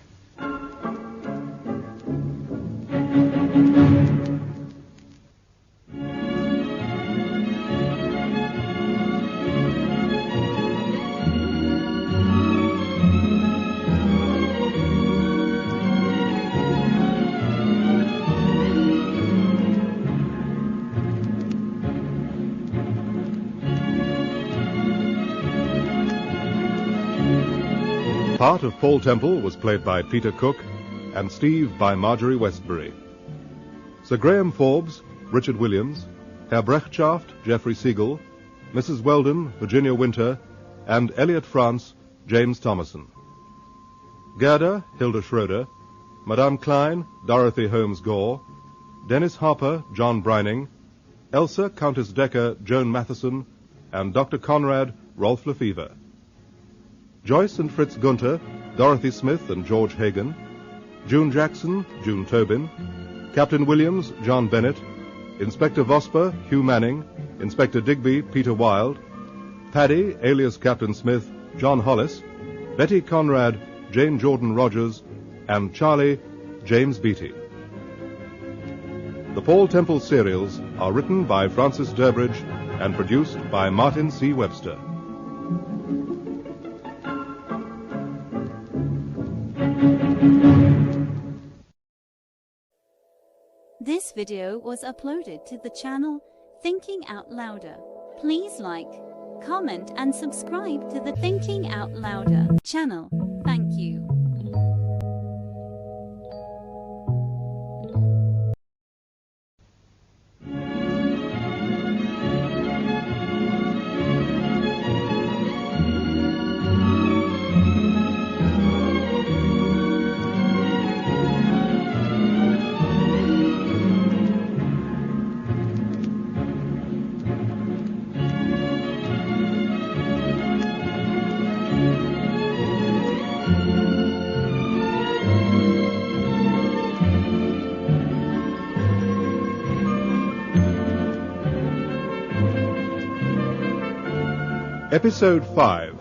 Part of Paul Temple was played by Peter Cook, and Steve by Marjorie Westbury. Sir Graham Forbes, Richard Williams, Herr Breckschaft, Geoffrey Siegel, Mrs. Weldon, Virginia Winter, and Elliot France, James Thomason. Gerda, Hilda Schroeder, Madame Klein, Dorothy Holmes Gore, Dennis Harper, John Brining, Elsa, Countess Decker, Joan Matheson, and Dr. Conrad, Rolf Lefevre. Joyce and Fritz Gunter, Dorothy Smith and George Hagan, June Jackson, June Tobin, Captain Williams, John Bennett, Inspector Vosper, Hugh Manning, Inspector Digby, Peter Wilde, Paddy, alias Captain Smith, John Hollis, Betty Conrad, Jane Jordan Rogers, and Charlie, James Beattie. The Paul Temple serials are written by Francis Durbridge and produced by Martin C. Webster. video was uploaded to the channel Thinking Out Louder. Please like, comment and subscribe to the Thinking Out Louder channel. Thank you. Episode 5,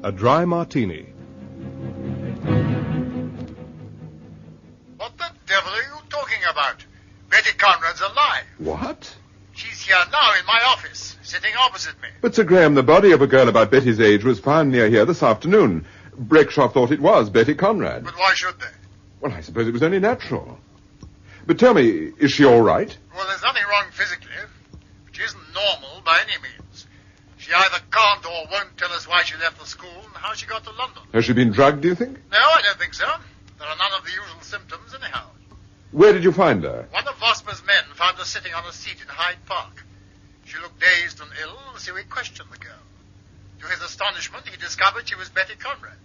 A Dry Martini. What the devil are you talking about? Betty Conrad's alive. What? She's here now in my office, sitting opposite me. But, Sir Graham, the body of a girl about Betty's age was found near here this afternoon. Breckshaw thought it was Betty Conrad. But why should they? Well, I suppose it was only natural. But tell me, is she all right? Well, there's nothing wrong physically, but she isn't normal by any means. She either can't or won't tell us why she left the school and how she got to London. Has she been drugged, do you think? No, I don't think so. There are none of the usual symptoms, anyhow. Where did you find her? One of Vosper's men found her sitting on a seat in Hyde Park. She looked dazed and ill, so we questioned the girl. To his astonishment, he discovered she was Betty Conrad.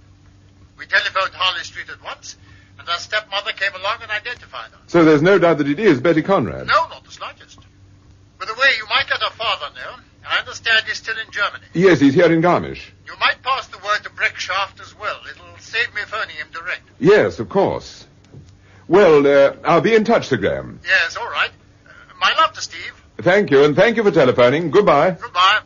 We telephoned Harley Street at once, and her stepmother came along and identified her. So there's no doubt that it is Betty Conrad? No, not the slightest. By the way, you might let her father know. I understand he's still in Germany. Yes, he's here in Garmisch. You might pass the word to Breckshaft as well. It'll save me phoning him direct. Yes, of course. Well, I'll be in touch, Sir Graham. Yes, all right. My love to Steve. Thank you, and thank you for telephoning. Goodbye. Goodbye.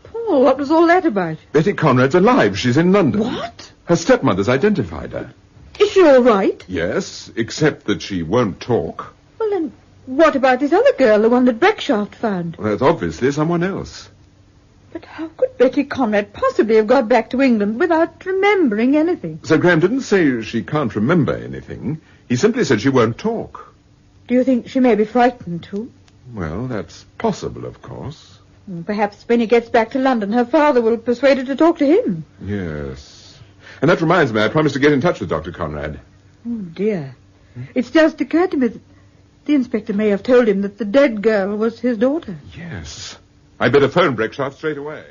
Paul, what was all that about? Betty Conrad's alive. She's in London. What? Her stepmother's identified her. Is she all right? Yes, except that she won't talk. Well, then, what about this other girl, the one that Breckshaft found? Well, that's obviously someone else. But how could Betty Conrad possibly have got back to England without remembering anything? Sir Graham didn't say she can't remember anything. He simply said she won't talk. Do you think she may be frightened, too? Well, that's possible, of course. Perhaps when he gets back to London, her father will persuade her to talk to him. Yes. And that reminds me, I promised to get in touch with Dr. Conrad. Oh, dear. It's just occurred to me that the inspector may have told him that the dead girl was his daughter. Yes. I'd better phone Breckshaft straight away.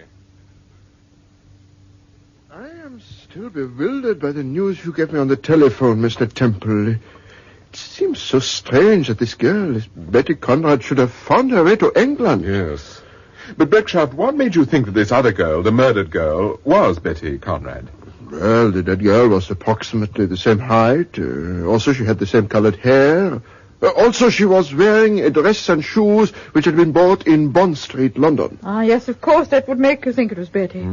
I am still bewildered by the news you gave me on the telephone, Mr. Temple. It seems so strange that this girl, this Betty Conrad, should have found her way to England. Yes. But, Breckshaft, what made you think that this other girl, the murdered girl, was Betty Conrad? Well, the dead girl was approximately the same height. Also, she had the same colored hair. Also, she was wearing a dress and shoes which had been bought in Bond Street, London. Ah, yes, of course. That would make you think it was Betty.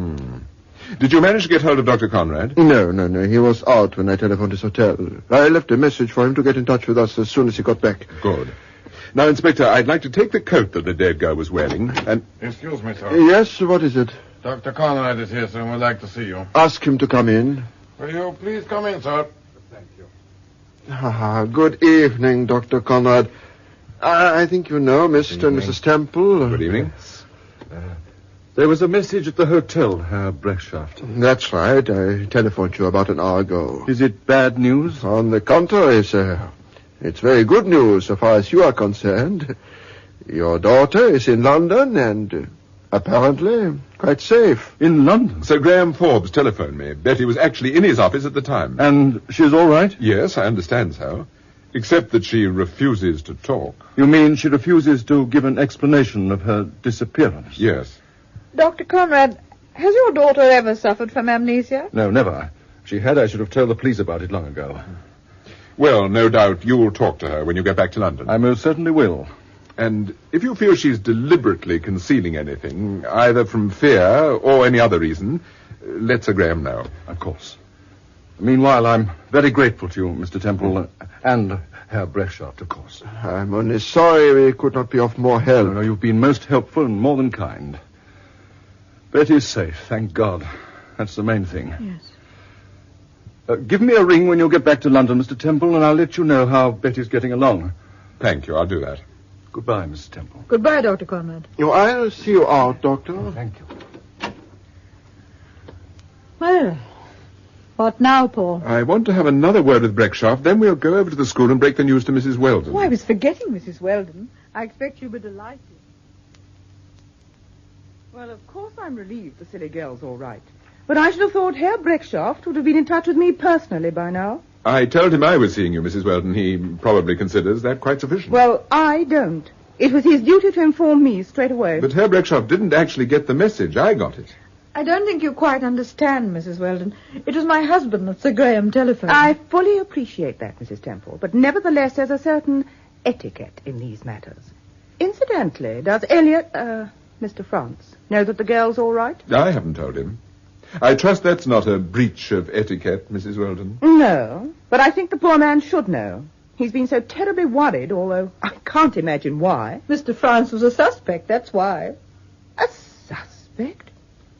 Did you manage to get hold of Dr. Conrad? No. He was out when I telephoned his hotel. I left a message for him to get in touch with us as soon as he got back. Good. Now, Inspector, I'd like to take the coat that the dead girl was wearing and... Excuse me, sir. Yes, what is it? Dr. Conrad is here, sir, and would like to see you. Ask him to come in. Will you please come in, sir? Thank you. Good evening, Dr. Conrad. I think you know Mr. and Mrs. Temple. Good evening. There was a message at the hotel, Herr Breckshaft. That's right. I telephoned you about an hour ago. Is it bad news? On the contrary, sir. It's very good news so far as you are concerned. Your daughter is in London and apparently quite safe. In London? Sir Graham Forbes telephoned me. Betty was actually in his office at the time. And she's all right? Yes, I understand so. Except that she refuses to talk. You mean she refuses to give an explanation of her disappearance? Yes. Dr. Conrad, has your daughter ever suffered from amnesia? No, never. If she had, I should have told the police about it long ago. Well, no doubt you'll talk to her when you get back to London. I most certainly will. And if you feel she's deliberately concealing anything, either from fear or any other reason, let Sir Graham know. Of course. Meanwhile, I'm very grateful to you, Mr. Temple, and Herr Breckshaft, of course. I'm only sorry we could not be of more help. No, you've been most helpful and more than kind. Betty's safe, thank God. That's the main thing. Yes. Give me a ring when you get back to London, Mr. Temple, and I'll let you know how Betty's getting along. Thank you, I'll do that. Goodbye, Mrs. Temple. Goodbye, Dr. Conrad. I'll see you out, Doctor. Thank you. Well, what now, Paul? I want to have another word with Breckshaft, then we'll go over to the school and break the news to Mrs. Weldon. Oh, I was forgetting Mrs. Weldon. I expect you'll be delighted. Well, of course I'm relieved the silly girl's all right. But I should have thought Herr Breckshaft would have been in touch with me personally by now. I told him I was seeing you, Mrs. Weldon. He probably considers that quite sufficient. Well, I don't. It was his duty to inform me straight away. But Herr Breckshaft didn't actually get the message. I got it. I don't think you quite understand, Mrs. Weldon. It was my husband that Sir Graham telephoned. I fully appreciate that, Mrs. Temple, but nevertheless there's a certain etiquette in these matters. Incidentally, does Elliot, Mr. France, know that the girl's all right? I haven't told him. I trust that's not a breach of etiquette, Mrs. Weldon. No, but I think the poor man should know. He's been so terribly worried, although I can't imagine why. Mr. France was a suspect, that's why. A suspect?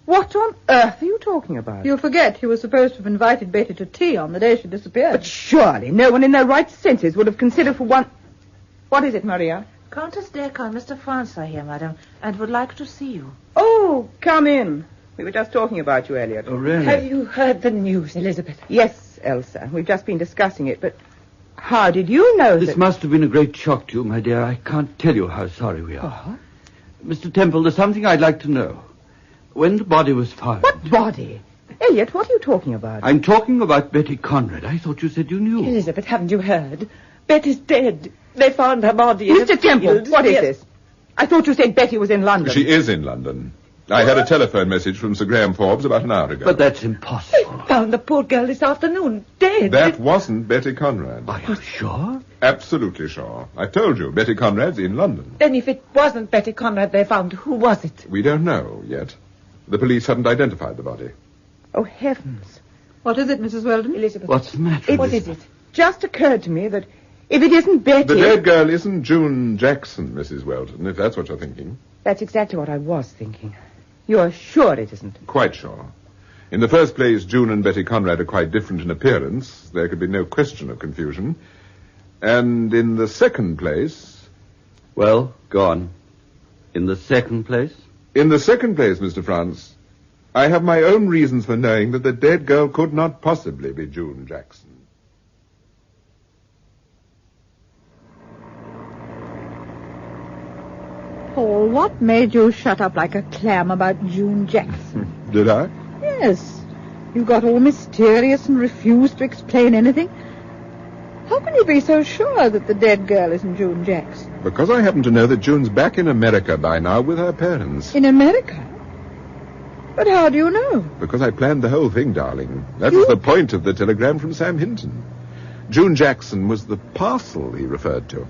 What on earth are you talking about? You'll forget he was supposed to have invited Betty to tea on the day she disappeared. But surely no one in their right senses would have considered for one... What is it, Maria? Countess Decker and Mr. France are here, madam, and would like to see you. Oh, come in. We were just talking about you, Elliot. Oh, really? Have you heard the news, Elizabeth? Yes, Elsa. We've just been discussing it, but how did you know This must have been a great shock to you, my dear. I can't tell you how sorry we are. What? Mr. Temple, there's something I'd like to know. When the body was found... What body? Elliot, what are you talking about? I'm talking about Betty Conrad. I thought you said you knew. Elizabeth, haven't you heard? Betty's dead. They found her body in Mr. Temple, what is this? I thought you said Betty was in London. She is in London. I had a telephone message from Sir Graham Forbes about an hour ago. But that's impossible. They found the poor girl this afternoon, dead. That wasn't Betty Conrad. Are you sure? Absolutely sure. I told you, Betty Conrad's in London. Then if it wasn't Betty Conrad they found, who was it? We don't know yet. The police haven't identified the body. Oh, heavens. What is it, Mrs. Weldon? Elizabeth. What's the matter? What is it? Just occurred to me that if it isn't Betty... The dead girl isn't June Jackson, Mrs. Weldon, if that's what you're thinking. That's exactly what I was thinking. You're sure it isn't? Quite sure. In the first place, June and Betty Conrad are quite different in appearance. There could be no question of confusion. And in the second place... Well, go on. In the second place? In the second place, Mr. France, I have my own reasons for knowing that the dead girl could not possibly be June Jackson. Paul, what made you shut up like a clam about June Jackson? Did I? Yes. You got all mysterious and refused to explain anything. How can you be so sure that the dead girl isn't June Jackson? Because I happen to know that June's back in America by now with her parents. In America? But how do you know? Because I planned the whole thing, darling. That was the point of the telegram from Sam Hinton. June Jackson was the parcel he referred to.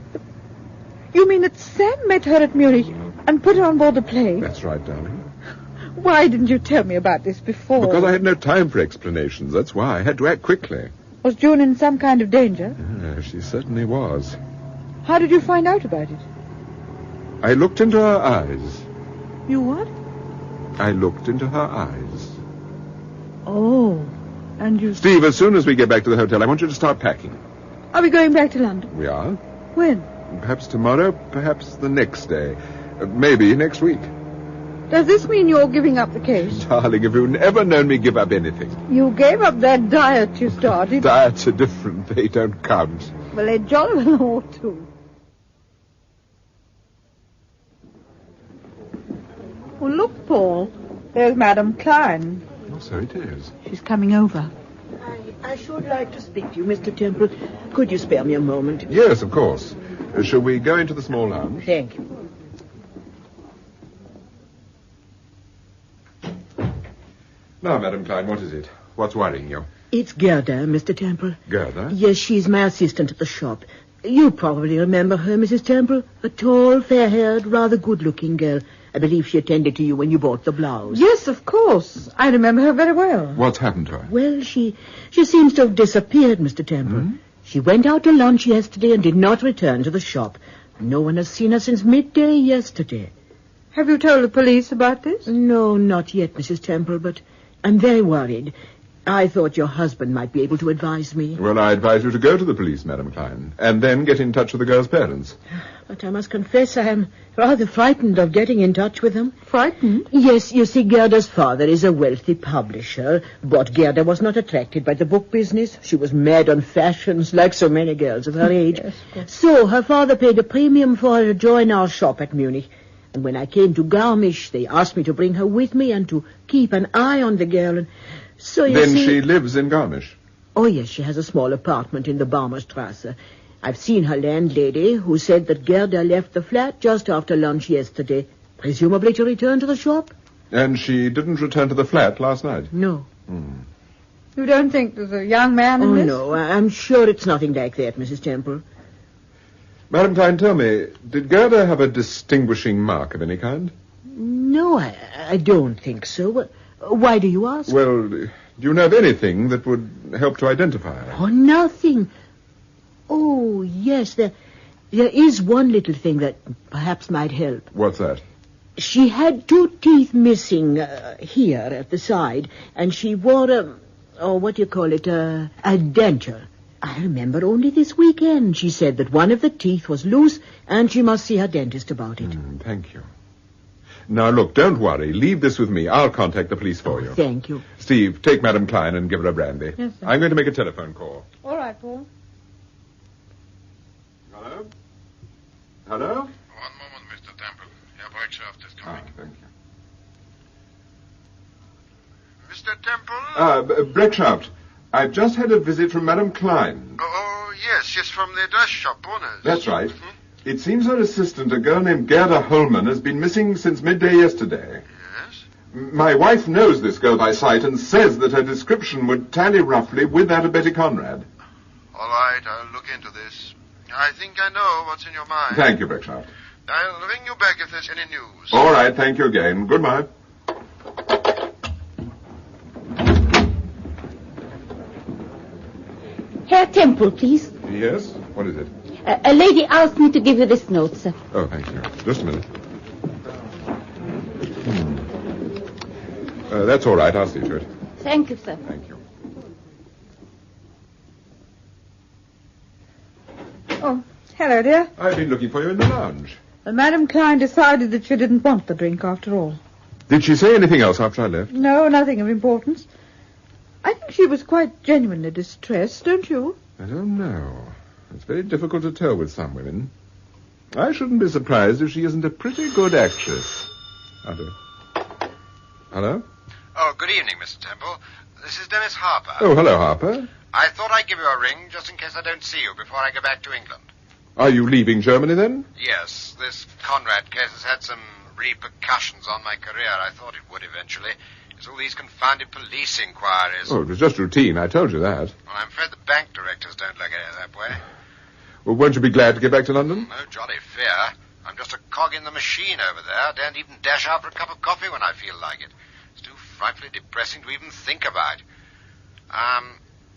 You mean that Sam met her at Munich and put her on board the plane? That's right, darling. Why didn't you tell me about this before? Because I had no time for explanations. That's why I had to act quickly. Was June in some kind of danger? She certainly was. How did you find out about it? I looked into her eyes. You what? I looked into her eyes. Oh, and you... Steve, as soon as we get back to the hotel, I want you to start packing. Are we going back to London? We are. When? Perhaps tomorrow, perhaps the next day. Maybe next week. Does this mean you're giving up the case? Darling, if you've never known me give up anything. You gave up that diet you started. Diets are different. They don't count. Well, they jolly well ought to. Well, look, Paul. There's Madame Klein. Oh, so it is. She's coming over. I should like to speak to you, Mr. Temple. Could you spare me a moment? Yes, of course. Shall we go into the small lounge? Thank you. Now, Madame Klein, what is it? What's worrying you? It's Gerda, Mr. Temple. Gerda? Yes, she's my assistant at the shop. You probably remember her, Mrs. Temple. A tall, fair-haired, rather good-looking girl. I believe she attended to you when you bought the blouse. Yes, of course. I remember her very well. What's happened to her? Well, she seems to have disappeared, Mr. Temple. Hmm? She went out to lunch yesterday and did not return to the shop. No one has seen her since midday yesterday. Have you told the police about this? No, not yet, Mrs. Temple, but I'm very worried. I thought your husband might be able to advise me. Well, I advise you to go to the police, Madam Klein, and then get in touch with the girl's parents. But I must confess I am rather frightened of getting in touch with them. Frightened? Yes, you see, Gerda's father is a wealthy publisher, but Gerda was not attracted by the book business. She was mad on fashions, like so many girls of her age. Yes, so her father paid a premium for her to join our shop at Munich. And when I came to Garmisch, they asked me to bring her with me and to keep an eye on the girl. And so you Then see... she lives in Garmisch? Oh, yes, she has a small apartment in the Baumerstrasse. I've seen her landlady, who said that Gerda left the flat just after lunch yesterday, presumably to return to the shop. And she didn't return to the flat last night? No. You don't think there's a young man in this? No, I'm sure it's nothing like that, Mrs. Temple. Madam Klein, tell me, did Gerda have a distinguishing mark of any kind? No, I don't think so. Why do you ask? Well, do you know of anything that would help to identify her? Oh, nothing. Oh, yes, there is one little thing that perhaps might help. What's that? She had 2 teeth missing here at the side, and she wore a denture. I remember only this weekend she said that one of the teeth was loose, and she must see her dentist about it. Thank you. Now, look, don't worry. Leave this with me. I'll contact the police for you. Thank you. Steve, take Madam Klein and give her a brandy. Yes, sir. I'm going to make a telephone call. All right, Paul. Hello? Hello? One moment, Mr. Temple. Your breakshaft is coming. Thank you. Mr. Temple? Breakshaft, I've just had a visit from Madam Klein. Oh, yes, she's from the dress shop owners. That's right. It seems her assistant, a girl named Gerda Holman, has been missing since midday yesterday. Yes? My wife knows this girl by sight and says that her description would tally roughly with that of Betty Conrad. All right, I'll look into this. I think I know what's in your mind. Thank you, Breakshaft. I'll ring you back if there's any news. All right, thank you again. Goodbye. Herr Temple, please. Yes? What is it? A lady asked me to give you this note, sir. Oh, thank you. Just a minute. That's all right. I'll see to it. Thank you, sir. Thank you. Oh, hello, dear. I've been looking for you in the lounge. Madam Klein decided that she didn't want the drink after all. Did she say anything else after I left? No, nothing of importance. I think she was quite genuinely distressed, don't you? I don't know. It's very difficult to tell with some women. I shouldn't be surprised if she isn't a pretty good actress. Hello? Oh, good evening, Mr. Temple. This is Dennis Harper. Oh, hello, Harper. I thought I'd give you a ring just in case I don't see you before I go back to England. Are you leaving Germany, then? Yes, this Conrad case has had some repercussions on my career. I thought it would eventually. It's all these confounded police inquiries. Oh, it was just routine. I told you that. Well, I'm afraid the bank directors don't look at it that way. Well, won't you be glad to get back to London? No jolly fear. I'm just a cog in the machine over there. I daren't even dash out for a cup of coffee when I feel like it. It's too frightfully depressing to even think about.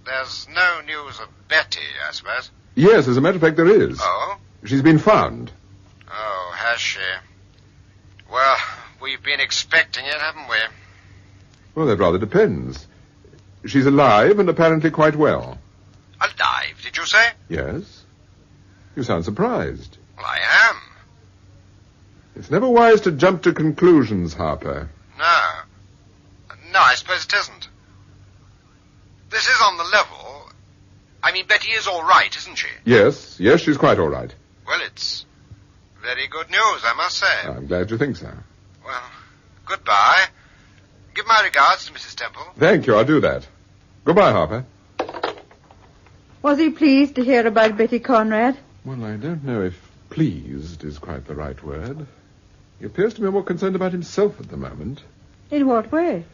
There's no news of Betty, I suppose. Yes, as a matter of fact, there is. Oh? She's been found. Oh, has she? Well, we've been expecting it, haven't we? Well, that rather depends. She's alive and apparently quite well. Alive, did you say? Yes. You sound surprised. Well, I am. It's never wise to jump to conclusions, Harper. No, I suppose it isn't. This is on the level. I mean, Betty is all right, isn't she? Yes, she's quite all right. Well, it's very good news, I must say. I'm glad you think so. Well, goodbye. Give my regards to Mrs. Temple. Thank you, I'll do that. Goodbye, Harper. Was he pleased to hear about Betty Conrad? Well, I don't know if pleased is quite the right word. He appears to be more concerned about himself at the moment. In what way?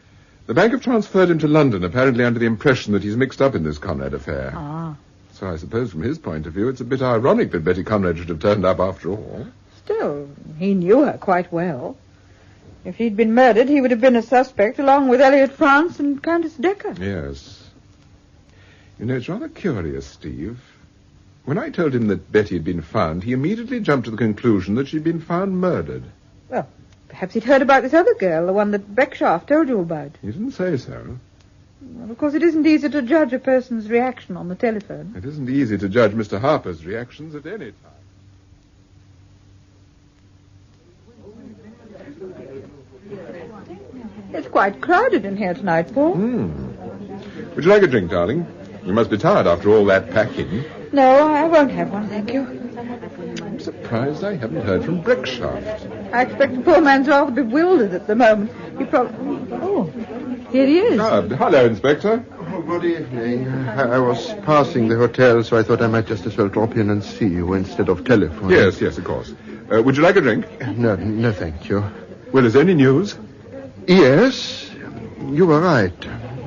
The bank have transferred him to London, apparently under the impression that he's mixed up in this Conrad affair. Ah. So I suppose from his point of view, it's a bit ironic that Betty Conrad should have turned up after all. Still, he knew her quite well. If she'd been murdered, he would have been a suspect along with Elliot France and Countess Decker. Yes. You know, it's rather curious, Steve. When I told him that Betty had been found, he immediately jumped to the conclusion that she'd been found murdered. Well, perhaps he'd heard about this other girl, the one that Breakshaft told you about. He didn't say so. Well, of course, it isn't easy to judge a person's reaction on the telephone. It isn't easy to judge Mr. Harper's reactions at any time. It's quite crowded in here tonight, Paul. Would you like a drink, darling? You must be tired after all that packing. No, I won't have one, thank you. I'm surprised I haven't heard from Breckshaft. I expect the poor man's rather bewildered at the moment. He probably... Oh, here he is. Hello, Inspector. Oh, good evening. I was passing the hotel, so I thought I might just as well drop in and see you instead of telephone. Yes, of course. Would you like a drink? No, thank you. Well, is there any news? Yes, you were right.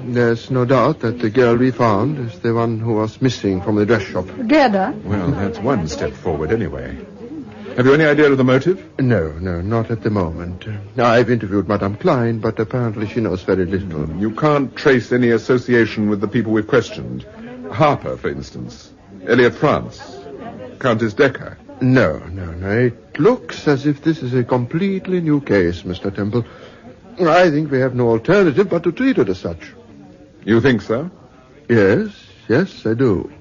There's no doubt that the girl we found is the one who was missing from the dress shop. Gerda? Well, that's one step forward anyway. Have you any idea of the motive? No, not at the moment. I've interviewed Madame Klein, but apparently she knows very little. You can't trace any association with the people we've questioned. Harper, for instance. Elliot France. Countess Decker. No. It looks as if this is a completely new case, Mr. Temple. I think we have no alternative but to treat it as such. You think so? Yes, I do.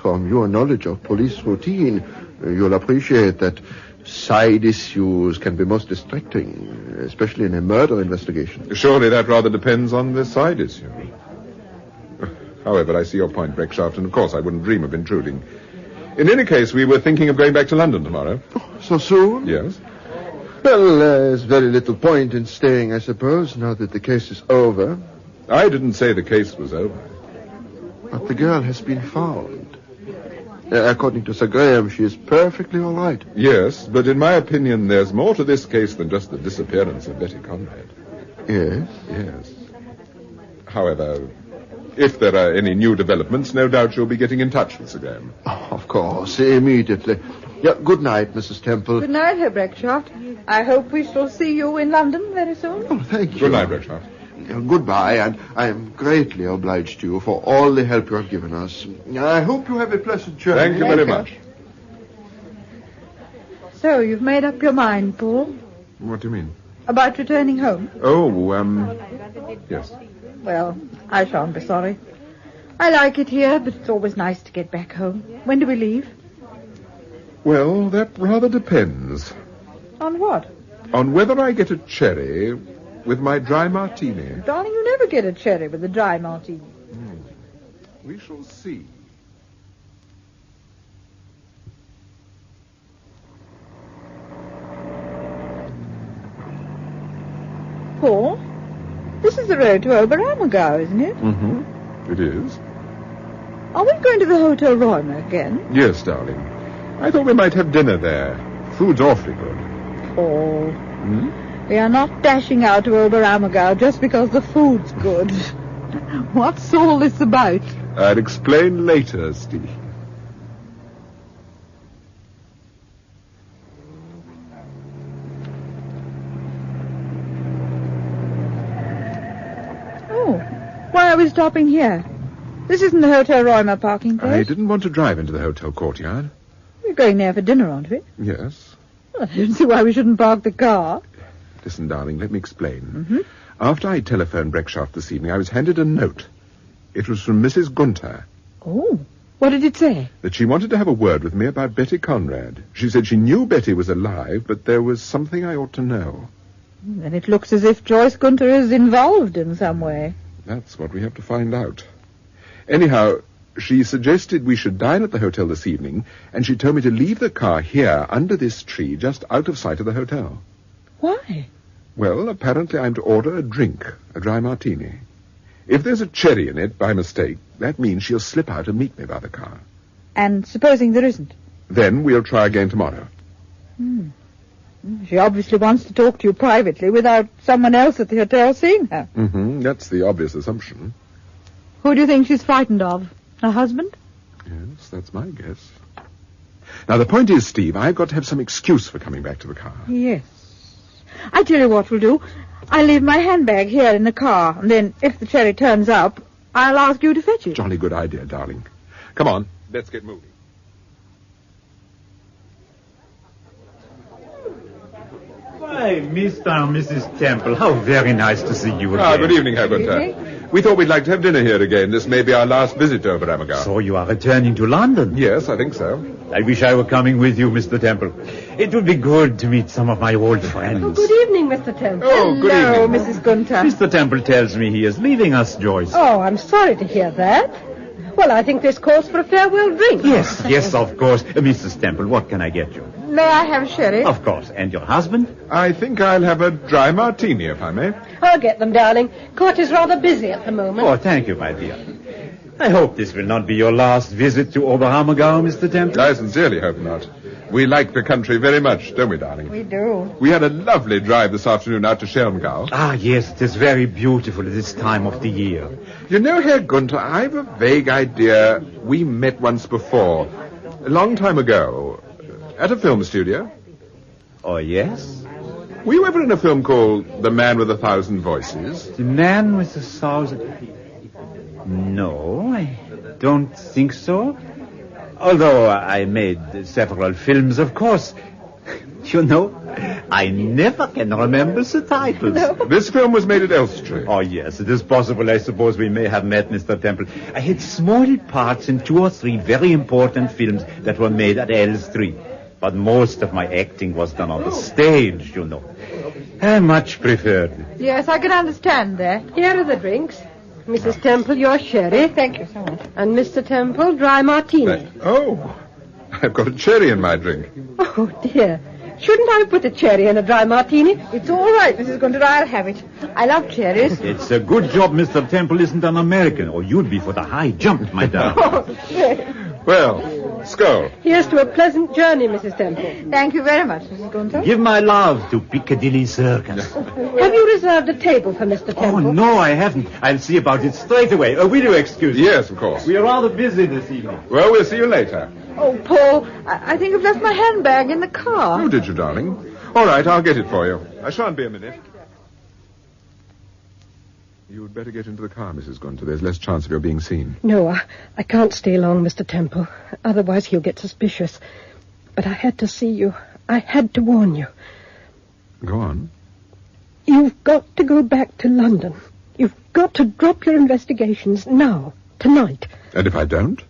From your knowledge of police routine, you'll appreciate that side issues can be most distracting, especially in a murder investigation. Surely that rather depends on the side issue. However, I see your point, Breckshaft, and of course I wouldn't dream of intruding. In any case, we were thinking of going back to London tomorrow. So soon? Yes. Well, there's very little point in staying, I suppose, now that the case is over. I didn't say the case was over. But the girl has been found. According to Sir Graham, she is perfectly all right. Yes, but in my opinion, there's more to this case than just the disappearance of Betty Conrad. Yes? However, if there are any new developments, no doubt you'll be getting in touch with Sir Graham. Oh, of course, immediately. Yeah, good night, Mrs. Temple. Good night, Herr Breckshaft. I hope we shall see you in London very soon. Oh, thank you. Good night, Breckshaft. Goodbye, and I am greatly obliged to you for all the help you have given us. I hope you have a pleasant journey. Thank you very much. So, you've made up your mind, Paul? What do you mean? About returning home? Yes. Well, I shan't be sorry. I like it here, but it's always nice to get back home. When do we leave? Well, that rather depends. On what? On whether I get a cherry with my dry martini. Darling, you never get a cherry with a dry martini. We shall see. Paul, this is the road to Oberammergau, isn't it? It is. Are we going to the Hotel Roymer again? Yes, darling. I thought we might have dinner there. Food's awfully good. Paul, we are not dashing out to Oberammergau just because the food's good. What's all this about? I'll explain later, Steve. Oh, why are we stopping here? This isn't the Hotel Roymer parking place. I didn't want to drive into the hotel courtyard. We're going there for dinner, aren't we? Yes. Well, I don't see why we shouldn't park the car. Listen, darling, let me explain. After I telephoned Breckshaft this evening, I was handed a note. It was from Mrs. Gunther. Oh, what did it say? That she wanted to have a word with me about Betty Conrad. She said she knew Betty was alive, but there was something I ought to know. Then it looks as if Joyce Gunther is involved in some way. That's what we have to find out. Anyhow, she suggested we should dine at the hotel this evening, and she told me to leave the car here under this tree, just out of sight of the hotel. Why? Well, apparently I'm to order a drink, a dry martini. If there's a cherry in it, by mistake, that means she'll slip out and meet me by the car. And supposing there isn't? Then we'll try again tomorrow. She obviously wants to talk to you privately without someone else at the hotel seeing her. That's the obvious assumption. Who do you think she's frightened of? Her husband? Yes, that's my guess. Now, the point is, Steve, I've got to have some excuse for coming back to the car. Yes. I tell you what we'll do. I'll leave my handbag here in the car, and then if the cherry turns up, I'll ask you to fetch it. Jolly good idea, darling. Come on, let's get moving. Why, Mr. and Mrs. Temple, how very nice to see you again. Good evening, Herr Gunther. We thought we'd like to have dinner here again. This may be our last visit to Overammergau. So you are returning to London? Yes, I think so. I wish I were coming with you, Mr. Temple. It would be good to meet some of my old friends. Oh, good evening, Mr. Temple. Oh, good Hello, evening. Mrs. Gunter. Mr. Temple tells me he is leaving us, Joyce. Oh, I'm sorry to hear that. Well, I think this calls for a farewell drink. Yes, of course. Mrs. Temple, what can I get you? May I have sherry? Of course. And your husband? I think I'll have a dry martini, if I may. I'll get them, darling. Court is rather busy at the moment. Oh, thank you, my dear. I hope this will not be your last visit to Oberhammergau, Mr. Temple. I sincerely hope not. We like the country very much, don't we, darling? We do. We had a lovely drive this afternoon out to Schelmgau. Ah, yes, it is very beautiful at this time of the year. You know, Herr Gunther, I've a vague idea we met once before, a long time ago, at a film studio. Oh, yes? Were you ever in a film called The Man with 1,000 Voices? The Man with 1,000... No, I don't think so. Although I made several films, of course. You know, I never can remember the titles. No. This film was made at Elstree. Oh, yes, it is possible. I suppose we may have met, Mr. Temple. I had small parts in 2 or 3 very important films that were made at Elstree. But most of my acting was done on the stage, you know. I much preferred it. Yes, I can understand that. Here are the drinks. Mrs. Temple, your sherry. Thank you so much. And Mr. Temple, dry martini. Oh, I've got a cherry in my drink. Oh, dear. Shouldn't I put a cherry in a dry martini? It's all right, Mrs. Gunter. I'll have it. I love cherries. It's a good job Mr. Temple isn't an American, or you'd be for the high jump, my darling. Well, skull. Here's to a pleasant journey, Mrs. Temple. Thank you very much, Mrs. Gunter. Give my love to Piccadilly Circus. Have you reserved a table for Mr. Temple? Oh, no, I haven't. I'll see about it straight away. Will you excuse me? Yes, of course. We are rather busy this evening. Well, we'll see you later. Oh, Paul, I think I've left my handbag in the car. Oh, did you, darling? All right, I'll get it for you. I shan't be a minute. You'd better get into the car, Mrs. Gunter. There's less chance of your being seen. No, I can't stay long, Mr. Temple. Otherwise he'll get suspicious. But I had to see you. I had to warn you. Go on. You've got to go back to London. You've got to drop your investigations now, tonight. And if I don't?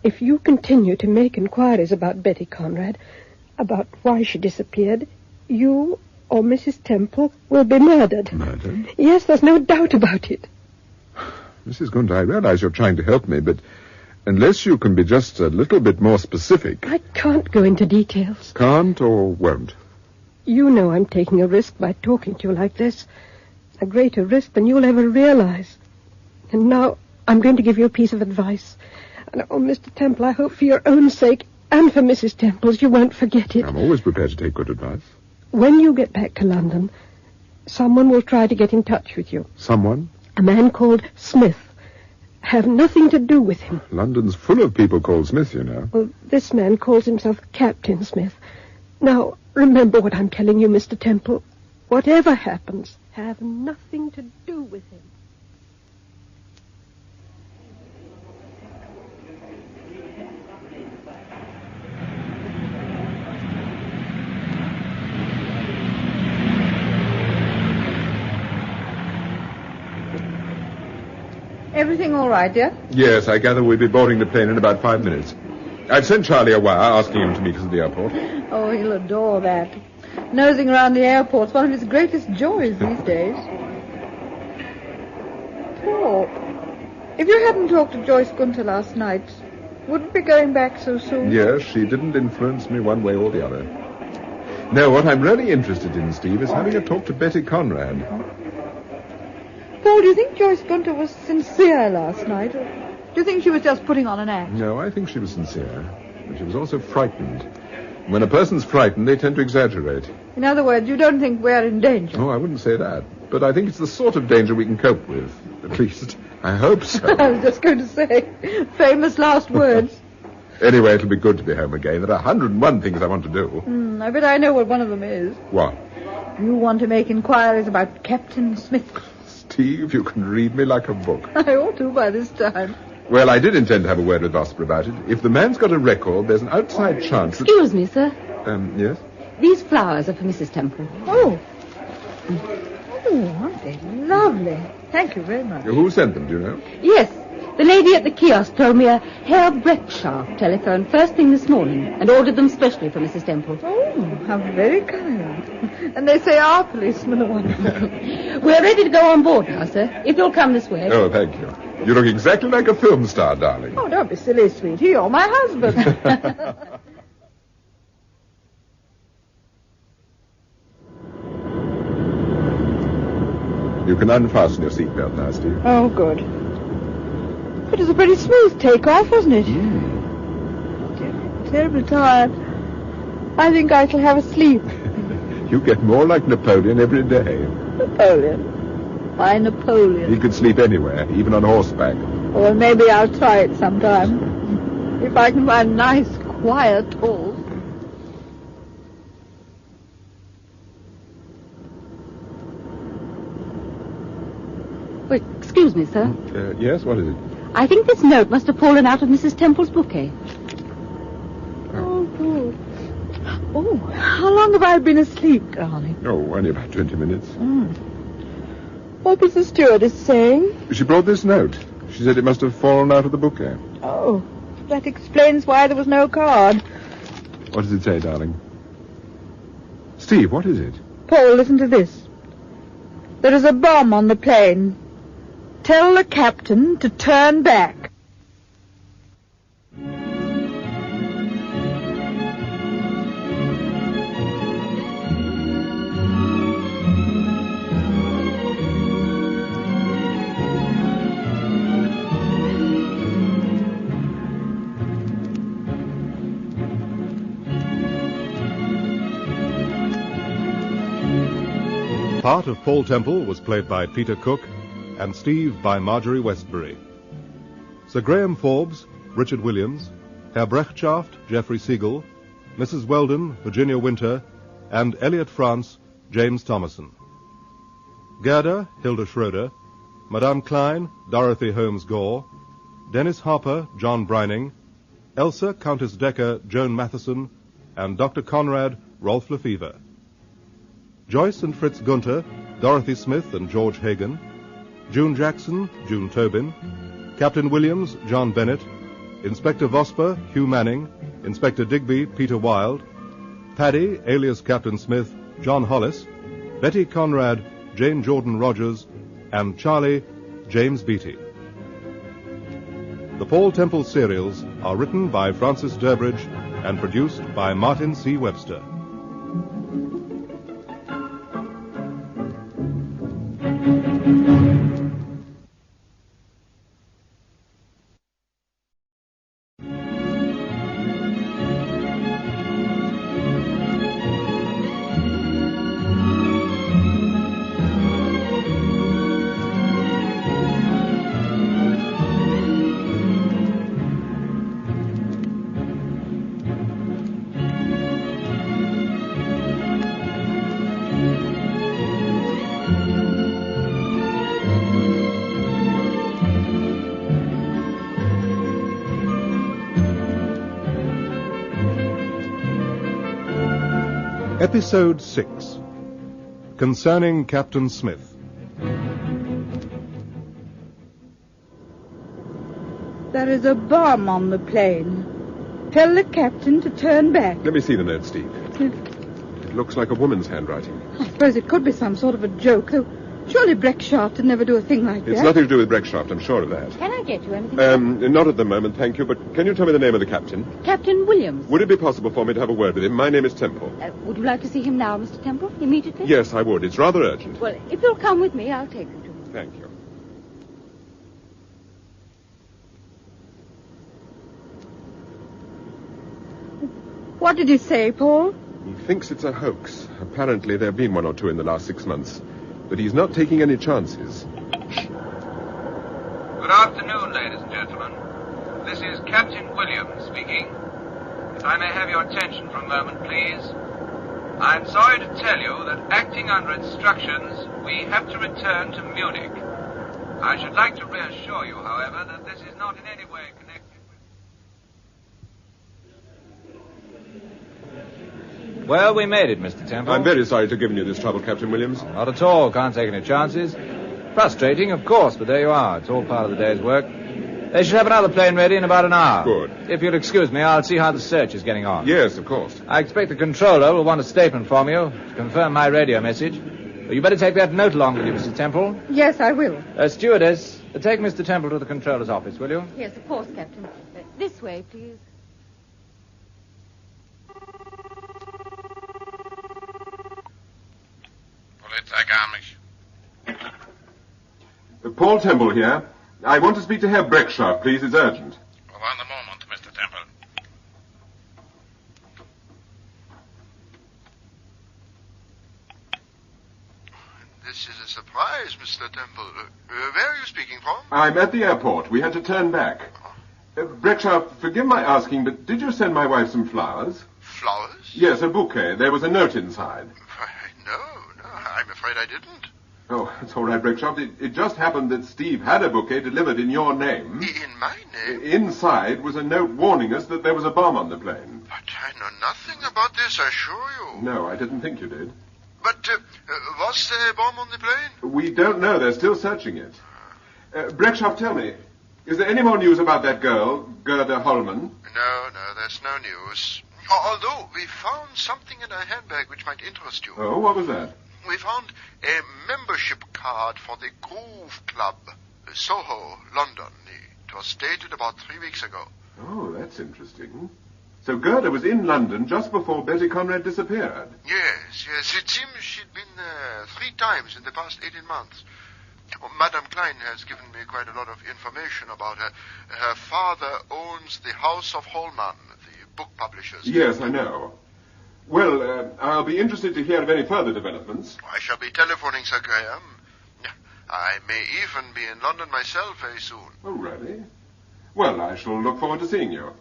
If you continue to make inquiries about Betty Conrad, about why she disappeared, you or Mrs. Temple will be murdered. Murdered? Yes, there's no doubt about it. Mrs. Gunter, I realize you're trying to help me, but unless you can be just a little bit more specific... I can't go into details. Can't or won't? You know I'm taking a risk by talking to you like this. A greater risk than you'll ever realize. And now I'm going to give you a piece of advice. And, oh, Mr. Temple, I hope for your own sake and for Mrs. Temple's you won't forget it. I'm always prepared to take good advice. When you get back to London, someone will try to get in touch with you. Someone? A man called Smith. Have nothing to do with him. London's full of people called Smith, you know. Well, this man calls himself Captain Smith. Now, remember what I'm telling you, Mr. Temple. Whatever happens, have nothing to do with him. Everything all right, dear? Yes, I gather we'll be boarding the plane in about 5 minutes. I've sent Charlie a wire asking him to meet us at the airport. Oh, he'll adore that. Nosing around the airport's one of his greatest joys these days. Paul, if you hadn't talked to Joyce Gunter last night, wouldn't be going back so soon? Yes, she didn't influence me one way or the other. No, what I'm really interested in, Steve, is having a talk to Betty Conrad. Paul, do you think Joyce Gunter was sincere last night? Or do you think she was just putting on an act? No, I think she was sincere. But she was also frightened. When a person's frightened, they tend to exaggerate. In other words, you don't think we're in danger? Oh, I wouldn't say that. But I think it's the sort of danger we can cope with. At least, I hope so. I was just going to say, famous last words. Anyway, it'll be good to be home again. There are 101 things I want to do. I bet I know what one of them is. What? You want to make inquiries about Captain Smith. Steve, you can read me like a book. I ought to by this time. Well, I did intend to have a word with Vosper about it. If the man's got a record, there's an outside chance that... Excuse me, sir. Yes? These flowers are for Mrs. Temple. Oh. Oh, aren't they lovely? Thank you very much. Who sent them, do you know? Yes. The lady at the kiosk told me a Herr Breckschaft telephoned first thing this morning and ordered them specially for Mrs. Temple. Oh, how very kind. And they say our policemen are one. We're ready to go on board now, sir, if you'll come this way. Oh, thank you. You look exactly like a film star, darling. Oh, don't be silly, sweetie. You're my husband. You can unfasten your seatbelt now, Steve. Oh, good. It was a pretty smooth takeoff, wasn't it? Terribly tired. I think I shall have a sleep. You get more like Napoleon every day. Napoleon? Why Napoleon? He could sleep anywhere, even on horseback. Well, maybe I'll try it sometime. If I can find nice, quiet halls. Wait, excuse me, sir. Yes, what is it? I think this note must have fallen out of Mrs. Temple's bouquet. Oh, good. Oh, how long have I been asleep, darling? Oh, only about 20 minutes. What was the stewardess saying? She brought this note. She said it must have fallen out of the bouquet. Oh, that explains why there was no card. What does it say, darling? Steve, what is it? Paul, listen to this. There is a bomb on the plane. Tell the captain to turn back. Part of Paul Temple was played by Peter Cook and Steve by Marjorie Westbury. Sir Graham Forbes, Richard Williams, Herr Breckschaft, Geoffrey Siegel, Mrs. Weldon, Virginia Winter, and Elliot France, James Thomason. Gerda, Hilda Schroeder, Madame Klein, Dorothy Holmes Gore, Dennis Harper, John Brining, Elsa, Countess Decker, Joan Matheson, and Dr. Conrad, Rolf Lefevre. Joyce and Fritz Gunther, Dorothy Smith and George Hagan, June Jackson, June Tobin, Captain Williams, John Bennett, Inspector Vosper, Hugh Manning, Inspector Digby, Peter Wilde, Paddy, alias Captain Smith, John Hollis, Betty Conrad, Jane Jordan Rogers, and Charlie, James Beattie. The Paul Temple serials are written by Francis Durbridge and produced by Martin C. Webster. Episode 6. Concerning Captain Smith. There is a bomb on the plane. Tell the captain to turn back. Let me see the note, Steve. It looks like a woman's handwriting. I suppose it could be some sort of a joke, though surely Breckschaft would never do a thing like that. It's nothing to do with Breckschaft, I'm sure of that. Can I get you anything? Not at the moment, thank you, but can you tell me the name of the captain? Captain Williams. Would it be possible for me to have a word with him? My name is Temple. Would you like to see him now, Mr. Temple, immediately? Yes, I would. It's rather urgent. Well, if you'll come with me, I'll take you to him. Thank you. What did he say, Paul? He thinks it's a hoax. Apparently there have been one or two in the last 6 months. But he's not taking any chances. Good afternoon, ladies and gentlemen. This is Captain Williams speaking. If I may have your attention for a moment, please. I'm sorry to tell you that acting under instructions, we have to return to Munich. I should like to reassure you, however, that this is not in any way connected with... Well, we made it, Mr. Temple. I'm very sorry to have given you this trouble, Captain Williams. Not at all. Can't take any chances. Frustrating, of course, but there you are. It's all part of the day's work. They should have another plane ready in about an hour. Good. If you'll excuse me, I'll see how the search is getting on. Yes, of course. I expect the controller will want a statement from you to confirm my radio message. You better take that note along with you, Mrs. Temple. Yes, I will. Stewardess, take Mr. Temple to the controller's office, will you? Yes, of course, Captain. This way, please. Paul Temple here. I want to speak to Herr Breckschaft, please. It's urgent. One moment, Mr. Temple. This is a surprise, Mr. Temple. Where are you speaking from? I'm at the airport. We had to turn back. Breckschaft, forgive my asking, but did you send my wife some flowers? Flowers? Yes, a bouquet. There was a note inside. No, I'm afraid I didn't. Oh, it's all right, Breckschaft. It just happened that Steve had a bouquet delivered in your name. In my name? Inside was a note warning us that there was a bomb on the plane. But I know nothing about this, I assure you. No, I didn't think you did. But was there a bomb on the plane? We don't know. They're still searching it. Breckschaft, tell me, is there any more news about that girl, Gerda Holman? No, there's no news. Although we found something in her handbag which might interest you. Oh, what was that? We found a membership card for the Groove Club, Soho, London. It was dated about 3 weeks ago. Oh, that's interesting. So Gerda was in London just before Betty Conrad disappeared. Yes. It seems she'd been there 3 times in the past 18 months. Madame Klein has given me quite a lot of information about her. Her father owns the House of Holman, the book publishers. Yes, I know. Well, I'll be interested to hear of any further developments. I shall be telephoning Sir Graham. I may even be in London myself very soon. Oh, really? Well, I shall look forward to seeing you.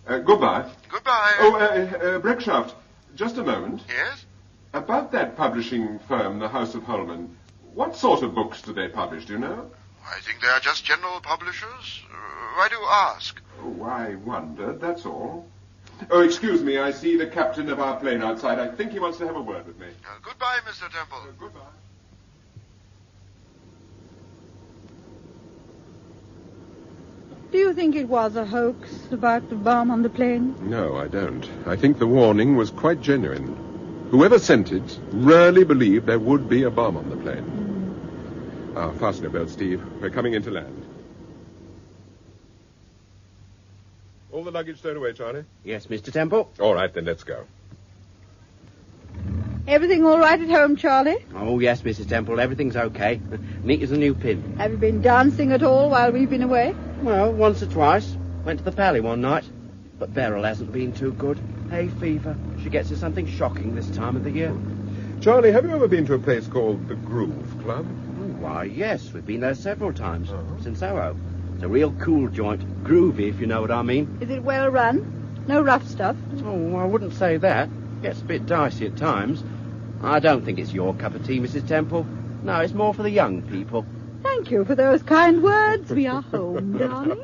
Goodbye. Goodbye. Oh, Breckschaft, just a moment. Yes? About that publishing firm, the House of Holman, what sort of books do they publish, do you know? I think they are just general publishers. Why do you ask? Oh, I wondered, that's all. Oh, excuse me, I see the captain of our plane outside. I think he wants to have a word with me. Goodbye, Mr. Temple. Goodbye. Do you think it was a hoax about the bomb on the plane? No, I don't. I think the warning was quite genuine. Whoever sent it really believed there would be a bomb on the plane. Fasten your belt, Steve. We're coming in to land. All the luggage stowed away, Charlie? Yes, Mr. Temple. All right, then let's go. Everything all right at home, Charlie? Oh, yes, Mrs. Temple. Everything's okay. Neat as a new pin. Have you been dancing at all while we've been away? Well, once or twice. Went to the Pally one night. But Beryl hasn't been too good. Hay fever. She gets her something shocking this time of the year. Charlie, have you ever been to a place called the Groove Club? Why, yes. We've been there several times. Since Soho. It's a real cool joint. Groovy, if you know what I mean. Is it well run? No rough stuff? Oh, I wouldn't say that. Gets a bit dicey at times. I don't think it's your cup of tea, Mrs. Temple. No, it's more for the young people. Thank you for those kind words. We are home, darling.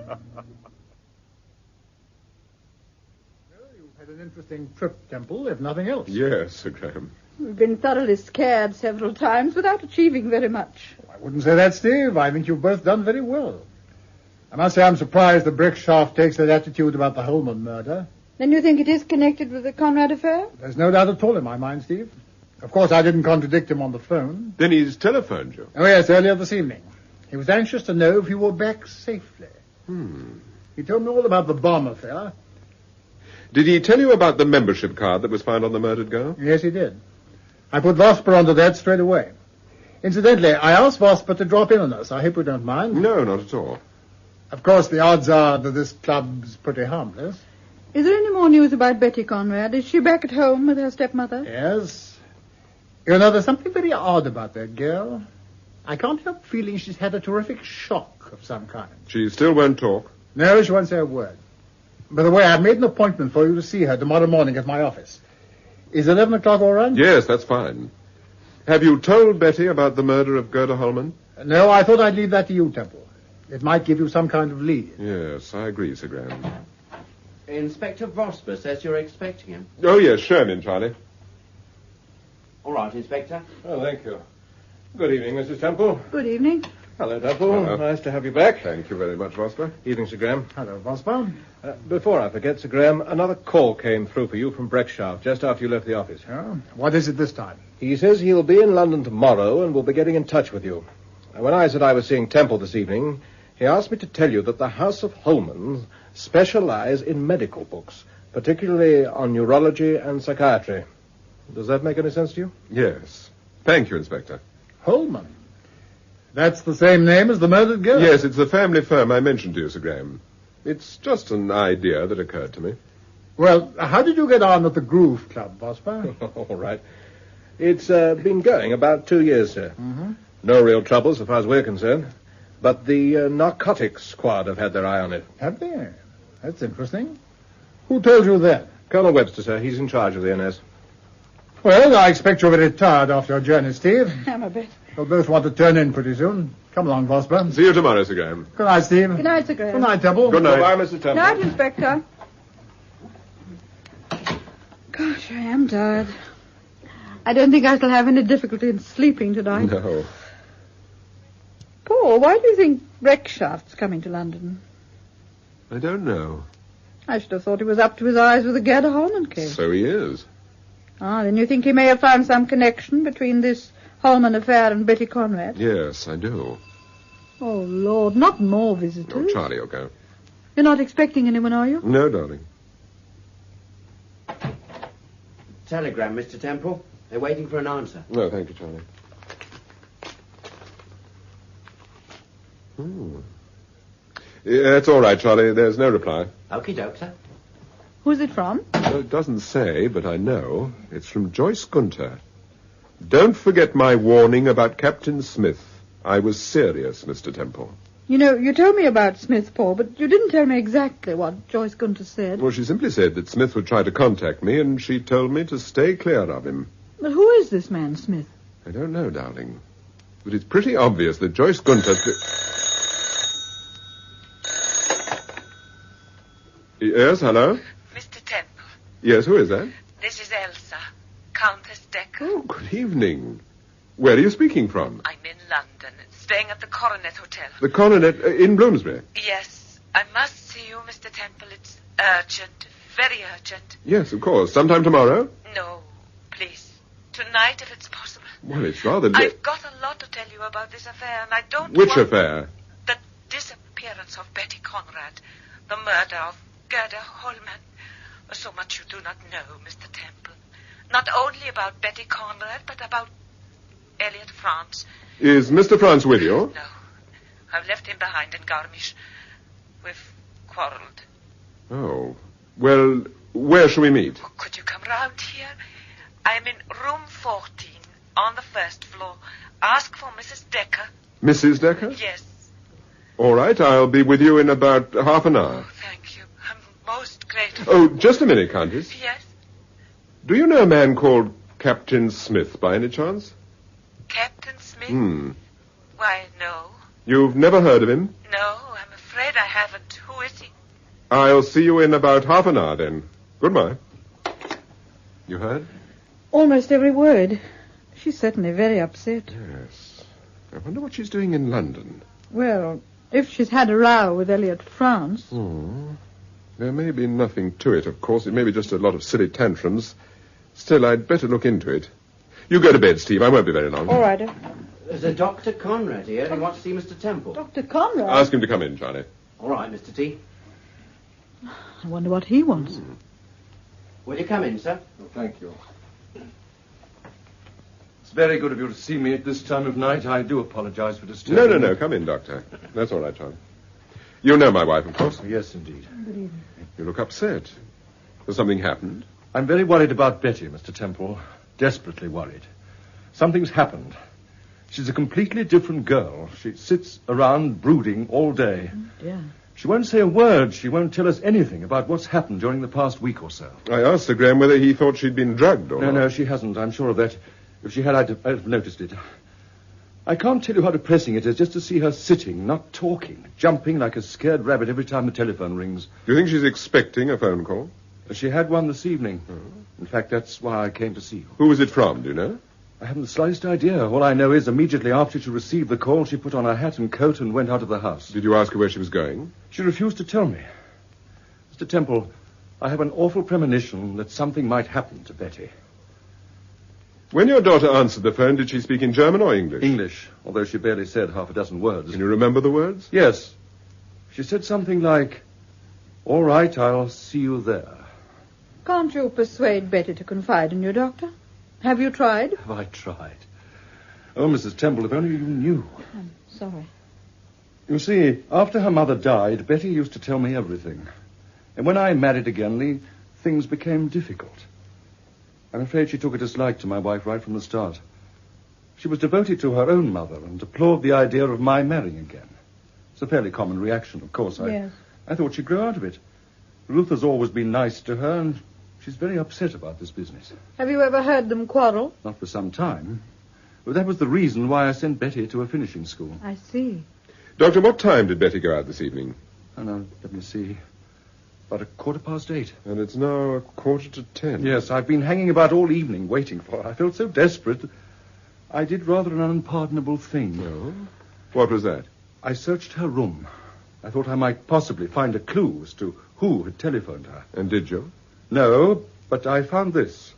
You've had an interesting trip, Temple, if nothing else. Yes, Sir Graham. We've been thoroughly scared several times without achieving very much. I wouldn't say that, Steve. I think you've both done very well. I must say I'm surprised that Breckschaft takes that attitude about the Holman murder. Then you think it is connected with the Conrad affair? There's no doubt at all in my mind, Steve. Of course, I didn't contradict him on the phone. Then he's telephoned you? Oh, yes, earlier this evening. He was anxious to know if you were back safely. He told me all about the bomb affair. Did he tell you about the membership card that was found on the murdered girl? Yes, he did. I put Vosper onto that straight away. Incidentally, I asked Vosper to drop in on us. I hope you don't mind. No, not at all. Of course, the odds are that this club's pretty harmless. Is there any more news about Betty Conrad? Is she back at home with her stepmother? Yes. You know, there's something very odd about that girl. I can't help feeling she's had a terrific shock of some kind. She still won't talk? No, she won't say a word. By the way, I've made an appointment for you to see her tomorrow morning at my office. Is 11 o'clock all right? Yes, that's fine. Have you told Betty about the murder of Gerda Holman? No, I thought I'd leave that to you, Temple. It might give you some kind of lead. Yes, I agree, Sir Graham. Inspector Vosper says you're expecting him. Oh, yes, show him in, Charlie. All right, Inspector. Oh, thank you. Good evening, Mrs. Temple. Good evening. Hello, Temple. Nice to have you back. Thank you very much, Vosper. Evening, Sir Graham. Hello, Vosper. Before I forget, Sir Graham, another call came through for you from Breckshaft just after you left the office. Oh, what is it this time? He says he'll be in London tomorrow and will be getting in touch with you. When I said I was seeing Temple this evening, he asked me to tell you that the House of Holman specialize in medical books, particularly on neurology and psychiatry. Does that make any sense to you? Yes. Thank you, Inspector. Holman? That's the same name as the murdered girl? Yes, it's the family firm I mentioned to you, Sir Graham. It's just an idea that occurred to me. Well, how did you get on at the Groove Club, Vosper? All right. It's been going about 2 years, sir. Mm-hmm. No real trouble so far as we're concerned. But the narcotics squad have had their eye on it. Have they? That's interesting. Who told you that? Colonel Webster, sir. He's in charge of the NS. Well, I expect you're very tired after your journey, Steve. I'm a bit. We'll both want to turn in pretty soon. Come along, Vosper. See you tomorrow, Sir Graham. Good night, Steve. Good night, Sir Graham. Good night, Temple. Good night. Goodbye, Mr. Temple. Good night, Inspector. Gosh, I am tired. I don't think I shall have any difficulty in sleeping tonight. No. Paul, why do you think Breckshaft's coming to London? I don't know. I should have thought he was up to his eyes with the Gerda Holman case. So he is. Ah, then you think he may have found some connection between this Holman affair and Betty Conrad? Yes, I do. Oh, Lord, not more visitors. Oh, Charlie will go. You're not expecting anyone, are you? No, darling. Telegram, Mr. Temple. They're waiting for an answer. No, thank you, Charlie. Yeah, it's all right, Charlie. There's no reply. Okie doke, sir. Who's it from? Well, it doesn't say, but I know. It's from Joyce Gunter. Don't forget my warning about Captain Smith. I was serious, Mr. Temple. You know, you told me about Smith, Paul, but you didn't tell me exactly what Joyce Gunter said. Well, she simply said that Smith would try to contact me, and she told me to stay clear of him. But who is this man, Smith? I don't know, darling. But it's pretty obvious that Joyce Gunter... Yes, hello? Mr. Temple. Yes, who is that? This is Elsa, Countess Decker. Oh, good evening. Where are you speaking from? I'm in London, staying at the Coronet Hotel. The Coronet in Bloomsbury? Yes, I must see you, Mr. Temple. It's urgent, very urgent. Yes, of course. Sometime tomorrow? No, please. Tonight, if it's possible. Well, it's rather late. I've got a lot to tell you about this affair, and I don't Which want... affair? The disappearance of Betty Conrad. The murder of Gerda Holman. So much you do not know, Mr. Temple. Not only about Betty Conrad, but about Elliot France. Is Mr. France with you? No. I've left him behind in Garmisch. We've quarreled. Oh. Well, where shall we meet? Could you come round here? I'm in room 14, on the first floor. Ask for Mrs. Decker. Mrs. Decker? Yes. All right, I'll be with you in about half an hour. Oh, thank you. I'm most grateful. Oh, just a minute, Countess. Yes? Do you know a man called Captain Smith, by any chance? Captain Smith? Why, no. You've never heard of him? No, I'm afraid I haven't. Who is he? I'll see you in about half an hour, then. Goodbye. You heard? Almost every word. She's certainly very upset. Yes. I wonder what she's doing in London. Well, if she's had a row with Elliot France... There may be nothing to it, of course. It may be just a lot of silly tantrums. Still, I'd better look into it. You go to bed, Steve. I won't be very long. All right. There's a Dr. Conrad here. He wants to see Mr. Temple. Dr. Conrad? Ask him to come in, Charlie. All right, Mr. T. I wonder what he wants. Will you come in, sir? Oh, thank you. It's very good of you to see me at this time of night. I do apologize for disturbing No. Come in, Doctor. That's all right, Charlie. You know my wife, of course? Yes, indeed. Good evening. You look upset. Has something happened? I'm very worried about Betty, Mr. Temple. Desperately worried. Something's happened. She's a completely different girl. She sits around brooding all day. Yeah. She won't say a word. She won't tell us anything about what's happened during the past week or so. I asked Sir Graham whether he thought she'd been drugged or not. No, she hasn't. I'm sure of that. If she had, I'd have noticed it. I can't tell you how depressing it is just to see her sitting, not talking, jumping like a scared rabbit every time the telephone rings. Do you think she's expecting a phone call? She had one this evening. In fact, that's why I came to see you. Who was it from, do you know? I haven't the slightest idea. All I know is immediately after she received the call, she put on her hat and coat and went out of the house. Did you ask her where she was going? She refused to tell me. Mr. Temple, I have an awful premonition that something might happen to Betty. When your daughter answered the phone, did she speak in German or English? English, although she barely said half a dozen words. Can you remember the words? Yes. She said something like, "All right, I'll see you there." Can't you persuade Betty to confide in you, Doctor? Have you tried? Have I tried? Oh, Mrs. Temple, if only you knew. I'm sorry. You see, after her mother died, Betty used to tell me everything. And when I married again, things became difficult. I'm afraid she took a dislike to my wife right from the start. She was devoted to her own mother and deplored the idea of my marrying again. It's a fairly common reaction, of course. Yes. I thought she'd grow out of it. Ruth has always been nice to her, and she's very upset about this business. Have you ever heard them quarrel? Not for some time. But that was the reason why I sent Betty to a finishing school. I see. Doctor, what time did Betty go out this evening? Oh, no, let me see. About 8:15. And it's now 9:45. Yes, I've been hanging about all evening waiting for her. I felt so desperate. I did rather an unpardonable thing. No? What was that? I searched her room. I thought I might possibly find a clue as to who had telephoned her. And did you? No, but I found this.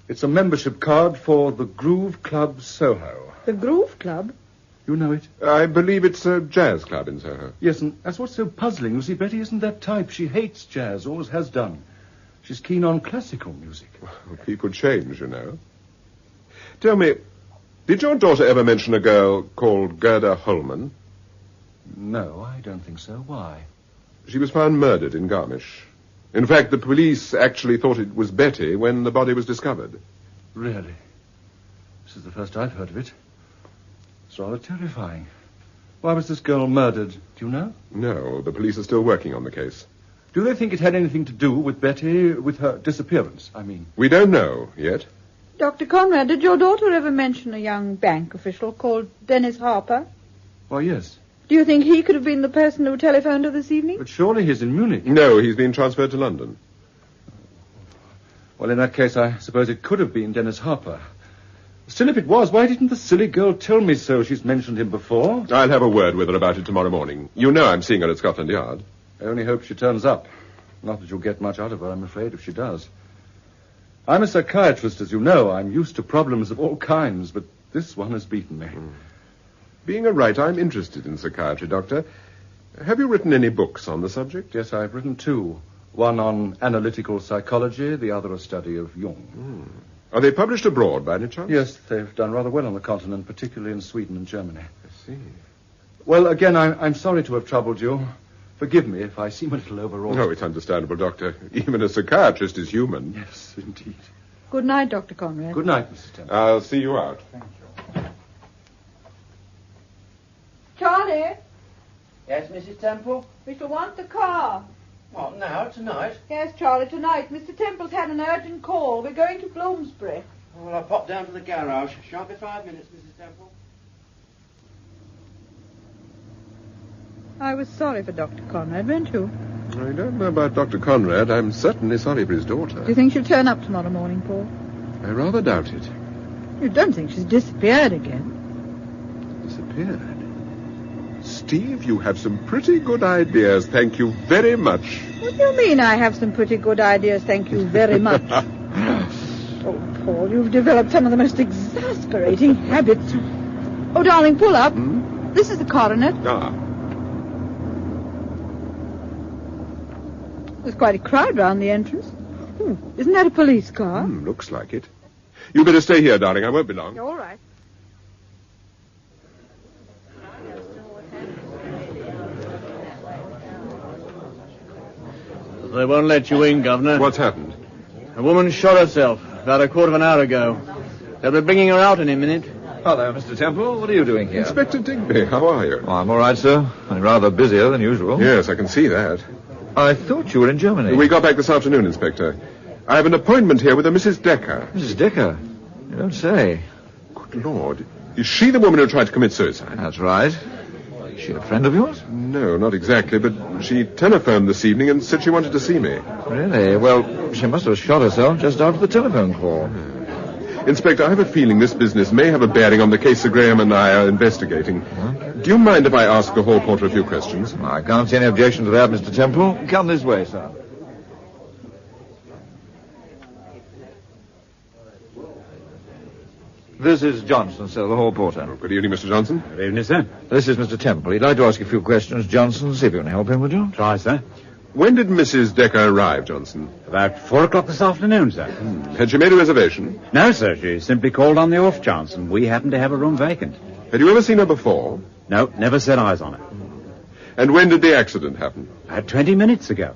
It's a membership card for the Groove Club Soho. The Groove Club? You know it? I believe it's a jazz club in Soho. Yes, and that's what's so puzzling. You see, Betty isn't that type. She hates jazz, always has done. She's keen on classical music. Well, people change, you know. Tell me, did your daughter ever mention a girl called Gerda Holman? No, I don't think so. Why? She was found murdered in Garmisch. In fact, the police actually thought it was Betty when the body was discovered. Really? This is the first I've heard of it. It's rather terrifying. Why was this girl murdered? Do you know? No, the police are still working on the case. Do they think it had anything to do with Betty, with her disappearance, I mean? We don't know yet. Dr. Conrad, did your daughter ever mention a young bank official called Dennis Harper? Why, yes. Do you think he could have been the person who telephoned her this evening? But surely he's in Munich. No, he's been transferred to London. Well, in that case, I suppose it could have been Dennis Harper. Still, if it was, why didn't the silly girl tell me so? She's mentioned him before. I'll have a word with her about it tomorrow morning. You know I'm seeing her at Scotland Yard. I only hope she turns up. Not that you'll get much out of her, I'm afraid, if she does. I'm a psychiatrist, as you know. I'm used to problems of all kinds, but this one has beaten me. Being a writer, I'm interested in psychiatry, Doctor. Have you written any books on the subject? Yes, I've written 2. One on analytical psychology, the other a study of Jung. Are they published abroad, by any chance? Yes, they've done rather well on the continent, particularly in Sweden and Germany. I see. Well, again, I'm sorry to have troubled you. Forgive me if I seem a little overwrought. No, it's understandable, Doctor. Even a psychiatrist is human. Yes, indeed. Good night, Dr. Conrad. Good night, Mrs. Temple. I'll see you out. Thank you. Charlie, Yes, Mrs. Temple? we shall want the car. What, now, tonight? Yes, Charlie, tonight. Mr. Temple's had an urgent call. We're going to Bloomsbury. Well, I'll pop down to the garage. Shan't be 5 minutes, Mrs. Temple. I was sorry for Dr. Conrad, weren't you? I don't know about Dr. Conrad. I'm certainly sorry for his daughter. Do you think she'll turn up tomorrow morning, Paul? I rather doubt it. You don't think she's disappeared again? Disappeared? Steve, you have some pretty good ideas. Thank you very much. What do you mean I have some pretty good ideas? Thank you very much. Oh, Paul, you've developed some of the most exasperating habits. Oh, darling, pull up. This is the coronet. There's quite a crowd round the entrance. Isn't that a police car? Looks like it. You better stay here, darling. I won't be long. All right. They won't let you in, Governor. What's happened? A woman shot herself about a quarter of an hour ago. They'll be bringing her out in a minute. Hello, Mr. Temple. What are you doing here? Inspector Digby, how are you? Oh, I'm all right, sir. I'm rather busier than usual. Yes, I can see that. I thought you were in Germany. We got back this afternoon, Inspector. I have an appointment here with a Mrs. Decker. Mrs. Decker? You don't say. Good Lord. Is she the woman who tried to commit suicide? That's right. She a friend of yours? No, not exactly, but she telephoned this evening and said she wanted to see me. Really? Well, she must have shot herself just after the telephone call. Inspector, I have a feeling this business may have a bearing on the case Sir Graham and I are investigating. Do you mind if I ask the hall porter a few questions? I can't see any objection to that, Mr. Temple. Come this way, sir. This is Johnson, sir, the hall porter. Oh, good evening, Mr. Johnson. Good evening, sir. This is Mr. Temple. He'd like to ask you a few questions, Johnson. See if you can help him, would you? Try, sir. When did Mrs. Decker arrive, Johnson? About 4 o'clock this afternoon, sir. Had she made a reservation? No, sir. She simply called on the off chance, and we happened to have a room vacant. Had you ever seen her before? No, never set eyes on her. And when did the accident happen? About 20 minutes ago.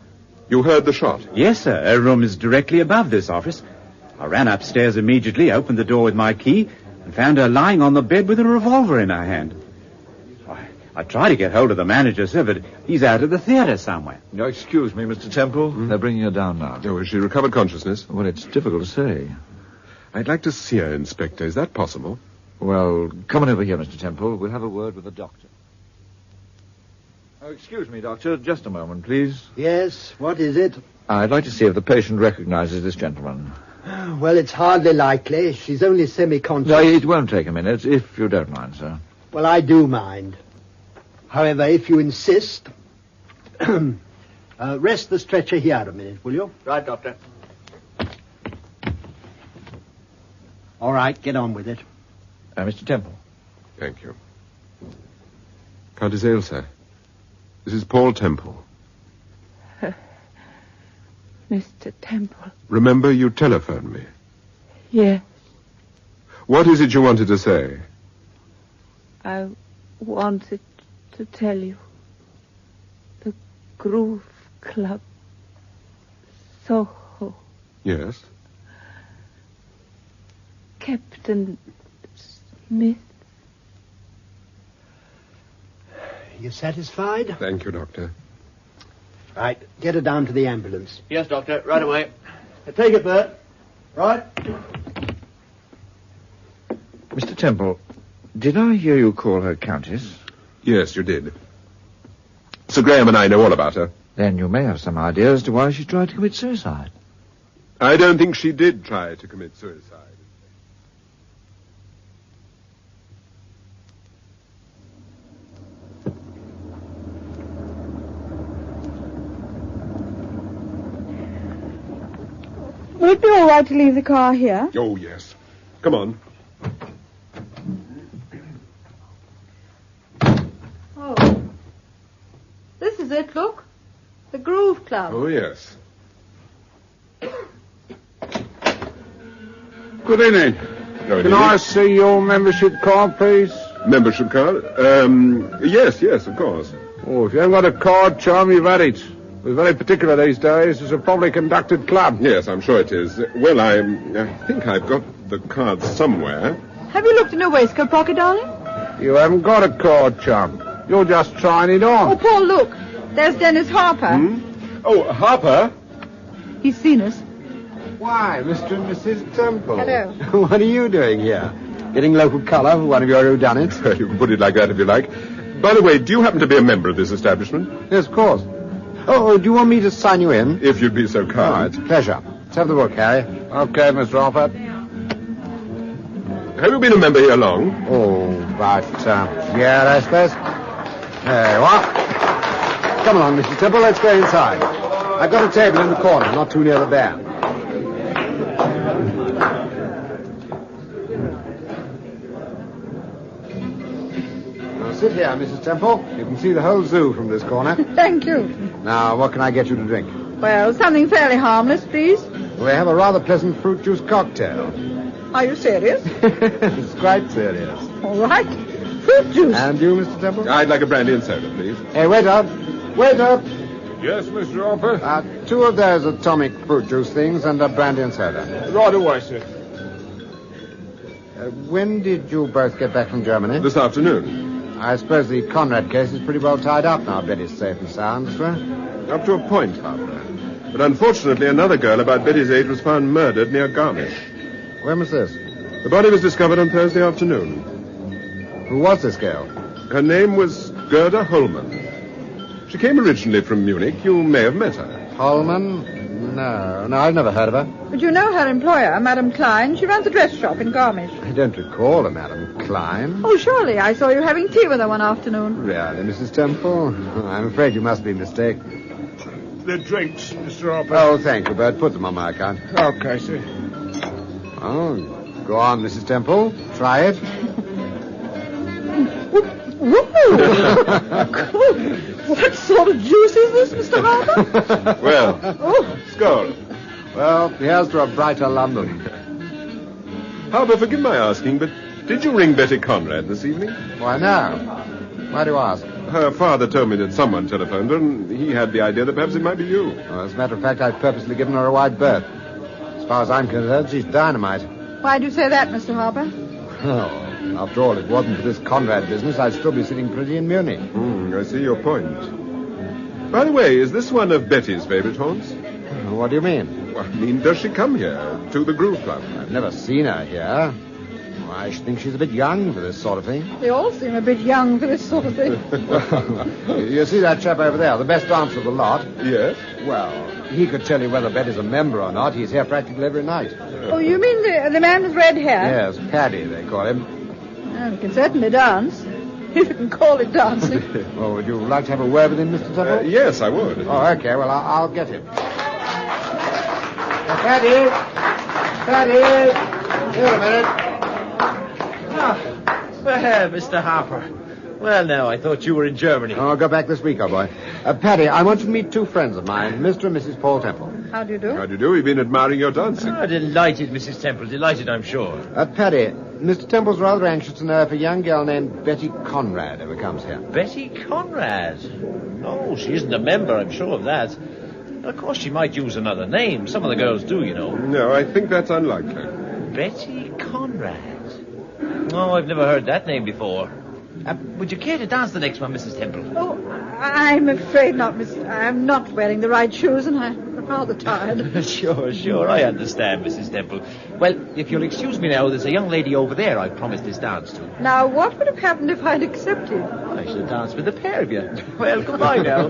You heard the shot? Yes, sir. Her room is directly above this office. I ran upstairs immediately, opened the door with my key, and found her lying on the bed with a revolver in her hand. I tried to get hold of the manager, sir, but he's out at the theatre somewhere. No, excuse me, Mr. Temple. They're bringing her down now. Oh, has she recovered consciousness? Well, it's difficult to say. I'd like to see her, Inspector. Is that possible? Well, come on over here, Mr. Temple. We'll have a word with the doctor. Oh, excuse me, Doctor. Just a moment, please. Yes, what is it? I'd like to see if the patient recognizes this gentleman. Well, it's hardly likely. She's only semi-conscious. No, it won't take a minute, if you don't mind, sir. Well, I do mind. However, if you insist, rest the stretcher here a minute, will you? Right, Doctor. All right, get on with it. Mr. Temple. Thank you. Countess Ailsa. This is Paul Temple. Mr. Temple. Remember, you telephoned me. Yes. What is it you wanted to say? I wanted to tell you. The Groove Club. Soho. Yes? Captain Smith. You satisfied? Thank you, Doctor. Right, get her down to the ambulance. Yes, Doctor, right away. Take it, Bert. Right. Mr. Temple, did I hear you call her Countess? Yes, you did. Sir Graham and I know all about her. Then you may have some idea as to why she tried to commit suicide. I don't think she did try to commit suicide. Would it be all right to leave the car here? Oh, yes. Come on. Oh. This is it, look. The Groove Club. Oh, yes. Good evening. Can I see your membership card, please? Membership card? Yes, of course. Oh, if you haven't got a card, Chum, you've had it. We're very particular these days. It's a properly conducted club. Yes, I'm sure it is. Well, I think I've got the card somewhere. Have you looked in her waistcoat pocket, darling? You haven't got a card, Chum. You're just trying it on. Oh, Paul, look. There's Dennis Harper. Oh, Harper? He's seen us. Why, Mr. and Mrs. Temple. Hello. What are you doing here? Getting local colour for one of your whodunits? You can put it like that if you like. By the way, do you happen to be a member of this establishment? Yes, of course. Oh, do you want me to sign you in? If you'd be so kind. Oh, it's a pleasure. Let's have the book, Harry. Okay, Mr. Harper. Have you been a member here long? Oh, about a year, I suppose. There you are. Come along, Mr. Temple, let's go inside. I've got a table in the corner, not too near the bar. Now, sit here, Mrs. Temple. You can see the whole zoo from this corner. Thank you. Now, what can I get you to drink? Well, something fairly harmless, please. We have a rather pleasant fruit juice cocktail. Are you serious? It's quite serious. All right. Fruit juice. And you, Mr. Temple? I'd like a brandy and soda, please. Hey, wait up. Wait up. Yes, Mr. Harper? 2 of those atomic fruit juice things and a brandy and soda. Right away, sir. When did you both get back from Germany? This afternoon. I suppose the Conrad case is pretty well tied up now. Betty's safe and sound, sir. Up to a point, Harper. But unfortunately, another girl about Betty's age was found murdered near Garmisch. When was this? The body was discovered on Thursday afternoon. Who was this girl? Her name was Gerda Holman. She came originally from Munich. You may have met her. Holman? No, I've never heard of her. But you know her employer, Madame Klein. She runs a dress shop in Garmisch. I don't recall a Madame Klein. Oh, surely. I saw you having tea with her one afternoon. Really, Mrs. Temple? I'm afraid you must be mistaken. The drinks, Mr. Harper. Oh, thank you, Bert. Put them on my account. Okay, sir. Oh, go on, Mrs. Temple. Try it. What sort of juice is this, Mr. Harper? Well, skull. Well, here's to a brighter London. Harper, forgive my asking, but did you ring Betty Conrad this evening? Why, no. Why do you ask? Her father told me that someone telephoned her, and he had the idea that perhaps it might be you. Well, as a matter of fact, I've purposely given her a wide berth. As far as I'm concerned, she's dynamite. Why do you say that, Mr. Harper? Oh, after all, if it wasn't for this Conrad business, I'd still be sitting pretty in Munich. I see your point. By the way, is this one of Betty's favorite haunts? What do you mean? Well, I mean, does she come here, to the Groove Club? I've never seen her here. I should think she's a bit young for this sort of thing. They all seem a bit young for this sort of thing. You see that chap over there, the best dancer of the lot? Yes? Well, he could tell you whether Betty's a member or not. He's here practically every night. Oh, you mean the man with red hair? Yes, Paddy, they call him. Well, he can certainly dance. If you can call it dancing. Well, would you like to have a word with him, Mr. Temple? Yes, I would. Oh, okay. Well, I'll get him. Paddy! Paddy! Here a minute. Well, Mr. Harper. Well, now, I thought you were in Germany. Oh, I'll go back this week, old boy. Paddy, I want you to meet two friends of mine, Mr. and Mrs. Paul Temple. How do you do? How do you do? We've been admiring your dancing. Oh, delighted, Mrs. Temple. Delighted, I'm sure. Paddy, Mr. Temple's rather anxious to know if a young girl named Betty Conrad ever comes here. Betty Conrad? No, she isn't a member, I'm sure of that. Of course, she might use another name. Some of the girls do, you know. No, I think that's unlikely. Betty Conrad? Oh, I've never heard that name before. Would you care to dance the next one, Mrs. Temple? Oh, I'm afraid not, Miss. I'm not wearing the right shoes, and I'm rather tired. Sure, I understand, Mrs. Temple. Well, if you'll excuse me now, there's a young lady over there I've promised this dance to. Now, what would have happened if I'd accepted? I should dance with the pair of you. Well, goodbye now.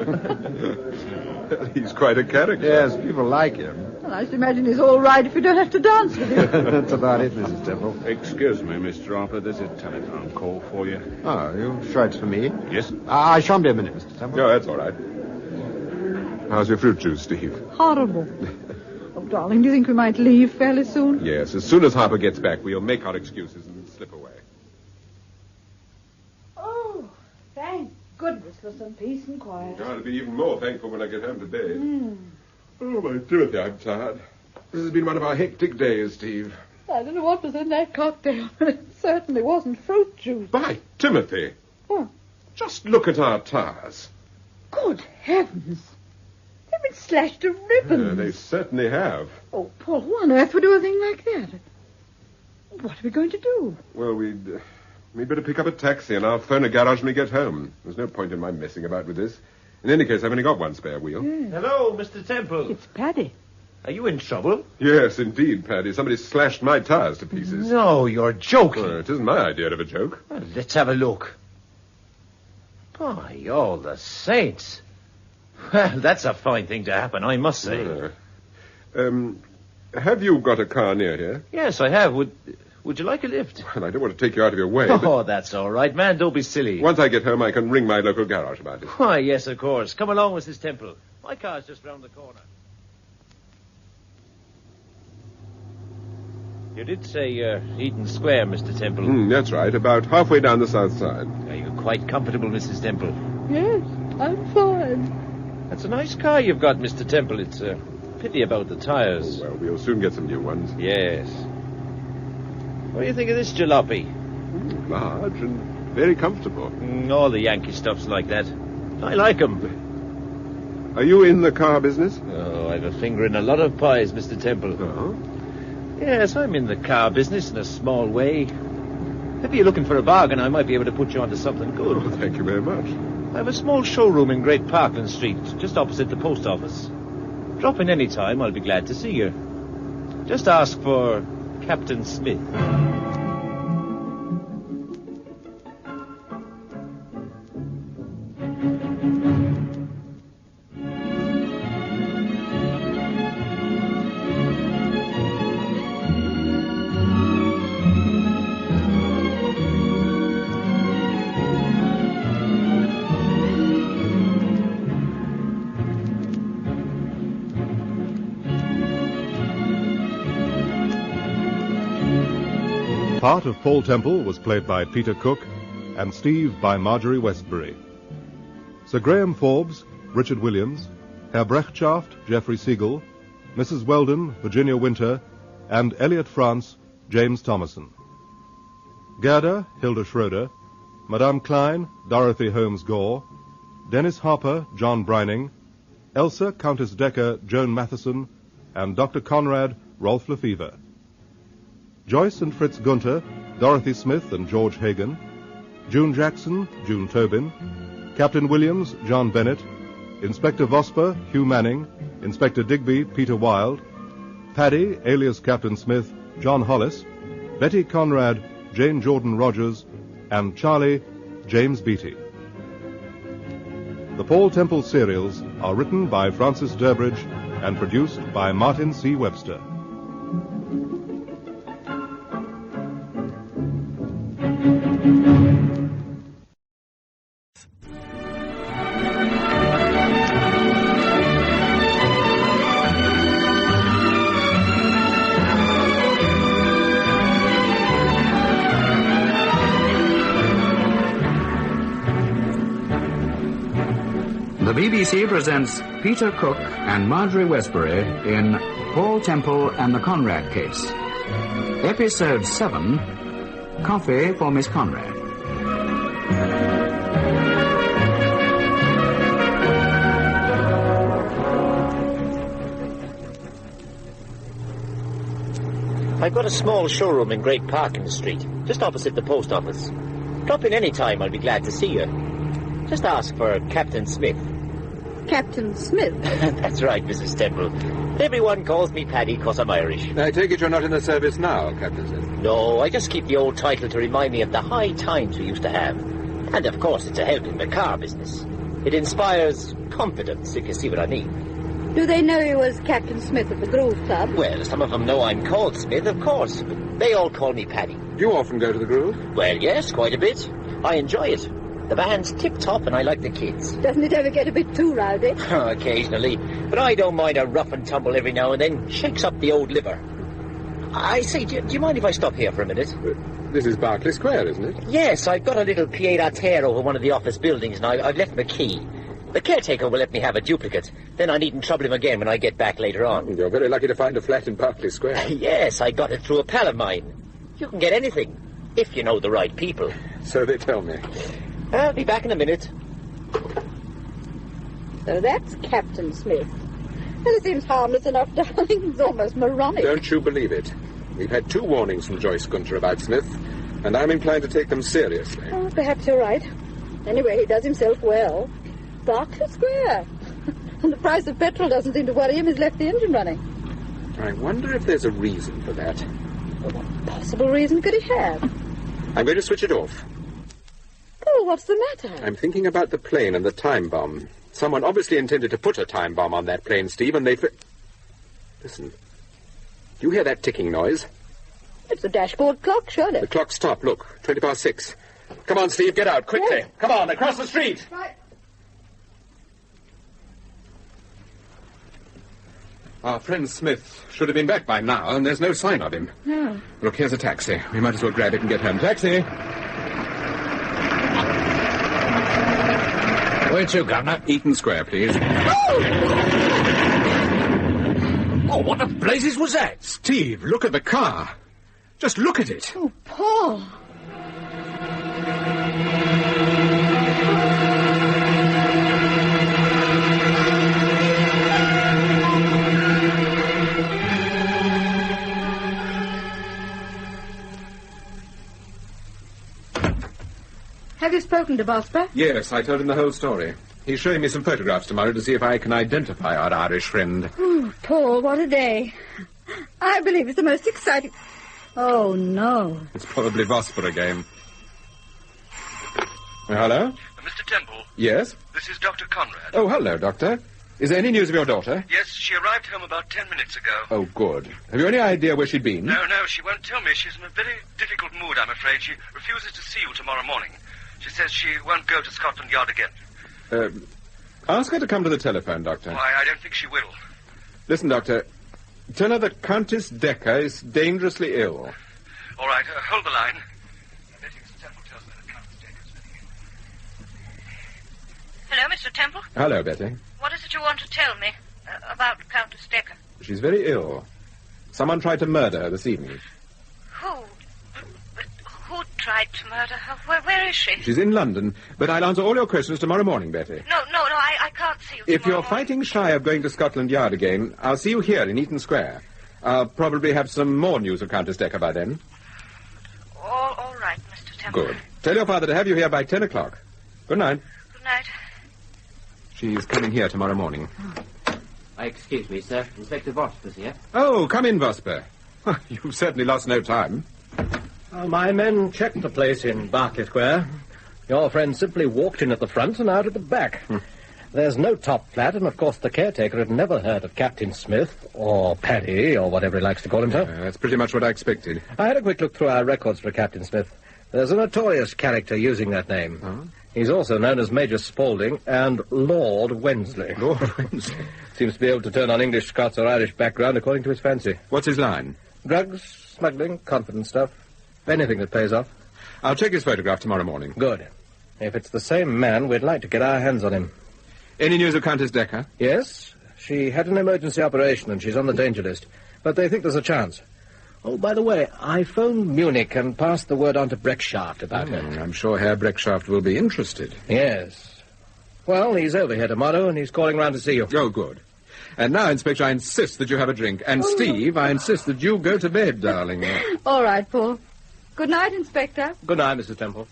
He's quite a character. Yes, people like him. Well, I should imagine he's all right if you don't have to dance with him. That's about it, Mrs. Temple. Excuse me, Mr. Harper. There's a telephone call for you. Oh, you sure it's for me? Yes? I shan't be a minute, Mr. Temple. No, that's all right. How's your fruit juice, Steve? Horrible. Oh, darling, do you think we might leave fairly soon? Yes, as soon as Harper gets back, we'll make our excuses and slip away. Oh, thank goodness for some peace and quiet. I'll be even more thankful when I get home to bed. Oh, my Timothy, I'm tired. This has been one of our hectic days, Steve. I don't know what was in that cocktail, but it certainly wasn't fruit juice. By Timothy. What? Just look at our tires. Good heavens. They've been slashed to ribbons. They certainly have. Oh, Paul, who on earth would do a thing like that? What are we going to do? Well, we'd better pick up a taxi, and I'll phone a garage when we get home. There's no point in my messing about with this. In any case, I've only got one spare wheel. Yes. Hello, Mr. Temple. It's Paddy. Are you in trouble? Yes, indeed, Paddy. Somebody slashed my tires to pieces. No, you're joking. Well, it isn't my idea of a joke. Well, let's have a look. By all the saints. Well, that's a fine thing to happen, I must say. Have you got a car near here? Yes, I have. Would you like a lift? Well, I don't want to take you out of your way. Oh, that's all right, man. Don't be silly. Once I get home, I can ring my local garage about it. Why, yes, of course. Come along, Mrs. Temple. My car's just round the corner. You did say Eaton Square, Mr. Temple. That's right. About halfway down the south side. Are you quite comfortable, Mrs. Temple? Yes, I'm fine. That's a nice car you've got, Mr. Temple. It's a pity about the tires. Oh, well, we'll soon get some new ones. Yes. What do you think of this jalopy? Large and very comfortable. All the Yankee stuff's like that. I like 'em. Are you in the car business? Oh, I've a finger in a lot of pies, Mr. Temple. Oh? Yes, I'm in the car business in a small way. If you're looking for a bargain, I might be able to put you onto something good. Oh, thank you very much. I have a small showroom in Great Parkland Street, just opposite the post office. Drop in any time, I'll be glad to see you. Just ask for Captain Smith. part of Paul Temple was played by Peter Cook, and Steve by Marjorie Westbury. Sir Graham Forbes, Richard Williams, Herr Brechtschaft, Geoffrey Siegel, Mrs. Weldon, Virginia Winter, and Elliot France, James Thomason. Gerda, Hilda Schroeder, Madame Klein, Dorothy Holmes Gore, Dennis Harper, John Brining, Elsa, Countess Decker, Joan Matheson, and Dr. Conrad, Rolf Lefevre. Joyce and Fritz Gunther, Dorothy Smith and George Hagan, June Jackson, June Tobin, Captain Williams, John Bennett, Inspector Vosper, Hugh Manning, Inspector Digby, Peter Wilde, Paddy, alias Captain Smith, John Hollis, Betty Conrad, Jane Jordan Rogers, and Charlie, James Beattie. The Paul Temple serials are written by Francis Durbridge and produced by Martin C. Webster. The BBC presents Peter Cook and Marjorie Westbury in Paul Temple and the Conrad Case. Episode 7, Coffee for Miss Conrad. I've got a small showroom in Great Park Street, just opposite the post office. Drop in any time, I'll be glad to see you. Just ask for Captain Smith. Captain Smith? That's right, Mrs. Temple. Everyone calls me Paddy because I'm Irish. I take it you're not in the service now, Captain Smith. No, I just keep the old title to remind me of the high times we used to have. And of course it's a help in the car business. It inspires confidence, if you see what I mean. Do they know you as Captain Smith at the Grove Club? Well, some of them know I'm called Smith, of course, but they all call me Paddy. Do you often go to the Grove? Well, yes, quite a bit. I enjoy it. The band's tip-top and I like the kids. Doesn't it ever get a bit too rowdy? Occasionally. But I don't mind a rough and tumble every now and then. Shakes up the old liver. I say, do you mind if I stop here for a minute? This is Berkeley Square, isn't it? Yes, I've got a little pied-à-terre over one of the office buildings and I've left my key. The caretaker will let me have a duplicate. Then I needn't trouble him again when I get back later on. You're very lucky to find a flat in Berkeley Square. Yes, I got it through a pal of mine. You can get anything, if you know the right people. So they tell me. I'll be back in a minute. So that's Captain Smith. Well, it seems harmless enough, darling. It's almost moronic. Don't you believe it? We've had 2 warnings from Joyce Gunther about Smith, and I'm inclined to take them seriously. Oh, perhaps you're right. Anyway, he does himself well. Berkeley Square. And the price of petrol doesn't seem to worry him. He's left the engine running. I wonder if there's a reason for that. Well, what possible reason could he have? I'm going to switch it off. Oh, what's the matter? I'm thinking about the plane and the time bomb. Someone obviously intended to put a time bomb on that plane, Steve, and they... Listen. Do you hear that ticking noise? It's the dashboard clock, surely. The clock stopped. Look, 6:20. Come on, Steve, get out, quickly. Yes. Come on, across the street. Right. Our friend Smith should have been back by now, and there's no sign of him. No. Look, here's a taxi. We might as well grab it and get home. Taxi! Where to, Governor? Eaton Square, please. Oh, what the blazes was that? Steve, look at the car. Just look at it. Oh, Paul. Have you spoken to Vosper? Yes, I told him the whole story. He's showing me some photographs tomorrow to see if I can identify our Irish friend. Oh, Paul, what a day. I believe it's the most exciting... Oh, no. It's probably Vosper again. Hello? Mr. Temple? Yes? This is Dr. Conrad. Oh, hello, Doctor. Is there any news of your daughter? Yes, she arrived home about 10 minutes ago. Oh, good. Have you any idea where she'd been? No, she won't tell me. She's in a very difficult mood, I'm afraid. She refuses to see you tomorrow morning. She says she won't go to Scotland Yard again. Ask her to come to the telephone, Doctor. Why, I don't think she will. Listen, Doctor. Tell her that Countess Decker is dangerously ill. All right, hold the line. Betty, Mr. Temple tells me that Countess Decker's Hello, Mr. Temple. Hello, Betty. What is it you want to tell me about Countess Decker? She's very ill. Someone tried to murder her this evening. Who? Who tried to murder her? Where is she? She's in London, but I'll answer all your questions tomorrow morning, Betty. No, I can't see you If tomorrow you're fighting shy of going to Scotland Yard again, I'll see you here in Eaton Square. I'll probably have some more news of Countess Decker by then. All right, Mr. Temple. Good. Tell your father to have you here by 10 o'clock. Good night. Good night. She's coming here tomorrow morning. Excuse me, sir. Inspector Vosper's here. Oh, come in, Vosper. You've certainly lost no time. My men checked the place in Berkeley Square. Your friend simply walked in at the front and out at the back. There's no top flat, and of course the caretaker had never heard of Captain Smith, or Paddy, or whatever he likes to call himself. That's pretty much what I expected. I had a quick look through our records for Captain Smith. There's a notorious character using that name. Huh? He's also known as Major Spaulding and Lord Wensley. Lord Wensley? Seems to be able to turn on English, Scots, or Irish background according to his fancy. What's his line? Drugs, smuggling, confidence stuff. Anything that pays off. I'll check his photograph tomorrow morning. Good. If it's the same man, we'd like to get our hands on him. Any news of Countess Decker? Yes. She had an emergency operation and she's on the danger list. But they think there's a chance. Oh, by the way, I phoned Munich and passed the word on to Breckshaft about her. I'm sure Herr Breckshaft will be interested. Yes. Well, he's over here tomorrow and he's calling round to see you. Oh, good. And now, Inspector, I insist that you have a drink. And, Steve, I insist that you go to bed, darling. All right, Paul. Good night, Inspector. Good night, Mrs. Temple.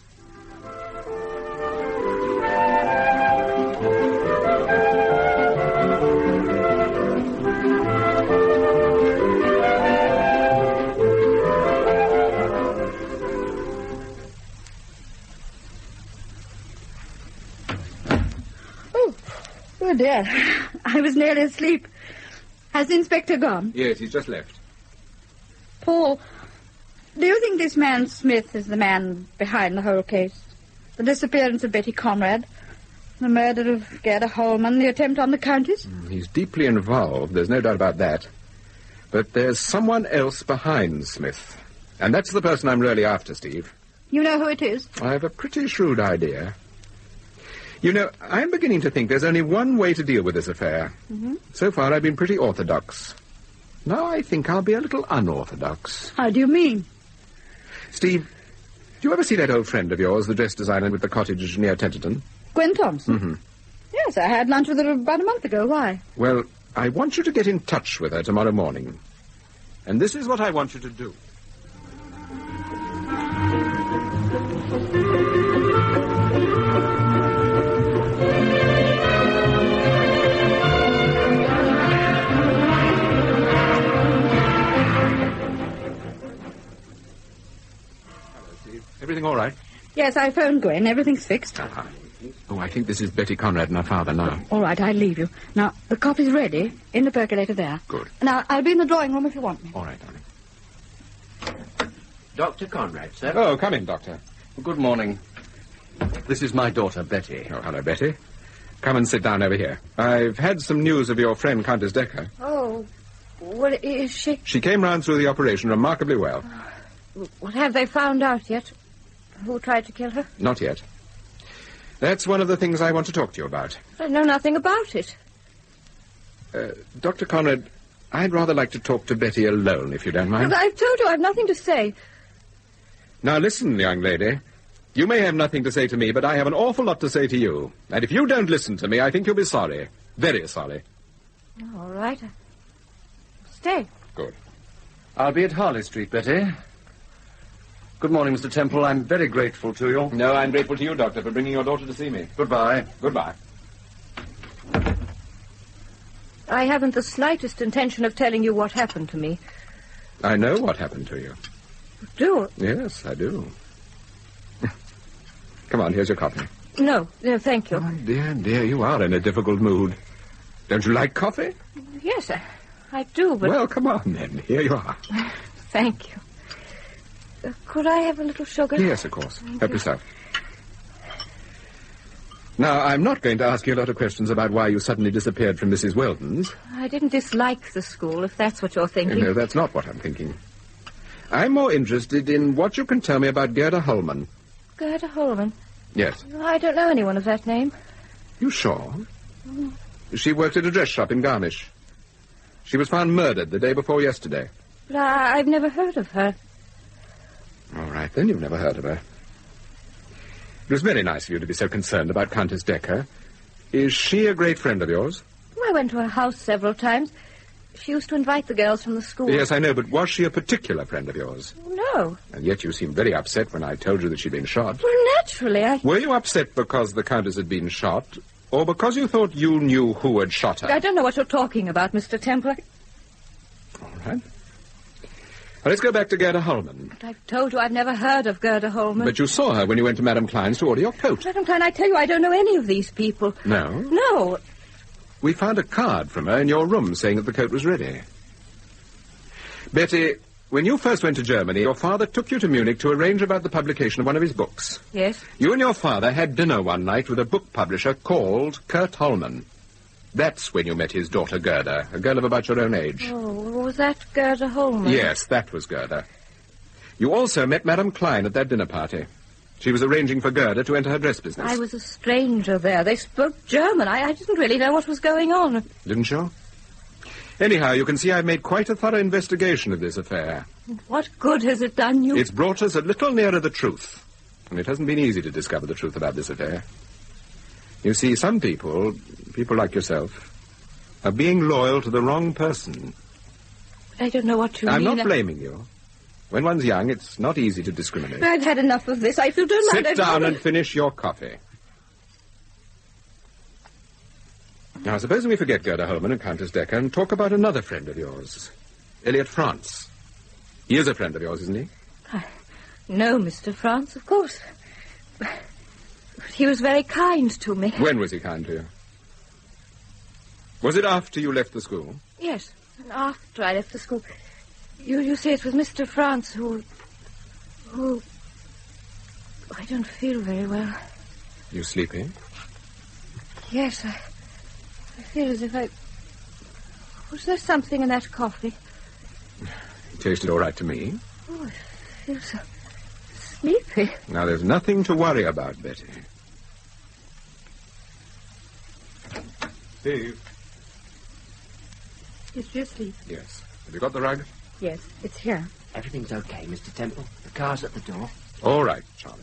Oh, dear. I was nearly asleep. Has the inspector gone? Yes, he's just left. Paul, do you think this man Smith is the man behind the whole case? The disappearance of Betty Conrad, the murder of Gerda Holman, the attempt on the Countess? He's deeply involved, there's no doubt about that. But there's someone else behind Smith. And that's the person I'm really after, Steve. You know who it is? I have a pretty shrewd idea. You know, I'm beginning to think there's only one way to deal with this affair. Mm-hmm. So far, I've been pretty orthodox. Now I think I'll be a little unorthodox. How do you mean? Steve, do you ever see that old friend of yours, the dress designer with the cottage near Tenterton? Gwen Thompson? Mm-hmm. Yes, I had lunch with her about a month ago. Why? Well, I want you to get in touch with her tomorrow morning. And this is what I want you to do. Everything all right? Yes, I phoned Gwen. Everything's fixed. Uh-huh. Oh, I think this is Betty Conrad and her father now. All right, I'll leave you. Now, the coffee's ready in the percolator there. Good. Now, I'll be in the drawing room if you want me. All right, darling. Dr. Conrad, sir. Oh, come in, Doctor. Good morning. This is my daughter, Betty. Oh, hello, Betty. Come and sit down over here. I've had some news of your friend, Countess Decker. Oh, well, is she... She came round through the operation remarkably well. What have they found out yet? Who tried to kill her? Not yet. That's one of the things I want to talk to you about. I know nothing about it. Dr. Conrad, I'd rather like to talk to Betty alone, if you don't mind. But I've told you I've nothing to say. Now, listen, young lady. You may have nothing to say to me, but I have an awful lot to say to you. And if you don't listen to me, I think you'll be sorry. Very sorry. All right. Stay. Good. I'll be at Harley Street, Betty. Good morning, Mr. Temple. I'm very grateful to you. No, I'm grateful to you, Doctor, for bringing your daughter to see me. Goodbye. Goodbye. I haven't the slightest intention of telling you what happened to me. I know what happened to you. Do? Yes, I do. Come on, here's your coffee. No, thank you. Oh, dear, you are in a difficult mood. Don't you like coffee? Yes, I do, but... Well, come on, then. Here you are. Thank you. Could I have a little sugar? Yes, of course. Help yourself. Now, I'm not going to ask you a lot of questions about why you suddenly disappeared from Mrs. Weldon's. I didn't dislike the school, if that's what you're thinking. No, that's not what I'm thinking. I'm more interested in what you can tell me about Gerda Holman. Gerda Holman? Yes. I don't know anyone of that name. You sure? She worked at a dress shop in Garmisch. She was found murdered the day before yesterday. But I've never heard of her. All right, then you've never heard of her. It was very nice of you to be so concerned about Countess Decker. Is she a great friend of yours? I went to her house several times. She used to invite the girls from the school. Yes, I know, but was she a particular friend of yours? No. And yet you seemed very upset when I told you that she'd been shot. Well, naturally, Were you upset because the Countess had been shot, or because you thought you knew who had shot her? I don't know what you're talking about, Mr. Temple. All right. Well, let's go back to Gerda Holman. But I've told you I've never heard of Gerda Holman. But you saw her when you went to Madame Klein's to order your coat. Madame Klein, I tell you, I don't know any of these people. No? No. We found a card from her in your room saying that the coat was ready. Betty, when you first went to Germany, your father took you to Munich to arrange about the publication of one of his books. Yes? You and your father had dinner one night with a book publisher called Kurt Holman. That's when you met his daughter, Gerda, a girl of about your own age. Oh, was that Gerda Holman? Yes, that was Gerda. You also met Madame Klein at that dinner party. She was arranging for Gerda to enter her dress business. I was a stranger there. They spoke German. I didn't really know what was going on. Didn't you? Anyhow, you can see I've made quite a thorough investigation of this affair. What good has it done you? It's brought us a little nearer the truth. And it hasn't been easy to discover the truth about this affair. You see, some people like yourself, are being loyal to the wrong person. I don't know what you mean. I'm not blaming you. When one's young, it's not easy to discriminate. I've had enough of this. If you don't mind... Sit down and finish your coffee. Now, supposing we forget Gerda Holman and Countess Decker and talk about another friend of yours, Elliot France. He is a friend of yours, isn't he? No, Mr. France, of course. But he was very kind to me. When was he kind to you? Was it after you left the school? Yes, and after I left the school. You see, it was Mr. France who... I don't feel very well. You sleepy? Yes, I feel as if I... Was there something in that coffee? It tasted all right to me. Oh, I feel so sleepy. Now, there's nothing to worry about, Betty. Steve. Is you asleep? Yes. Have you got the rug? Yes, it's here. Everything's okay, Mr. Temple. The car's at the door. All right, Charlie.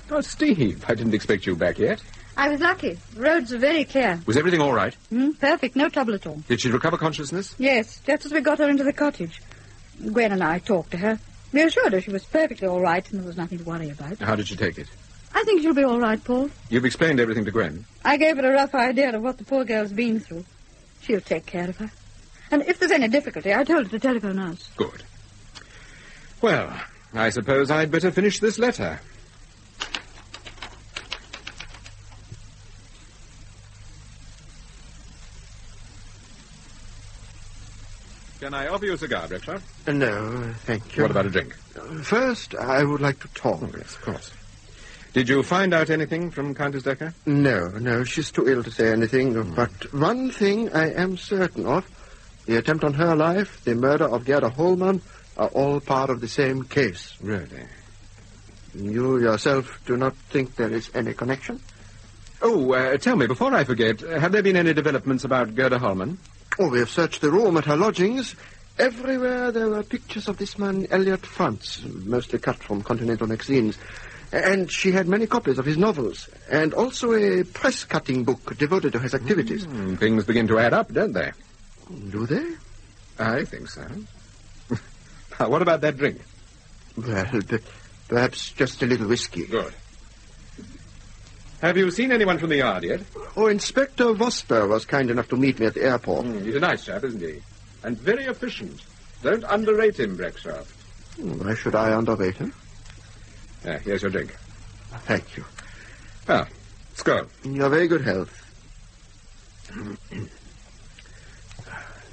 Oh, Steve, I didn't expect you back yet. I was lucky. The roads are very clear. Was everything all right? Perfect, no trouble at all. Did she recover consciousness? Yes, just as we got her into the cottage. Gwen and I talked to her. We assured her she was perfectly all right and there was nothing to worry about. How did she take it? I think she'll be all right, Paul. You've explained everything to Gwen. I gave her a rough idea of what the poor girl's been through. She'll take care of her. And if there's any difficulty, I told her to telephone us. Good. Well, I suppose I'd better finish this letter. Can I offer you a cigar, Breckshaw? No, thank you. What about a drink? First, I would like to talk. Oh, yes, of course. Did you find out anything from Countess Decker? No, she's too ill to say anything. But one thing I am certain of, the attempt on her life, the murder of Gerda Holman, are all part of the same case. Really? You yourself do not think there is any connection? Oh, tell me, before I forget, have there been any developments about Gerda Holman? Oh, we have searched the room at her lodgings. Everywhere there were pictures of this man, Elliot France, mostly cut from Continental magazines. And she had many copies of his novels, and also a press-cutting book devoted to his activities. Things begin to add up, don't they? Do they? I think so. What about that drink? Well, perhaps just a little whiskey. Good. Have you seen anyone from the yard yet? Oh, Inspector Vosper was kind enough to meet me at the airport. He's a nice chap, isn't he? And very efficient. Don't underrate him, Breckshaw. Why should I underrate him? Here's your drink. Thank you. Well, let's go. In your very good health.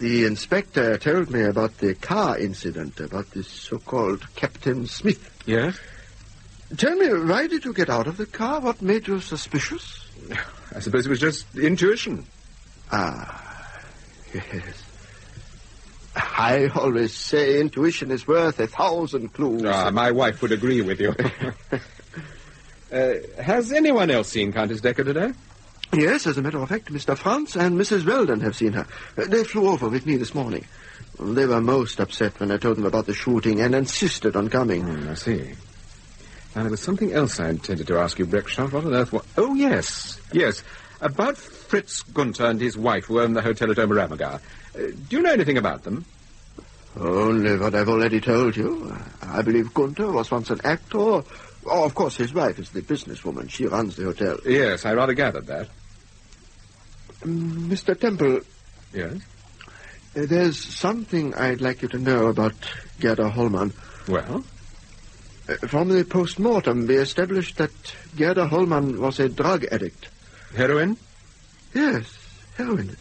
The inspector told me about the car incident, about this so-called Captain Smith. Yes? Tell me, why did you get out of the car? What made you suspicious? I suppose it was just intuition. Ah, yes. I always say intuition is worth 1,000 clues. Ah, my wife would agree with you. Has anyone else seen Countess Decker today? Yes, as a matter of fact, Mr. Franz and Mrs. Weldon have seen her. They flew over with me this morning. They were most upset when I told them about the shooting and insisted on coming. I see. Now, there was something else I intended to ask you, Breckshaft. What on earth was... Oh, yes. Yes. About Fritz Gunther and his wife who owned the hotel at Oberamagar. Do you know anything about them? Only what I've already told you. I believe Gunther was once an actor. Oh, of course, his wife is the businesswoman. She runs the hotel. Yes, I rather gathered that. Mr. Temple. Yes? There's something I'd like you to know about Gerda Holman. Well? From the post-mortem, we established that Gerda Holman was a drug addict. Heroin? Yes, heroin.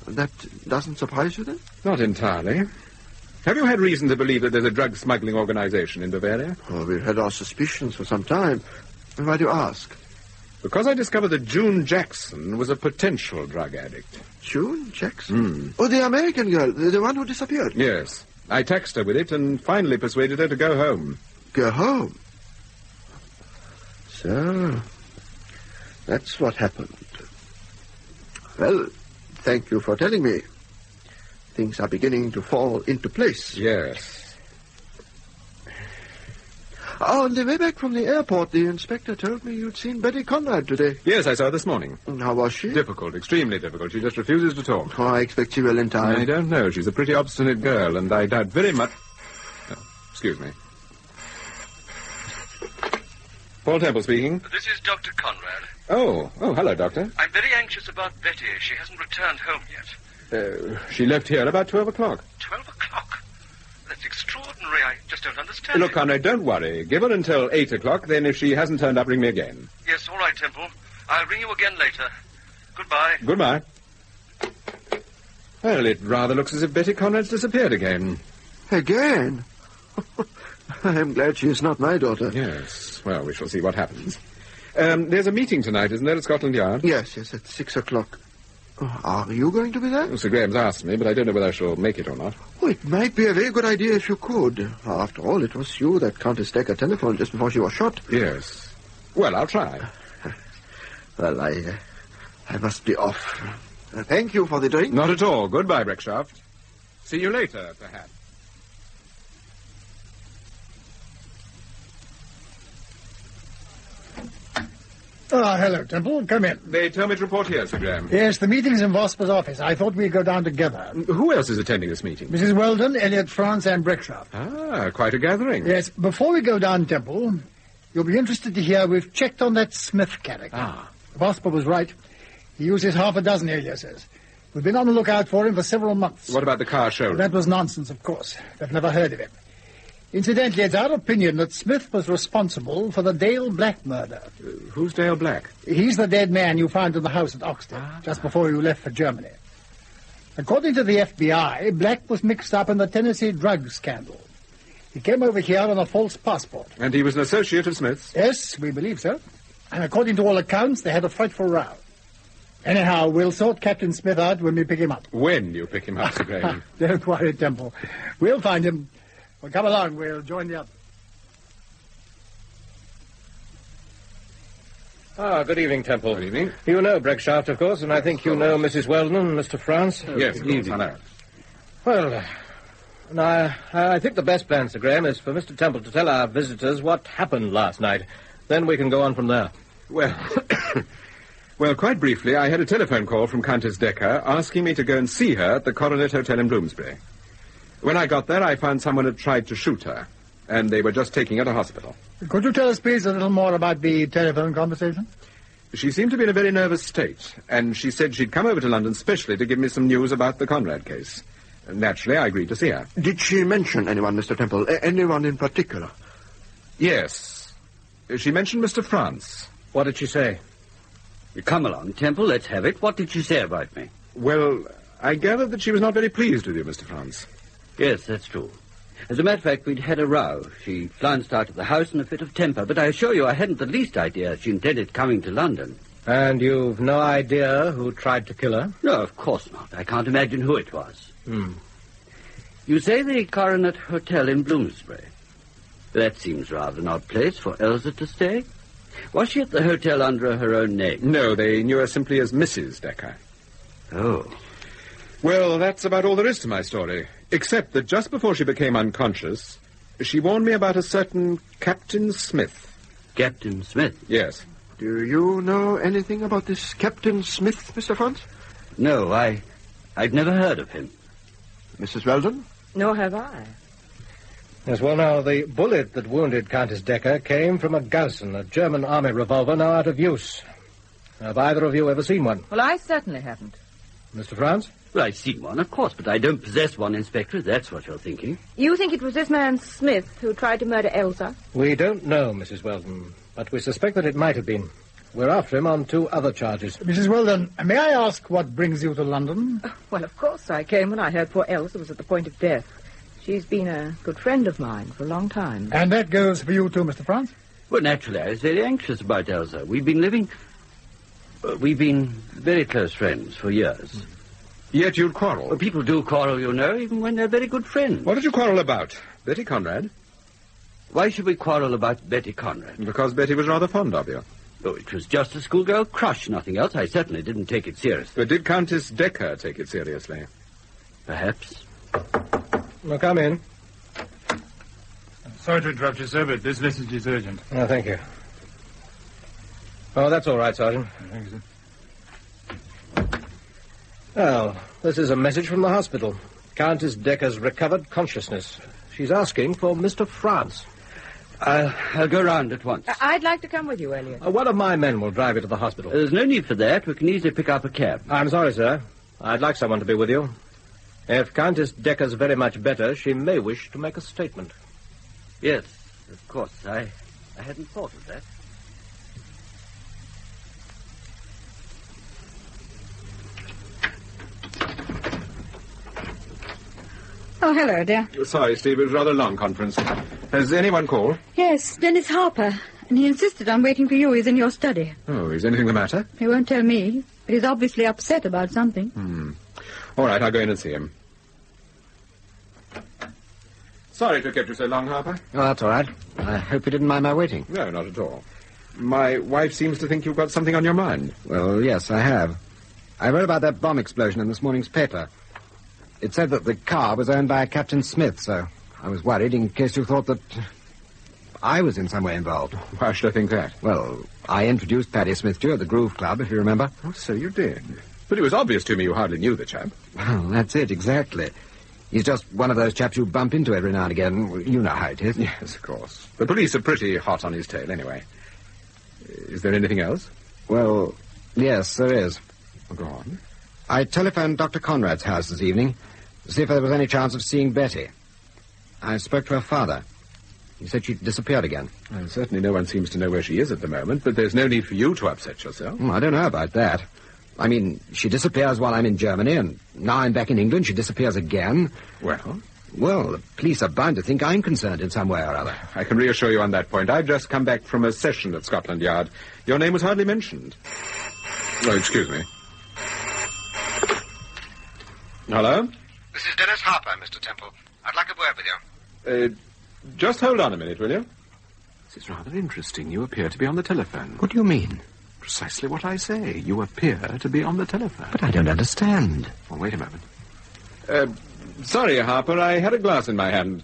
That doesn't surprise you, then? Not entirely. Have you had reason to believe that there's a drug smuggling organization in Bavaria? Oh, we've had our suspicions for some time. Why do you ask? Because I discovered that June Jackson was a potential drug addict. June Jackson? Oh, the American girl, the one who disappeared? Yes. I taxed her with it and finally persuaded her to go home. Go home? So, that's what happened. Well, thank you for telling me. Things are beginning to fall into place. Yes. Oh, on the way back from the airport, the inspector told me you'd seen Betty Conrad today. Yes, I saw her this morning. How was she? Difficult, extremely difficult. She just refuses to talk. Oh, I expect she will in time. I don't know. She's a pretty obstinate girl, and I doubt very much... Oh, excuse me. Paul Temple speaking. This is Dr. Conrad. Oh, hello, Doctor. I'm very anxious about Betty. She hasn't returned home yet. She left here about 12 o'clock. 12 o'clock? That's extraordinary. I just don't understand. Look, Conrad, don't worry. Give her until 8 o'clock, then if she hasn't turned up, ring me again. Yes, all right, Temple. I'll ring you again later. Goodbye. Goodbye. Well, it rather looks as if Betty Conrad's disappeared again. Again? I'm glad she's not my daughter. Yes. Well, we shall see what happens. There's a meeting tonight, isn't there, at Scotland Yard? Yes, at 6 o'clock. Oh, are you going to be there? Sir Graham's asked me, but I don't know whether I shall make it or not. Oh, it might be a very good idea if you could. After all, it was you that Countess Decker telephoned just before she was shot. Yes. Well, I'll try. Well, I must be off. Thank you for the drink. Not at all. Goodbye, Breckshaft. See you later, perhaps. Hello, Temple. Come in. They tell me to report here, Sir Graham. Yes, the meeting's in Vosper's office. I thought we'd go down together. Who else is attending this meeting? Mrs. Weldon, Elliot Franz, and Breckshaft. Ah, quite a gathering. Yes, before we go down, Temple, you'll be interested to hear we've checked on that Smith character. Ah. Vosper was right. He uses half a dozen aliases. We've been on the lookout for him for several months. What about the car showroom? That was nonsense, of course. They've never heard of him. Incidentally, it's our opinion that Smith was responsible for the Dale Black murder. Who's Dale Black? He's the dead man you found in the house at Oxted, just before you left for Germany. According to the FBI, Black was mixed up in the Tennessee drug scandal. He came over here on a false passport. And he was an associate of Smith's? Yes, we believe so. And according to all accounts, they had a frightful row. Anyhow, we'll sort Captain Smith out when we pick him up. When you pick him up, Sir Graham. Don't worry, Temple. We'll find him. Well, come along. We'll join the others. Good evening, Temple. Good evening. You know Breckshaft, of course, and I think you know Mrs. Weldon and Mr. France. Yes, evening. I know. Well, now, I think the best plan, Sir Graham, is for Mr. Temple to tell our visitors what happened last night. Then we can go on from there. Well, quite briefly, I had a telephone call from Countess Decker asking me to go and see her at the Coronet Hotel in Bloomsbury. When I got there, I found someone had tried to shoot her, and they were just taking her to hospital. Could you tell us, please, a little more about the telephone conversation? She seemed to be in a very nervous state, and she said she'd come over to London specially to give me some news about the Conrad case. Naturally, I agreed to see her. Did she mention anyone, Mr. Temple? Anyone in particular? Yes. She mentioned Mr. France. What did she say? Come along, Temple, let's have it. What did she say about me? Well, I gathered that she was not very pleased with you, Mr. France. Yes, that's true. As a matter of fact, we'd had a row. She flounced out of the house in a fit of temper, but I assure you I hadn't the least idea she intended coming to London. And you've no idea who tried to kill her? No, of course not. I can't imagine who it was. You say the Coronet Hotel in Bloomsbury. That seems rather an odd place for Elsa to stay. Was she at the hotel under her own name? No, they knew her simply as Mrs. Decker. Oh. Well, that's about all there is to my story, except that just before she became unconscious, she warned me about a certain Captain Smith. Captain Smith? Yes. Do you know anything about this Captain Smith, Mr. France? No, I'd never heard of him. Mrs. Weldon? Nor have I. Yes, well, now, the bullet that wounded Countess Decker came from a Gaussen, a German army revolver now out of use. Have either of you ever seen one? Well, I certainly haven't. Mr. France? Well, I've seen one, of course, but I don't possess one, Inspector, if that's what you're thinking. You think it was this man Smith who tried to murder Elsa? We don't know, Mrs. Weldon, but we suspect that it might have been. We're after him on 2 other charges. Mrs. Weldon, may I ask what brings you to London? Well, of course I came when I heard poor Elsa was at the point of death. She's been a good friend of mine for a long time. And that goes for you too, Mr. France? Well, naturally, I was very anxious about Elsa. We've been very close friends for years. Yet you'd quarrel? Well, people do quarrel, you know, even when they're very good friends. What did you quarrel about? Betty Conrad? Why should we quarrel about Betty Conrad? Because Betty was rather fond of you. Oh, it was just a schoolgirl crush, nothing else. I certainly didn't take it seriously. But did Countess Decker take it seriously? Perhaps. Well, come in. Sorry to interrupt you, sir, but this message is urgent. Oh, thank you. Oh, that's all right, Sergeant. Thank you, sir. Well, this is a message from the hospital. Countess Decker's recovered consciousness. She's asking for Mr. France. I'll go round at once. I'd like to come with you, Elliot. One of my men will drive you to the hospital. There's no need for that. We can easily pick up a cab. I'm sorry, sir. I'd like someone to be with you. If Countess Decker's very much better, she may wish to make a statement. Yes, of course. I hadn't thought of that. Oh, hello, dear. Sorry, Steve, it was rather a long conference. Has anyone called? Yes, Dennis Harper. And he insisted on waiting for you. He's in your study. Oh, is anything the matter? He won't tell me, but he's obviously upset about something. All right, I'll go in and see him. Sorry to have kept you so long, Harper. Oh, that's all right. I hope you didn't mind my waiting. No, not at all. My wife seems to think you've got something on your mind. Well, yes, I have. I read about that bomb explosion in this morning's paper. It said that the car was owned by Captain Smith, so I was worried in case you thought that I was in some way involved. Why should I think that? Well, I introduced Paddy Smith to you at the Groove Club, if you remember. Oh, so you did. But it was obvious to me you hardly knew the chap. Well, that's it, exactly. He's just one of those chaps you bump into every now and again. You know how it is. Yes, of course. The police are pretty hot on his tail, anyway. Is there anything else? Well, yes, there is. Go on. I telephoned Dr. Conrad's house this evening to see if there was any chance of seeing Betty. I spoke to her father. He said she'd disappeared again. Well, certainly no one seems to know where she is at the moment, but there's no need for you to upset yourself. I don't know about that. I mean, she disappears while I'm in Germany, and now I'm back in England, she disappears again. Well? Well, the police are bound to think I'm concerned in some way or other. I can reassure you on that point. I've just come back from a session at Scotland Yard. Your name was hardly mentioned. Oh, excuse me. Hello? This is Dennis Harper, Mr. Temple. I'd like a word with you. Just hold on a minute, will you? This is rather interesting. You appear to be on the telephone. What do you mean? Precisely what I say. You appear to be on the telephone. But I don't understand. Oh, wait a moment. Sorry, Harper, I had a glass in my hand.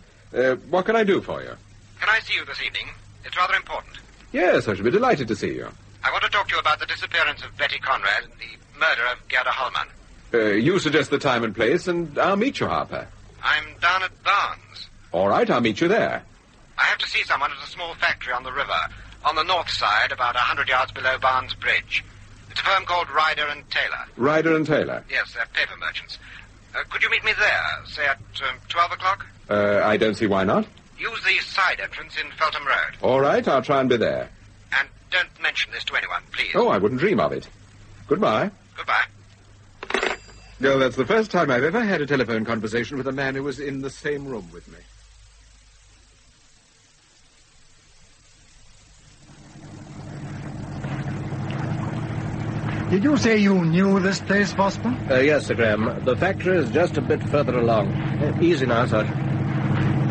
What can I do for you? Can I see you this evening? It's rather important. Yes, I should be delighted to see you. I want to talk to you about the disappearance of Betty Conrad and the murder of Gerda Holman. You suggest the time and place, and I'll meet you, Harper. I'm down at Barnes. All right, I'll meet you there. I have to see someone at a small factory on the river, on the north side, about 100 yards below Barnes Bridge. It's a firm called Ryder and Taylor. Ryder and Taylor? Yes, they're paper merchants. Could you meet me there, say at 12 o'clock? I don't see why not. Use the side entrance in Feltham Road. All right, I'll try and be there. And don't mention this to anyone, please. Oh, I wouldn't dream of it. Goodbye. Goodbye. No, that's the first time I've ever had a telephone conversation with a man who was in the same room with me. Did you say you knew this place, Vosper? Yes, Sir Graham. The factory is just a bit further along. Easy now, Sergeant.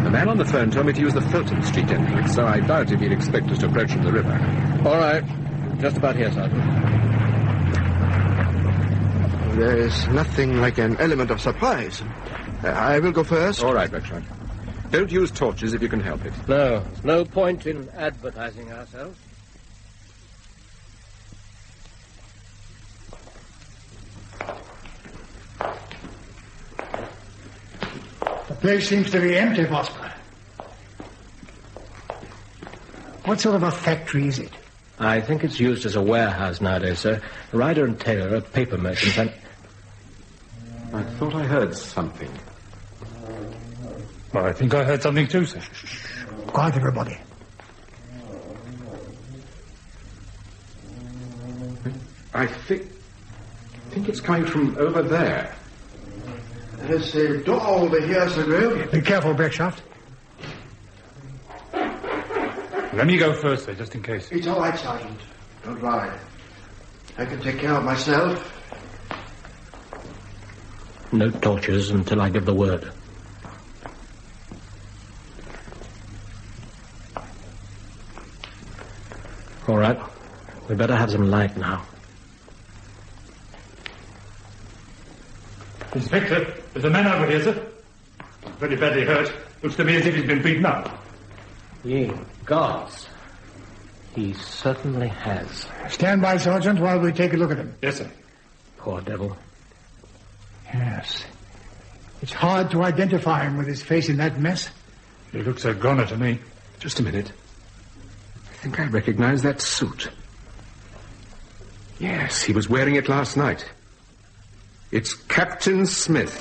The man on the phone told me to use the Fulton Street entrance, so I doubt if he'd expect us to approach from the river. All right. Just about here, Sergeant. There is nothing like an element of surprise. I will go first. All right, Berkshire. Don't use torches if you can help it. No, there's no point in advertising ourselves. The place seems to be empty, Vosper. What sort of a factory is it? I think it's used as a warehouse nowadays, sir. Ryder and Taylor are paper merchants and... I thought I heard something. Well, I think I heard something too, sir. Quiet, everybody. I think it's coming from over there. There's a door over here, Sir Graham. Be careful, Beckshaft. Let me go first, sir, just in case. It's all right, Sergeant. Don't worry. I can take care of myself. No torches until I give the word. All right. We better have some light now. Inspector, there's a man over here, sir. Very badly hurt. Looks to me as if he's been beaten up. Ye gods. He certainly has. Stand by, Sergeant, while we take a look at him. Yes, sir. Poor devil. Yes. It's hard to identify him with his face in that mess. He looks a goner to me. Just a minute. I think I recognize that suit. Yes, he was wearing it last night. It's Captain Smith.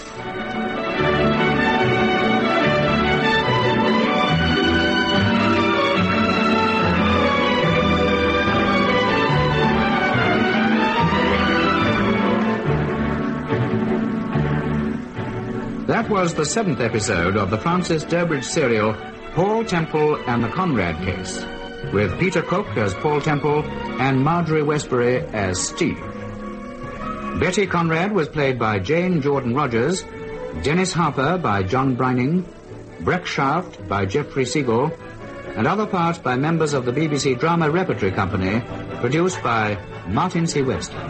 That was the 7th episode of the Francis Durbridge serial, Paul Temple and the Conrad Case, with Peter Cook as Paul Temple and Marjorie Westbury as Steve. Betty Conrad was played by Jane Jordan Rogers, Dennis Harper by John Brining, Breck Shaft by Geoffrey Siegel, and other parts by members of the BBC Drama Repertory Company, produced by Martin C. Webster.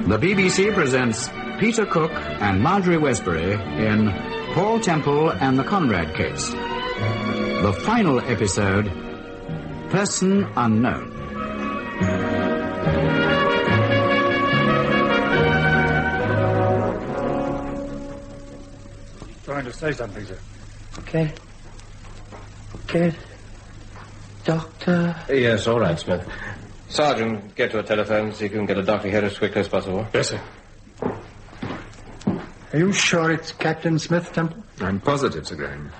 The BBC presents Peter Cook and Marjorie Westbury in Paul Temple and the Conrad Case. The final episode, Person Unknown. Trying to say something, sir. Okay. Doctor? Yes, all right, Smith. Sergeant, get to a telephone, see if you can get a doctor here as quickly as possible. Yes, sir. Are you sure it's Captain Smith, Temple? I'm positive, Sir Graham.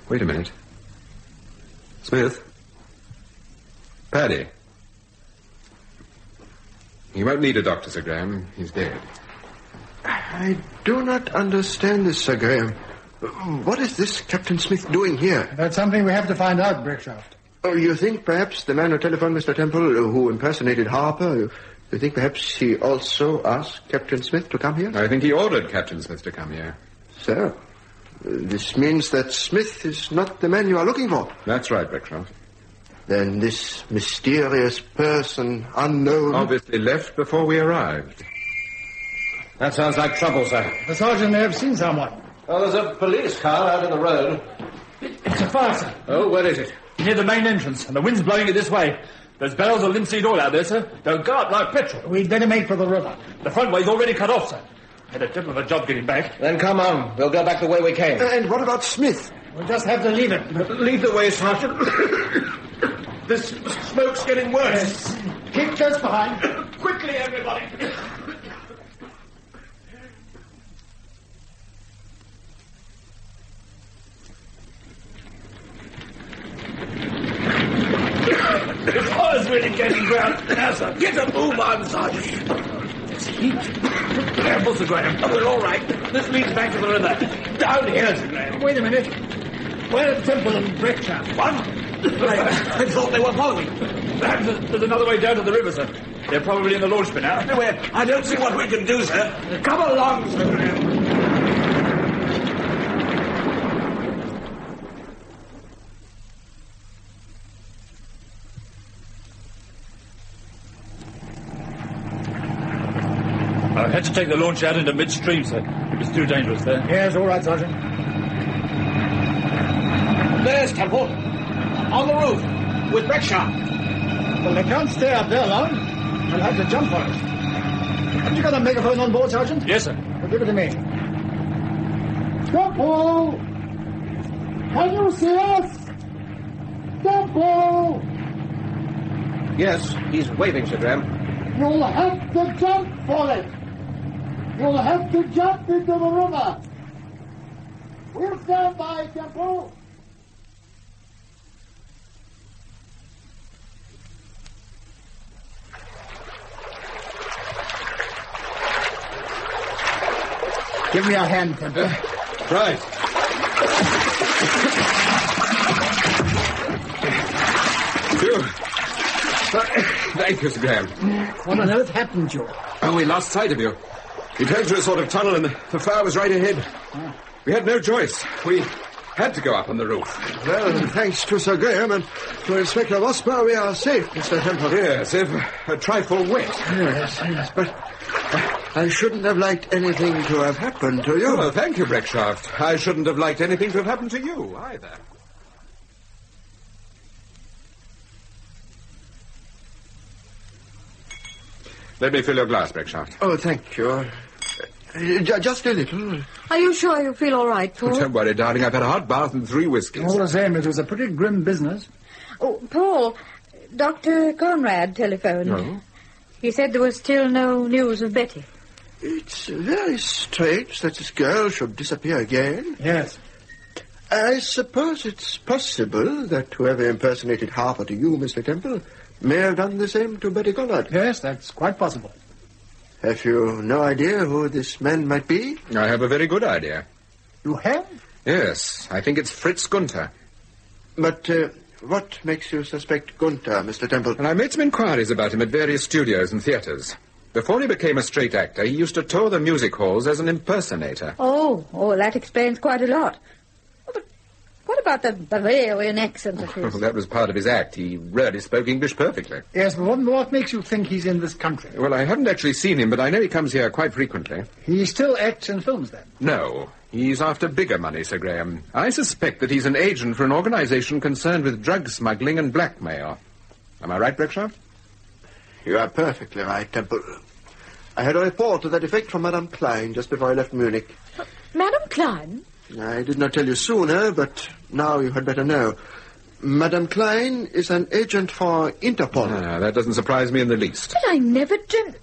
Wait a minute. Smith? Paddy? You won't need a doctor, Sir Graham. He's dead. I do not understand this, Sir Graham. What is this Captain Smith doing here? That's something we have to find out, Breckshaft. Oh, you think perhaps the man who telephoned Mr. Temple, who impersonated Harper, you think perhaps he also asked Captain Smith to come here? I think he ordered Captain Smith to come here. So, this means that Smith is not the man you are looking for. That's right, Beckshot. Then this mysterious person, unknown... obviously left before we arrived. That sounds like trouble, sir. The sergeant may have seen someone. Oh, there's a police car out in the road. It's a fire, sir. Oh, where is it? Near the main entrance, and the wind's blowing it this way. There's barrels of linseed oil out there, sir. They'll go up like petrol. We'd better make for the river. The front way's already cut off, sir. Had a devil of a job getting back. Then come on. We'll go back the way we came. And what about Smith? We'll just have to leave it. Lead the way, Sergeant. This smoke's getting worse. Yes. Keep close behind. Quickly, everybody. The fire's really getting ground. Now, sir, get a boom on, Sergeant. It's heat. Careful, Sir Graham. Oh, we're all right. This leads back to the river. Down here, Sir Graham. Wait a minute. Where are Temple and Breckshire? What? I thought they were following. Perhaps there's another way down to the river, sir. They're probably in the launch by now. Anyway, I don't see what we can do, sir. Come along, Sir Graham. I had to take the launch out into midstream, sir. It was too dangerous there. Yes, all right, Sergeant. There's Temple. On the roof. With Breckshire. Well, they can't stay up there long. They'll have to jump for us. Have you got a megaphone on board, Sergeant? Yes, sir. Well, give it to me. Temple! Can you see us? Temple! Yes, he's waving, Sir Graham. You'll have to jump for it. You'll have to jump into the river. We'll stand by, Temple. Give me a hand, Temple. Right. Thank you, Sir Graham. What on earth happened, Joe? Oh, we lost sight of you. We turned through a sort of tunnel and the fire was right ahead. We had no choice. We had to go up on the roof. Well, thanks to Sir Graham and to Inspector Westbury, we are safe, Mr. Temple. Yes, if a trifle wet. Yes, but I shouldn't have liked anything to have happened to you. Well, thank you, Breckshaft. I shouldn't have liked anything to have happened to you, either. Let me fill your glass, Breckshaft. Oh, thank you. Just a little. Are you sure you feel all right, Paul? Don't worry, darling. I've had a hot bath and 3 whiskies. All the same, it was a pretty grim business. Oh, Paul, Dr. Conrad telephoned. No? He said there was still no news of Betty. It's very strange that this girl should disappear again. Yes. I suppose it's possible that whoever impersonated Harper to you, Mr. Temple, may have done the same to Betty Conrad. Yes, that's quite possible. Have you no idea who this man might be? I have a very good idea. You have? Yes, I think it's Fritz Gunther. But what makes you suspect Gunther, Mr. Temple? And I made some inquiries about him at various studios and theatres. Before he became a straight actor, he used to tour the music halls as an impersonator. Oh, that explains quite a lot. But what about the Bavarian accent of his? Well, that was part of his act. He rarely spoke English perfectly. Yes, but what makes you think he's in this country? Well, I haven't actually seen him, but I know he comes here quite frequently. He still acts in films, then? No, he's after bigger money, Sir Graham. I suspect that he's an agent for an organisation concerned with drug smuggling and blackmail. Am I right, Breckshaft? You are perfectly right, Temple. I had a report to that effect from Madame Klein just before I left Munich. Madame Klein? I did not tell you sooner, but now you had better know. Madame Klein is an agent for Interpol. That doesn't surprise me in the least. But I never dreamt...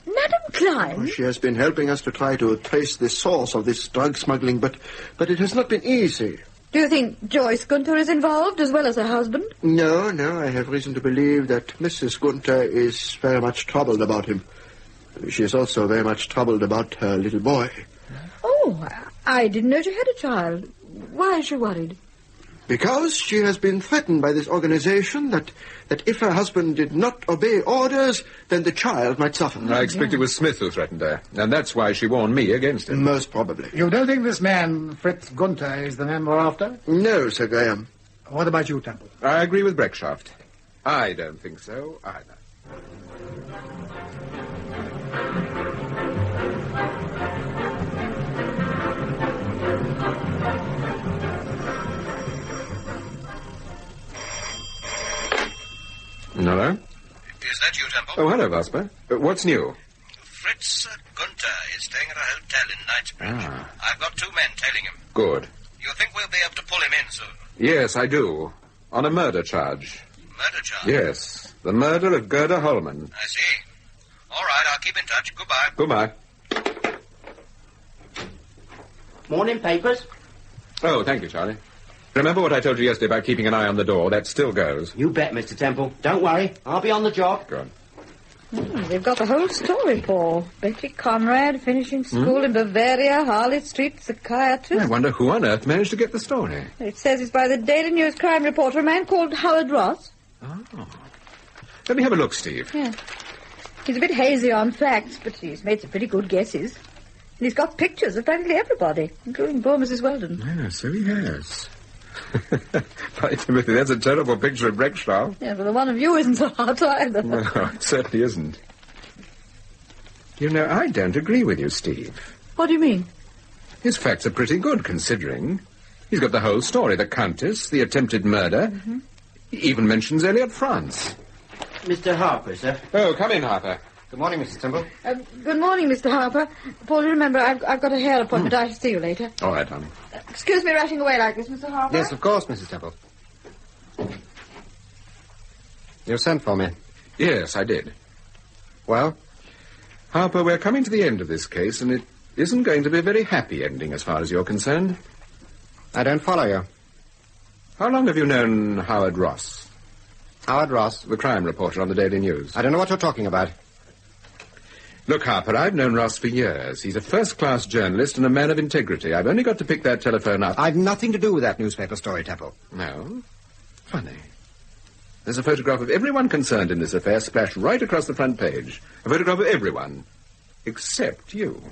Madame Klein? She has been helping us to try to trace the source of this drug smuggling, but it has not been easy. Do you think Joyce Gunther is involved as well as her husband? No, I have reason to believe that Mrs. Gunther is very much troubled about him. She is also very much troubled about her little boy. Oh, I didn't know she had a child. Why is she worried? Because she has been threatened by this organization that if her husband did not obey orders, then the child might suffer. I expect it was Smith who threatened her, and that's why she warned me against him. Most probably. You don't think this man, Fritz Gunther, is the man we're after? No, Sir Graham. What about you, Temple? I agree with Breckshaft. I don't think so, either. Hello? Is that you, Temple? Oh, hello, Vasper. What's new? Fritz Gunther is staying at a hotel in Knightsbridge. I've got 2 men tailing him. Good. You think we'll be able to pull him in soon? Yes, I do. On a murder charge. Murder charge? Yes. The murder of Gerda Holman. I see. All right, I'll keep in touch. Goodbye. Goodbye. Morning papers. Oh, thank you, Charlie. Remember what I told you yesterday about keeping an eye on the door? That still goes. You bet, Mr. Temple. Don't worry. I'll be on the job. Good. They've got the whole story, Paul. Betty Conrad finishing school in Bavaria, Harley Street, psychiatrist. I wonder who on earth managed to get the story. It says it's by the Daily News crime reporter, a man called Howard Ross. Oh. Let me have a look, Steve. Yeah. He's a bit hazy on facts, but he's made some pretty good guesses. And he's got pictures of practically everybody, including poor Mrs. Weldon. Yeah, so he has. By Timothy, that's a terrible picture of Breckshaw. Yeah, but the one of you isn't so hot either. No, it certainly isn't. You know, I don't agree with you, Steve. What do you mean? His facts are pretty good, considering. He's got the whole story, the Countess, the attempted murder. Mm-hmm. He even mentions Elliot France. Mr. Harper, sir. Oh, come in, Harper. Good morning, Mrs. Temple. Good morning, Mr. Harper. Paul, remember, I've got a hair appointment. I shall see you later. All right, darling. Excuse me rushing away like this, Mr. Harper. Yes, of course, Mrs. Temple. You sent for me? Yes, I did. Well? Harper, we're coming to the end of this case, and it isn't going to be a very happy ending as far as you're concerned. I don't follow you. How long have you known Howard Ross? Howard Ross? The crime reporter on the Daily News. I don't know what you're talking about. Look, Harper, I've known Ross for years. He's a first-class journalist and a man of integrity. I've only got to pick that telephone up. I've nothing to do with that newspaper story, Temple. No? Funny. There's a photograph of everyone concerned in this affair splashed right across the front page. A photograph of everyone. Except you.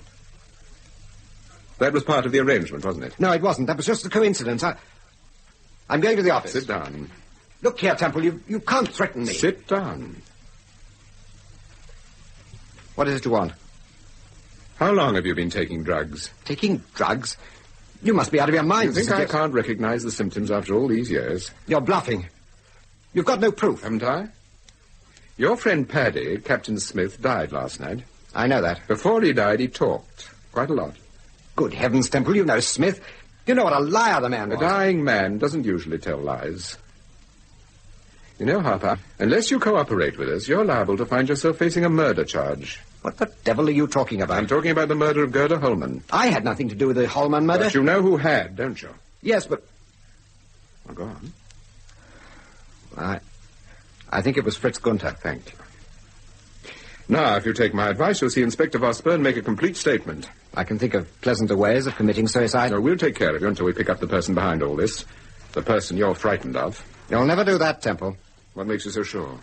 That was part of the arrangement, wasn't it? No, it wasn't. That was just a coincidence. I'm going to the office. Sit down. Look here, Temple, you can't threaten me. Sit down. What is it you want? How long have you been taking drugs? Taking drugs? You must be out of your mind. You think I can't recognize the symptoms after all these years? You're bluffing. You've got no proof. Haven't I? Your friend Paddy, Captain Smith, died last night. I know that. Before he died, he talked. Quite a lot. Good heavens, Temple, you know Smith. You know what a liar the man was. A dying man doesn't usually tell lies. You know, Harper, unless you cooperate with us, you're liable to find yourself facing a murder charge. What the devil are you talking about? I'm talking about the murder of Gerda Holman. I had nothing to do with the Holman murder. But you know who had, don't you? Yes, but... Well, go on. I think it was Fritz Gunther. Thank you. Now, if you take my advice, you'll see Inspector Vosper and make a complete statement. I can think of pleasanter ways of committing suicide. No, we'll take care of you until we pick up the person behind all this. The person you're frightened of. You'll never do that, Temple. What makes you so sure?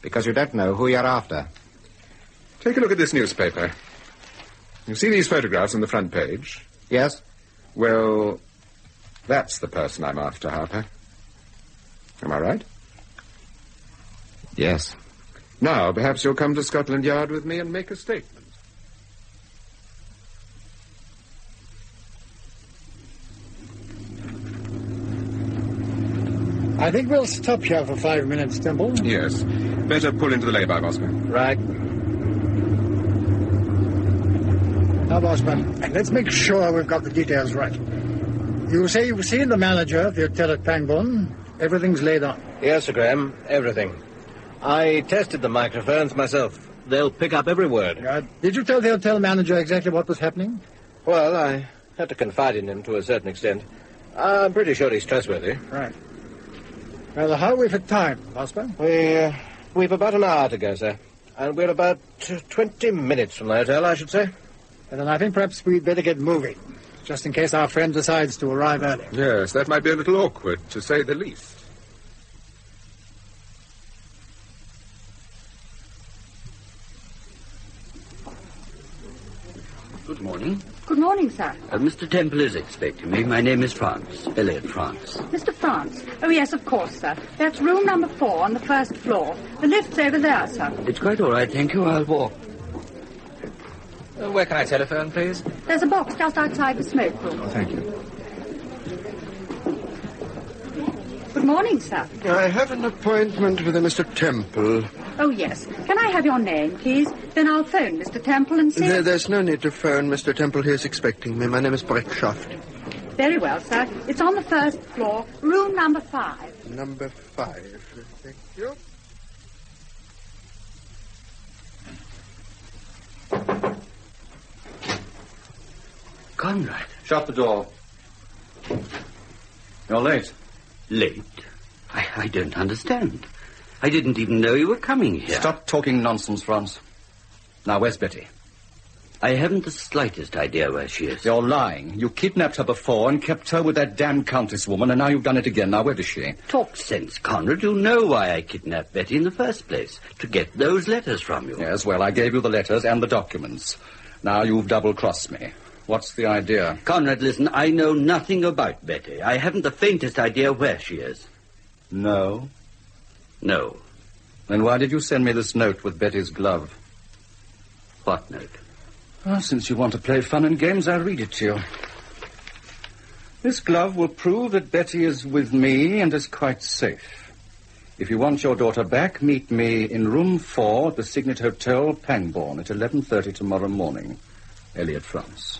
Because you don't know who you're after. Take a look at this newspaper. You see these photographs on the front page? Yes. Well, that's the person I'm after, Harper. Am I right? Yes. Now, perhaps you'll come to Scotland Yard with me and make a statement. I think we'll stop here for 5 minutes, Temple. Yes. Better pull into the lay-by, Bosman. Right. Now, Bosman, let's make sure we've got the details right. You say you've seen the manager of the hotel at Pangbourne. Everything's laid on. Yes, Sir Graham, everything. I tested the microphones myself. They'll pick up every word. Did you tell the hotel manager exactly what was happening? Well, I had to confide in him to a certain extent. I'm pretty sure he's trustworthy. Right. Well, how are we for time, Bosman? We've about an hour to go, sir. And we're about 20 minutes from the hotel, I should say. And then I think perhaps we'd better get moving, just in case our friend decides to arrive early. Yes, that might be a little awkward, to say the least. Good morning. Good morning, sir. Mr. Temple is expecting me. My name is France, Elliot France. Mr. France? Oh, yes, of course, sir. That's room number 4 on the first floor. The lift's over there, sir. It's quite all right, thank you. I'll walk. Where can I telephone, please? There's a box just outside the smoke room. Oh, thank you. Good morning, sir. I have an appointment with a Mr. Temple. Oh, yes. Can I have your name, please? Then I'll phone Mr. Temple and see... There's no need to phone Mr. Temple. He is expecting me. My name is Breckshaft. Very well, sir. It's on the first floor, room number 5. Number 5. Thank you. Conrad. Shut the door. You're late. Late? I don't understand. I didn't even know you were coming here. Stop talking nonsense, Franz. Now, where's Betty? I haven't the slightest idea where she is. You're lying. You kidnapped her before and kept her with that damn Countess woman, and now you've done it again. Now, where is she? Talk sense, Conrad. You know why I kidnapped Betty in the first place. To get those letters from you. Yes, well, I gave you the letters and the documents. Now you've double-crossed me. What's the idea? Conrad, listen, I know nothing about Betty. I haven't the faintest idea where she is. No? No. Then why did you send me this note with Betty's glove? What note? Well, since you want to play fun and games, I'll read it to you. This glove will prove that Betty is with me and is quite safe. If you want your daughter back, meet me in room 4 at the Signet Hotel, Pangbourne, at 11:30 tomorrow morning. Elliot Franz.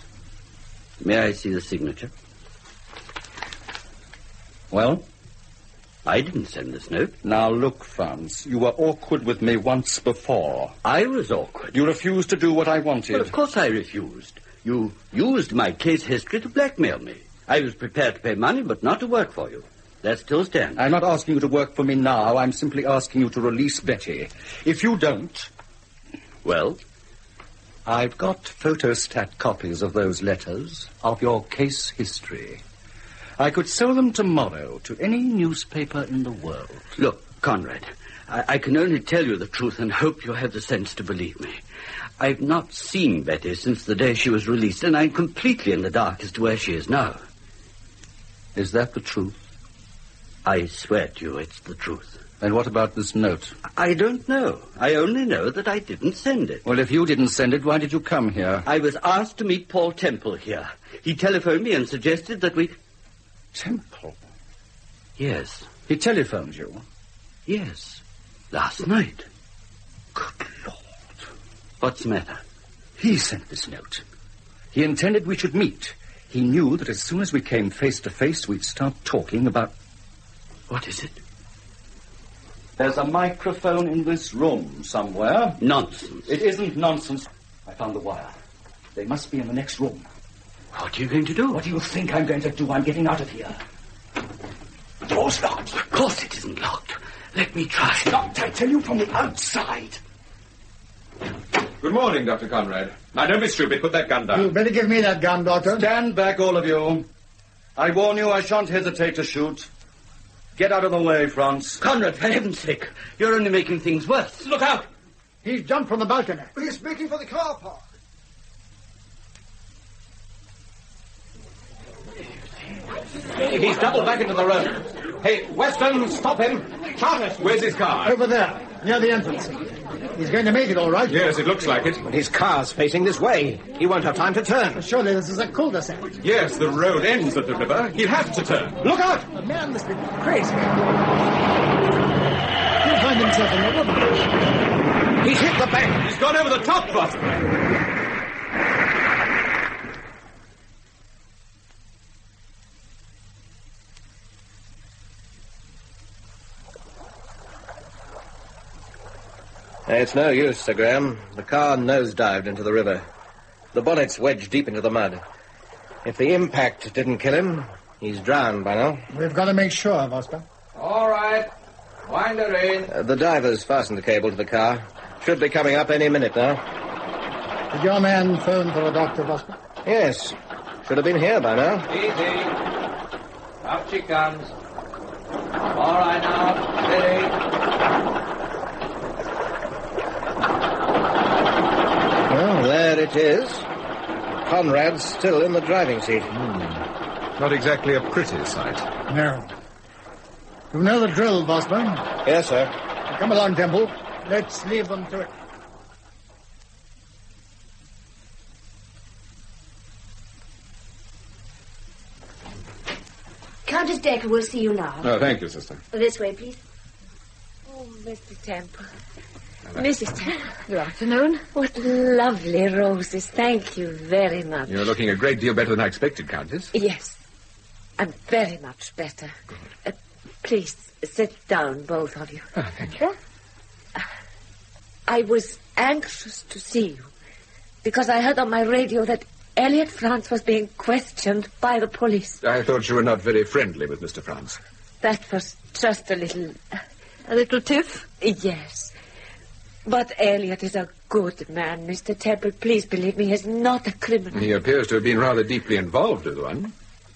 May I see the signature? Well? I didn't send this note. Now, look, Franz, you were awkward with me once before. I was awkward. You refused to do what I wanted. Well, of course I refused. You used my case history to blackmail me. I was prepared to pay money, but not to work for you. That still stands. I'm not asking you to work for me now. I'm simply asking you to release Betty. If you don't... Well? I've got photostat copies of those letters, of your case history. I could sell them tomorrow to any newspaper in the world. Look, Conrad, I can only tell you the truth and hope you have the sense to believe me. I've not seen Betty since the day she was released, and I'm completely in the dark as to where she is now. Is that the truth? I swear to you it's the truth. And what about this note? I don't know. I only know that I didn't send it. Well, if you didn't send it, why did you come here? I was asked to meet Paul Temple here. He telephoned me and suggested that we... Temple? Yes. He telephoned you? Yes. Last night. Good Lord. What's the matter? He sent this note. He intended we should meet. He knew that as soon as we came face to face, we'd start talking about... What is it? There's a microphone in this room somewhere. Nonsense. It isn't nonsense. I found the wire. They must be in the next room. What are you going to do? What do you think I'm going to do? I'm getting out of here. The door's locked. Of course it isn't locked. Let me try. It's locked, I tell you, from the outside. Good morning, Dr. Conrad. Now, don't be stupid. Put that gun down. You better give me that gun, Doctor. Stand back, all of you. I warn you, I shan't hesitate to shoot. Get out of the way, Franz. Conrad, for heaven's sake. You're only making things worse. Look out! He's jumped from the balcony. He's making for the car park. He's doubled back into the road. Hey, Weston, stop him. Charles, where's his car? Over there, near the entrance. He's going to make it, all right. Yes, it looks like it. But his car's facing this way. He won't have time to turn. Surely this is a cul-de-sac. Yes, the road ends at the river. He'll have to turn. Look out! The man must be crazy. He'll find himself in the woods. He's hit the bank. He's gone over the top, boss. It's no use, Sir Graham. The car nosedived into the river. The bonnet's wedged deep into the mud. If the impact didn't kill him, he's drowned by now. We've got to make sure, Vosper. All right. Wind her in. The diver's fastened the cable to the car. Should be coming up any minute now. Did your man phone for a doctor, Vosper? Yes. Should have been here by now. Easy. Up she comes. All right now. Steady. Well, there it is. Conrad's still in the driving seat. Not exactly a pretty sight. No. You know the drill, Vosper. Yes, sir. Come along, Temple. Let's leave them to it. Countess Decker will see you now. Oh, thank you, sister. This way, please. Oh, Mr. Temple. Mrs. Temple. Good afternoon. What lovely roses. Thank you very much. You're looking a great deal better than I expected, Countess. Yes. I'm very much better. Please, sit down, both of you. Oh, thank you. I was anxious to see you, because I heard on my radio that Elliot France was being questioned by the police. I thought you were not very friendly with Mr. France. That was just a little... A little tiff? Yes. But Elliot is a good man, Mr. Temple. Please believe me, he's not a criminal. He appears to have been rather deeply involved with one.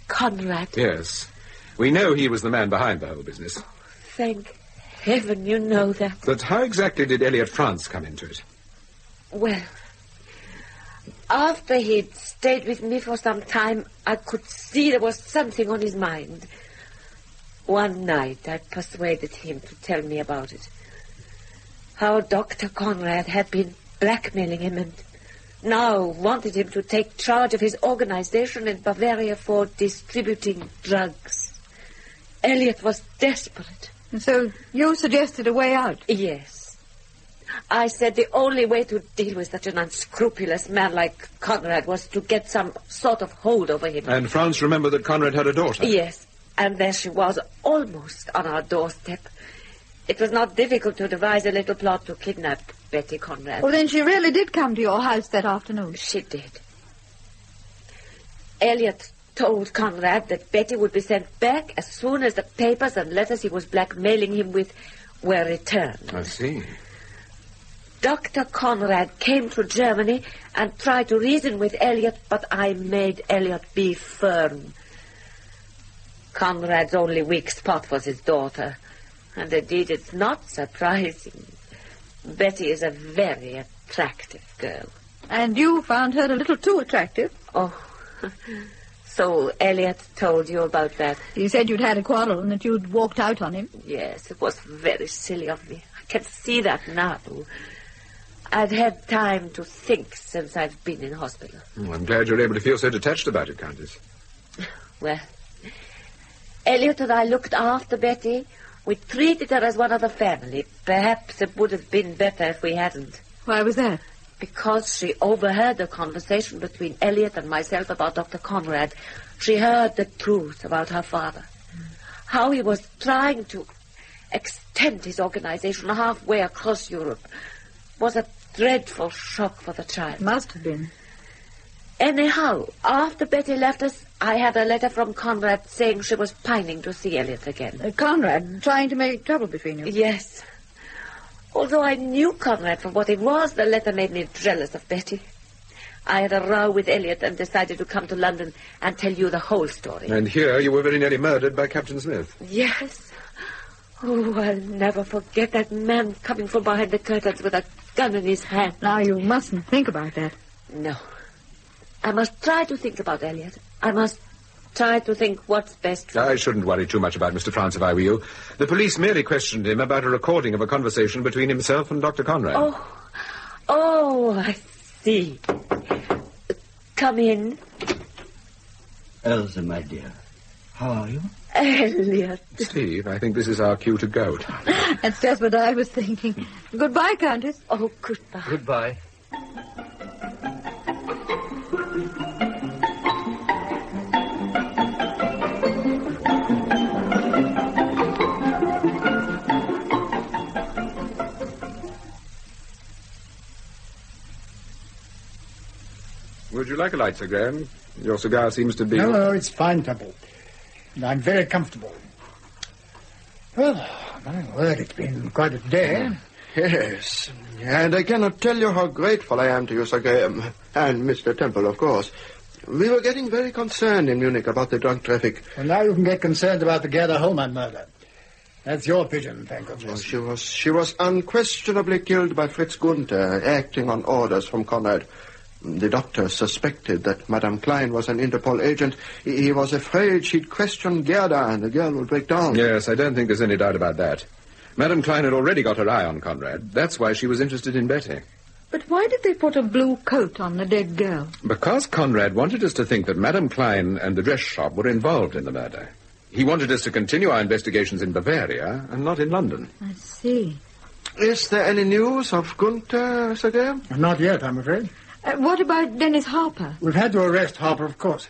Conrad. Yes. We know he was the man behind the whole business. Thank heaven you know that. But how exactly did Elliot France come into it? Well, after he'd stayed with me for some time, I could see there was something on his mind. One night, I persuaded him to tell me about it. How Dr. Conrad had been blackmailing him and now wanted him to take charge of his organization in Bavaria for distributing drugs. Elliot was desperate. And so you suggested a way out? Yes. I said the only way to deal with such an unscrupulous man like Conrad was to get some sort of hold over him. And France remembered that Conrad had a daughter? Yes, and there she was, almost on our doorstep. It was not difficult to devise a little plot to kidnap Betty Conrad. Well, then she really did come to your house that afternoon. She did. Elliot told Conrad that Betty would be sent back as soon as the papers and letters he was blackmailing him with were returned. I see. Dr. Conrad came to Germany and tried to reason with Elliot, but I made Elliot be firm. Conrad's only weak spot was his daughter. And indeed, it's not surprising. Betty is a very attractive girl. And you found her a little too attractive. Oh, so Elliot told you about that? You said you'd had a quarrel and that you'd walked out on him. Yes, it was very silly of me. I can see that now. I'd had time to think since I've been in hospital. Oh, I'm glad you're able to feel so detached about it, Countess. Well, Elliot and I looked after Betty. We treated her as one of the family. Perhaps it would have been better if we hadn't. Why was that? Because she overheard a conversation between Elliot and myself about Dr. Conrad. She heard the truth about her father. How he was trying to extend his organization halfway across Europe was a dreadful shock for the child. Must have been. Anyhow, after Betty left us, I had a letter from Conrad saying she was pining to see Elliot again. Conrad trying to make trouble between you? Yes. Although I knew Conrad for what he was, the letter made me jealous of Betty. I had a row with Elliot and decided to come to London and tell you the whole story. And here you were very nearly murdered by Captain Smith. Yes. Oh, I'll never forget that man coming from behind the curtains with a gun in his hand. Now, you mustn't think about that. No. I must try to think about Elliot. I must try to think what's best for I shouldn't worry too much about Mr. France if I were you. The police merely questioned him about a recording of a conversation between himself and Dr. Conrad. Oh, I see. Come in. Elsa, my dear, how are you? Elliot. Steve, I think this is our cue to go. That's just what I was thinking. Goodbye, Countess. Oh, goodbye. Goodbye. Would you like a light, Sir Graham? Your cigar seems to be... No, it's fine, Temple. And I'm very comfortable. Well, my word, it's been quite a day. Yes, and I cannot tell you how grateful I am to you, Sir Graham, and Mr. Temple, of course. We were getting very concerned in Munich about the drug traffic. Well, now you can get concerned about the Gerda Holman murder. That's your pigeon, thank goodness. Well, she was unquestionably killed by Fritz Gunther, acting on orders from Conrad. The doctor suspected that Madame Klein was an Interpol agent. He was afraid she'd question Gerda and the girl would break down. Yes, I don't think there's any doubt about that. Madame Klein had already got her eye on Conrad. That's why she was interested in Betty. But why did they put a blue coat on the dead girl? Because Conrad wanted us to think that Madame Klein and the dress shop were involved in the murder. He wanted us to continue our investigations in Bavaria and not in London. I see. Is there any news of Gunther, Sir Graham? Not yet, I'm afraid. What about Dennis Harper? We've had to arrest Harper, of course.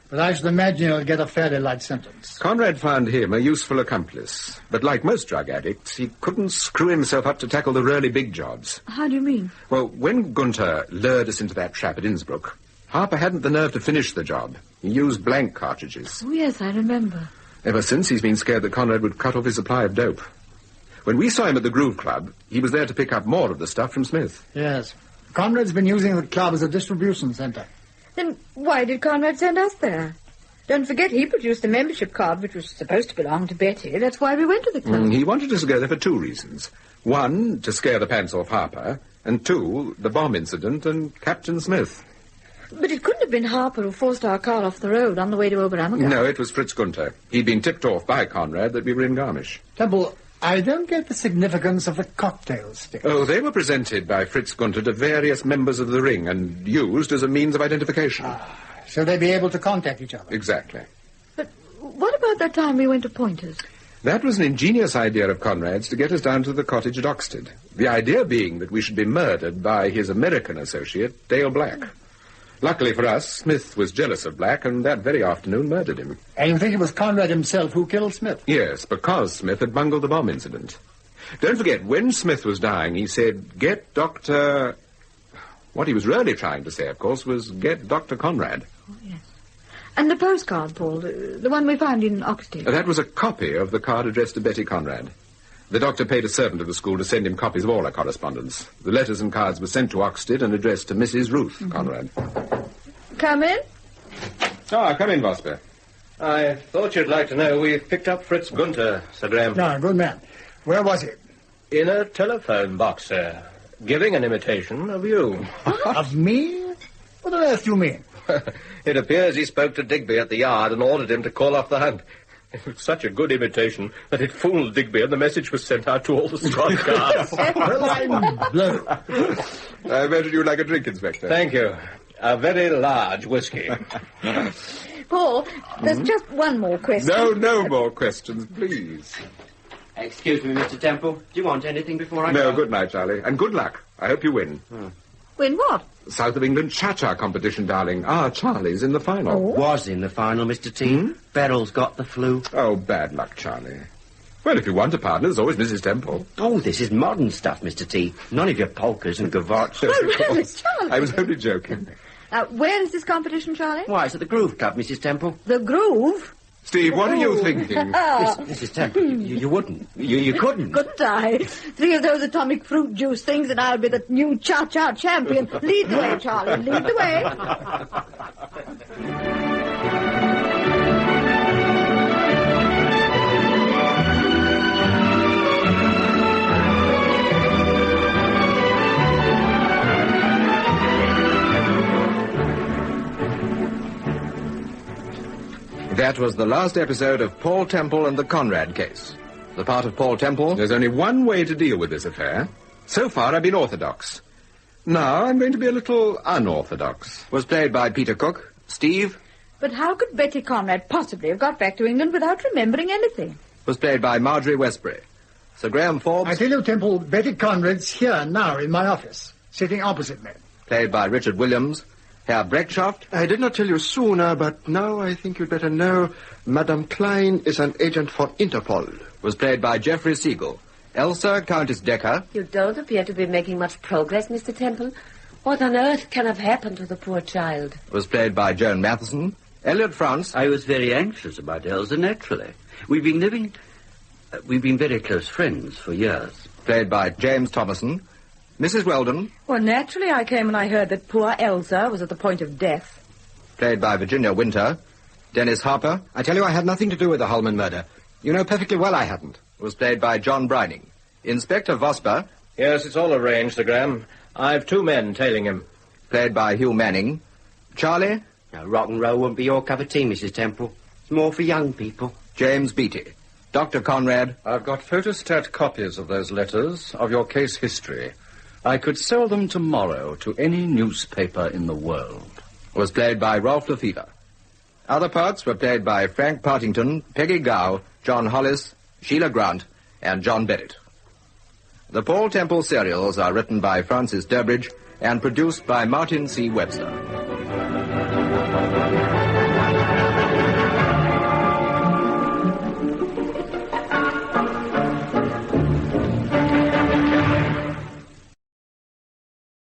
but I should imagine he'll get a fairly light sentence. Conrad found him a useful accomplice, but like most drug addicts, he couldn't screw himself up to tackle the really big jobs. How do you mean? Well, when Gunther lured us into that trap at Innsbruck, Harper hadn't the nerve to finish the job. He used blank cartridges. Oh, yes, I remember. Ever since, he's been scared that Conrad would cut off his supply of dope. When we saw him at the Groove Club, he was there to pick up more of the stuff from Smith. Yes. Conrad's been using the club as a distribution centre. Then why did Conrad send us there? Don't forget he produced the membership card, which was supposed to belong to Betty. That's why we went to the club. He wanted us to go there for two reasons. One, to scare the pants off Harper, and two, the bomb incident and Captain Smith. But it couldn't have been Harper who forced our car off the road on the way to Oberammergau. No, it was Fritz Gunther. He'd been tipped off by Conrad that we were in Garmisch. Temple, I don't get the significance of the cocktail sticks. Oh, they were presented by Fritz Gunther to various members of the ring and used as a means of identification. So they'd be able to contact each other. Exactly. But what about that time we went to Pointer's? That was an ingenious idea of Conrad's to get us down to the cottage at Oxted. The idea being that we should be murdered by his American associate, Dale Black. Luckily for us, Smith was jealous of Black and that very afternoon murdered him. And you think it was Conrad himself who killed Smith? Yes, because Smith had bungled the bomb incident. Don't forget, when Smith was dying, he said, get Dr... What he was really trying to say, of course, was get Dr. Conrad. Oh, yes. And the postcard, Paul, the one we found in Oxted. That was a copy of the card addressed to Betty Conrad. The doctor paid a servant of the school to send him copies of all her correspondence. The letters and cards were sent to Oxted and addressed to Mrs. Ruth Conrad. Come in. Come in, Vosper. I thought you'd like to know we've picked up Fritz Gunther, Sir Graham. No, good man. Where was he? In a telephone box, sir. Giving an imitation of you. Of me? What on earth do you mean? It appears he spoke to Digby at the yard and ordered him to call off the hunt. It was such a good imitation that it fooled Digby and the message was sent out to all the squad cars. I imagine you'd like a drink, Inspector. Thank you. A very large whiskey. Paul, there's just one more question. No more questions, please. Excuse me, Mr. Temple. Do you want anything before I go? No, good night, Charlie. And good luck. I hope you win. Win what? South of England Cha-Cha competition, darling. Charlie's in the final. Oh. Was in the final, Mr. T. Beryl's got the flu. Oh, bad luck, Charlie. Well, if you want a partner, there's always Mrs. Temple. Oh, this is modern stuff, Mr. T. None of your polkas and gavottes. Oh, really, Charlie? I was only joking. Where is this competition, Charlie? Why, it's at the Groove Club, Mrs. Temple. The Groove? Steve, what are you thinking? Mrs. Temple, you wouldn't. You couldn't. Couldn't I? 3 of those atomic fruit juice things and I'll be the new cha-cha champion. Lead the way, Charlie. Lead the way. That was the last episode of Paul Temple and the Conrad Case. The part of Paul Temple... There's only one way to deal with this affair. So far, I've been orthodox. Now, I'm going to be a little unorthodox. Was played by Peter Cook. Steve... But how could Betty Conrad possibly have got back to England without remembering anything? Was played by Marjorie Westbury. Sir Graham Forbes... I tell you, Temple, Betty Conrad's here now in my office, sitting opposite me. Played by Richard Williams. Herr Breckschaft. I did not tell you sooner, but now I think you'd better know Madame Klein is an agent for Interpol. Was played by Geoffrey Siegel. Elsa, Countess Decker. You don't appear to be making much progress, Mr. Temple. What on earth can have happened to the poor child? Was played by Joan Matheson. Elliot France. I was very anxious about Elsa, naturally. We've been very close friends for years. Played by James Thomason. Mrs. Weldon. Well, naturally I came and I heard that poor Elsa was at the point of death. Played by Virginia Winter. Dennis Harper. I tell you, I had nothing to do with the Holman murder. You know perfectly well I hadn't. Was played by John Brining. Inspector Vosper. Yes, it's all arranged, Sir Graham. I've 2 men tailing him. Played by Hugh Manning. Charlie. Now, rock and roll won't be your cup of tea, Mrs. Temple. It's more for young people. James Beattie. Dr. Conrad. I've got photostat copies of those letters, of your case history. I could sell them tomorrow to any newspaper in the world. Was played by Rolf Lefevre. Other parts were played by Frank Partington, Peggy Gow, John Hollis, Sheila Grant, and John Bennett. The Paul Temple serials are written by Francis Durbridge and produced by Martin C. Webster.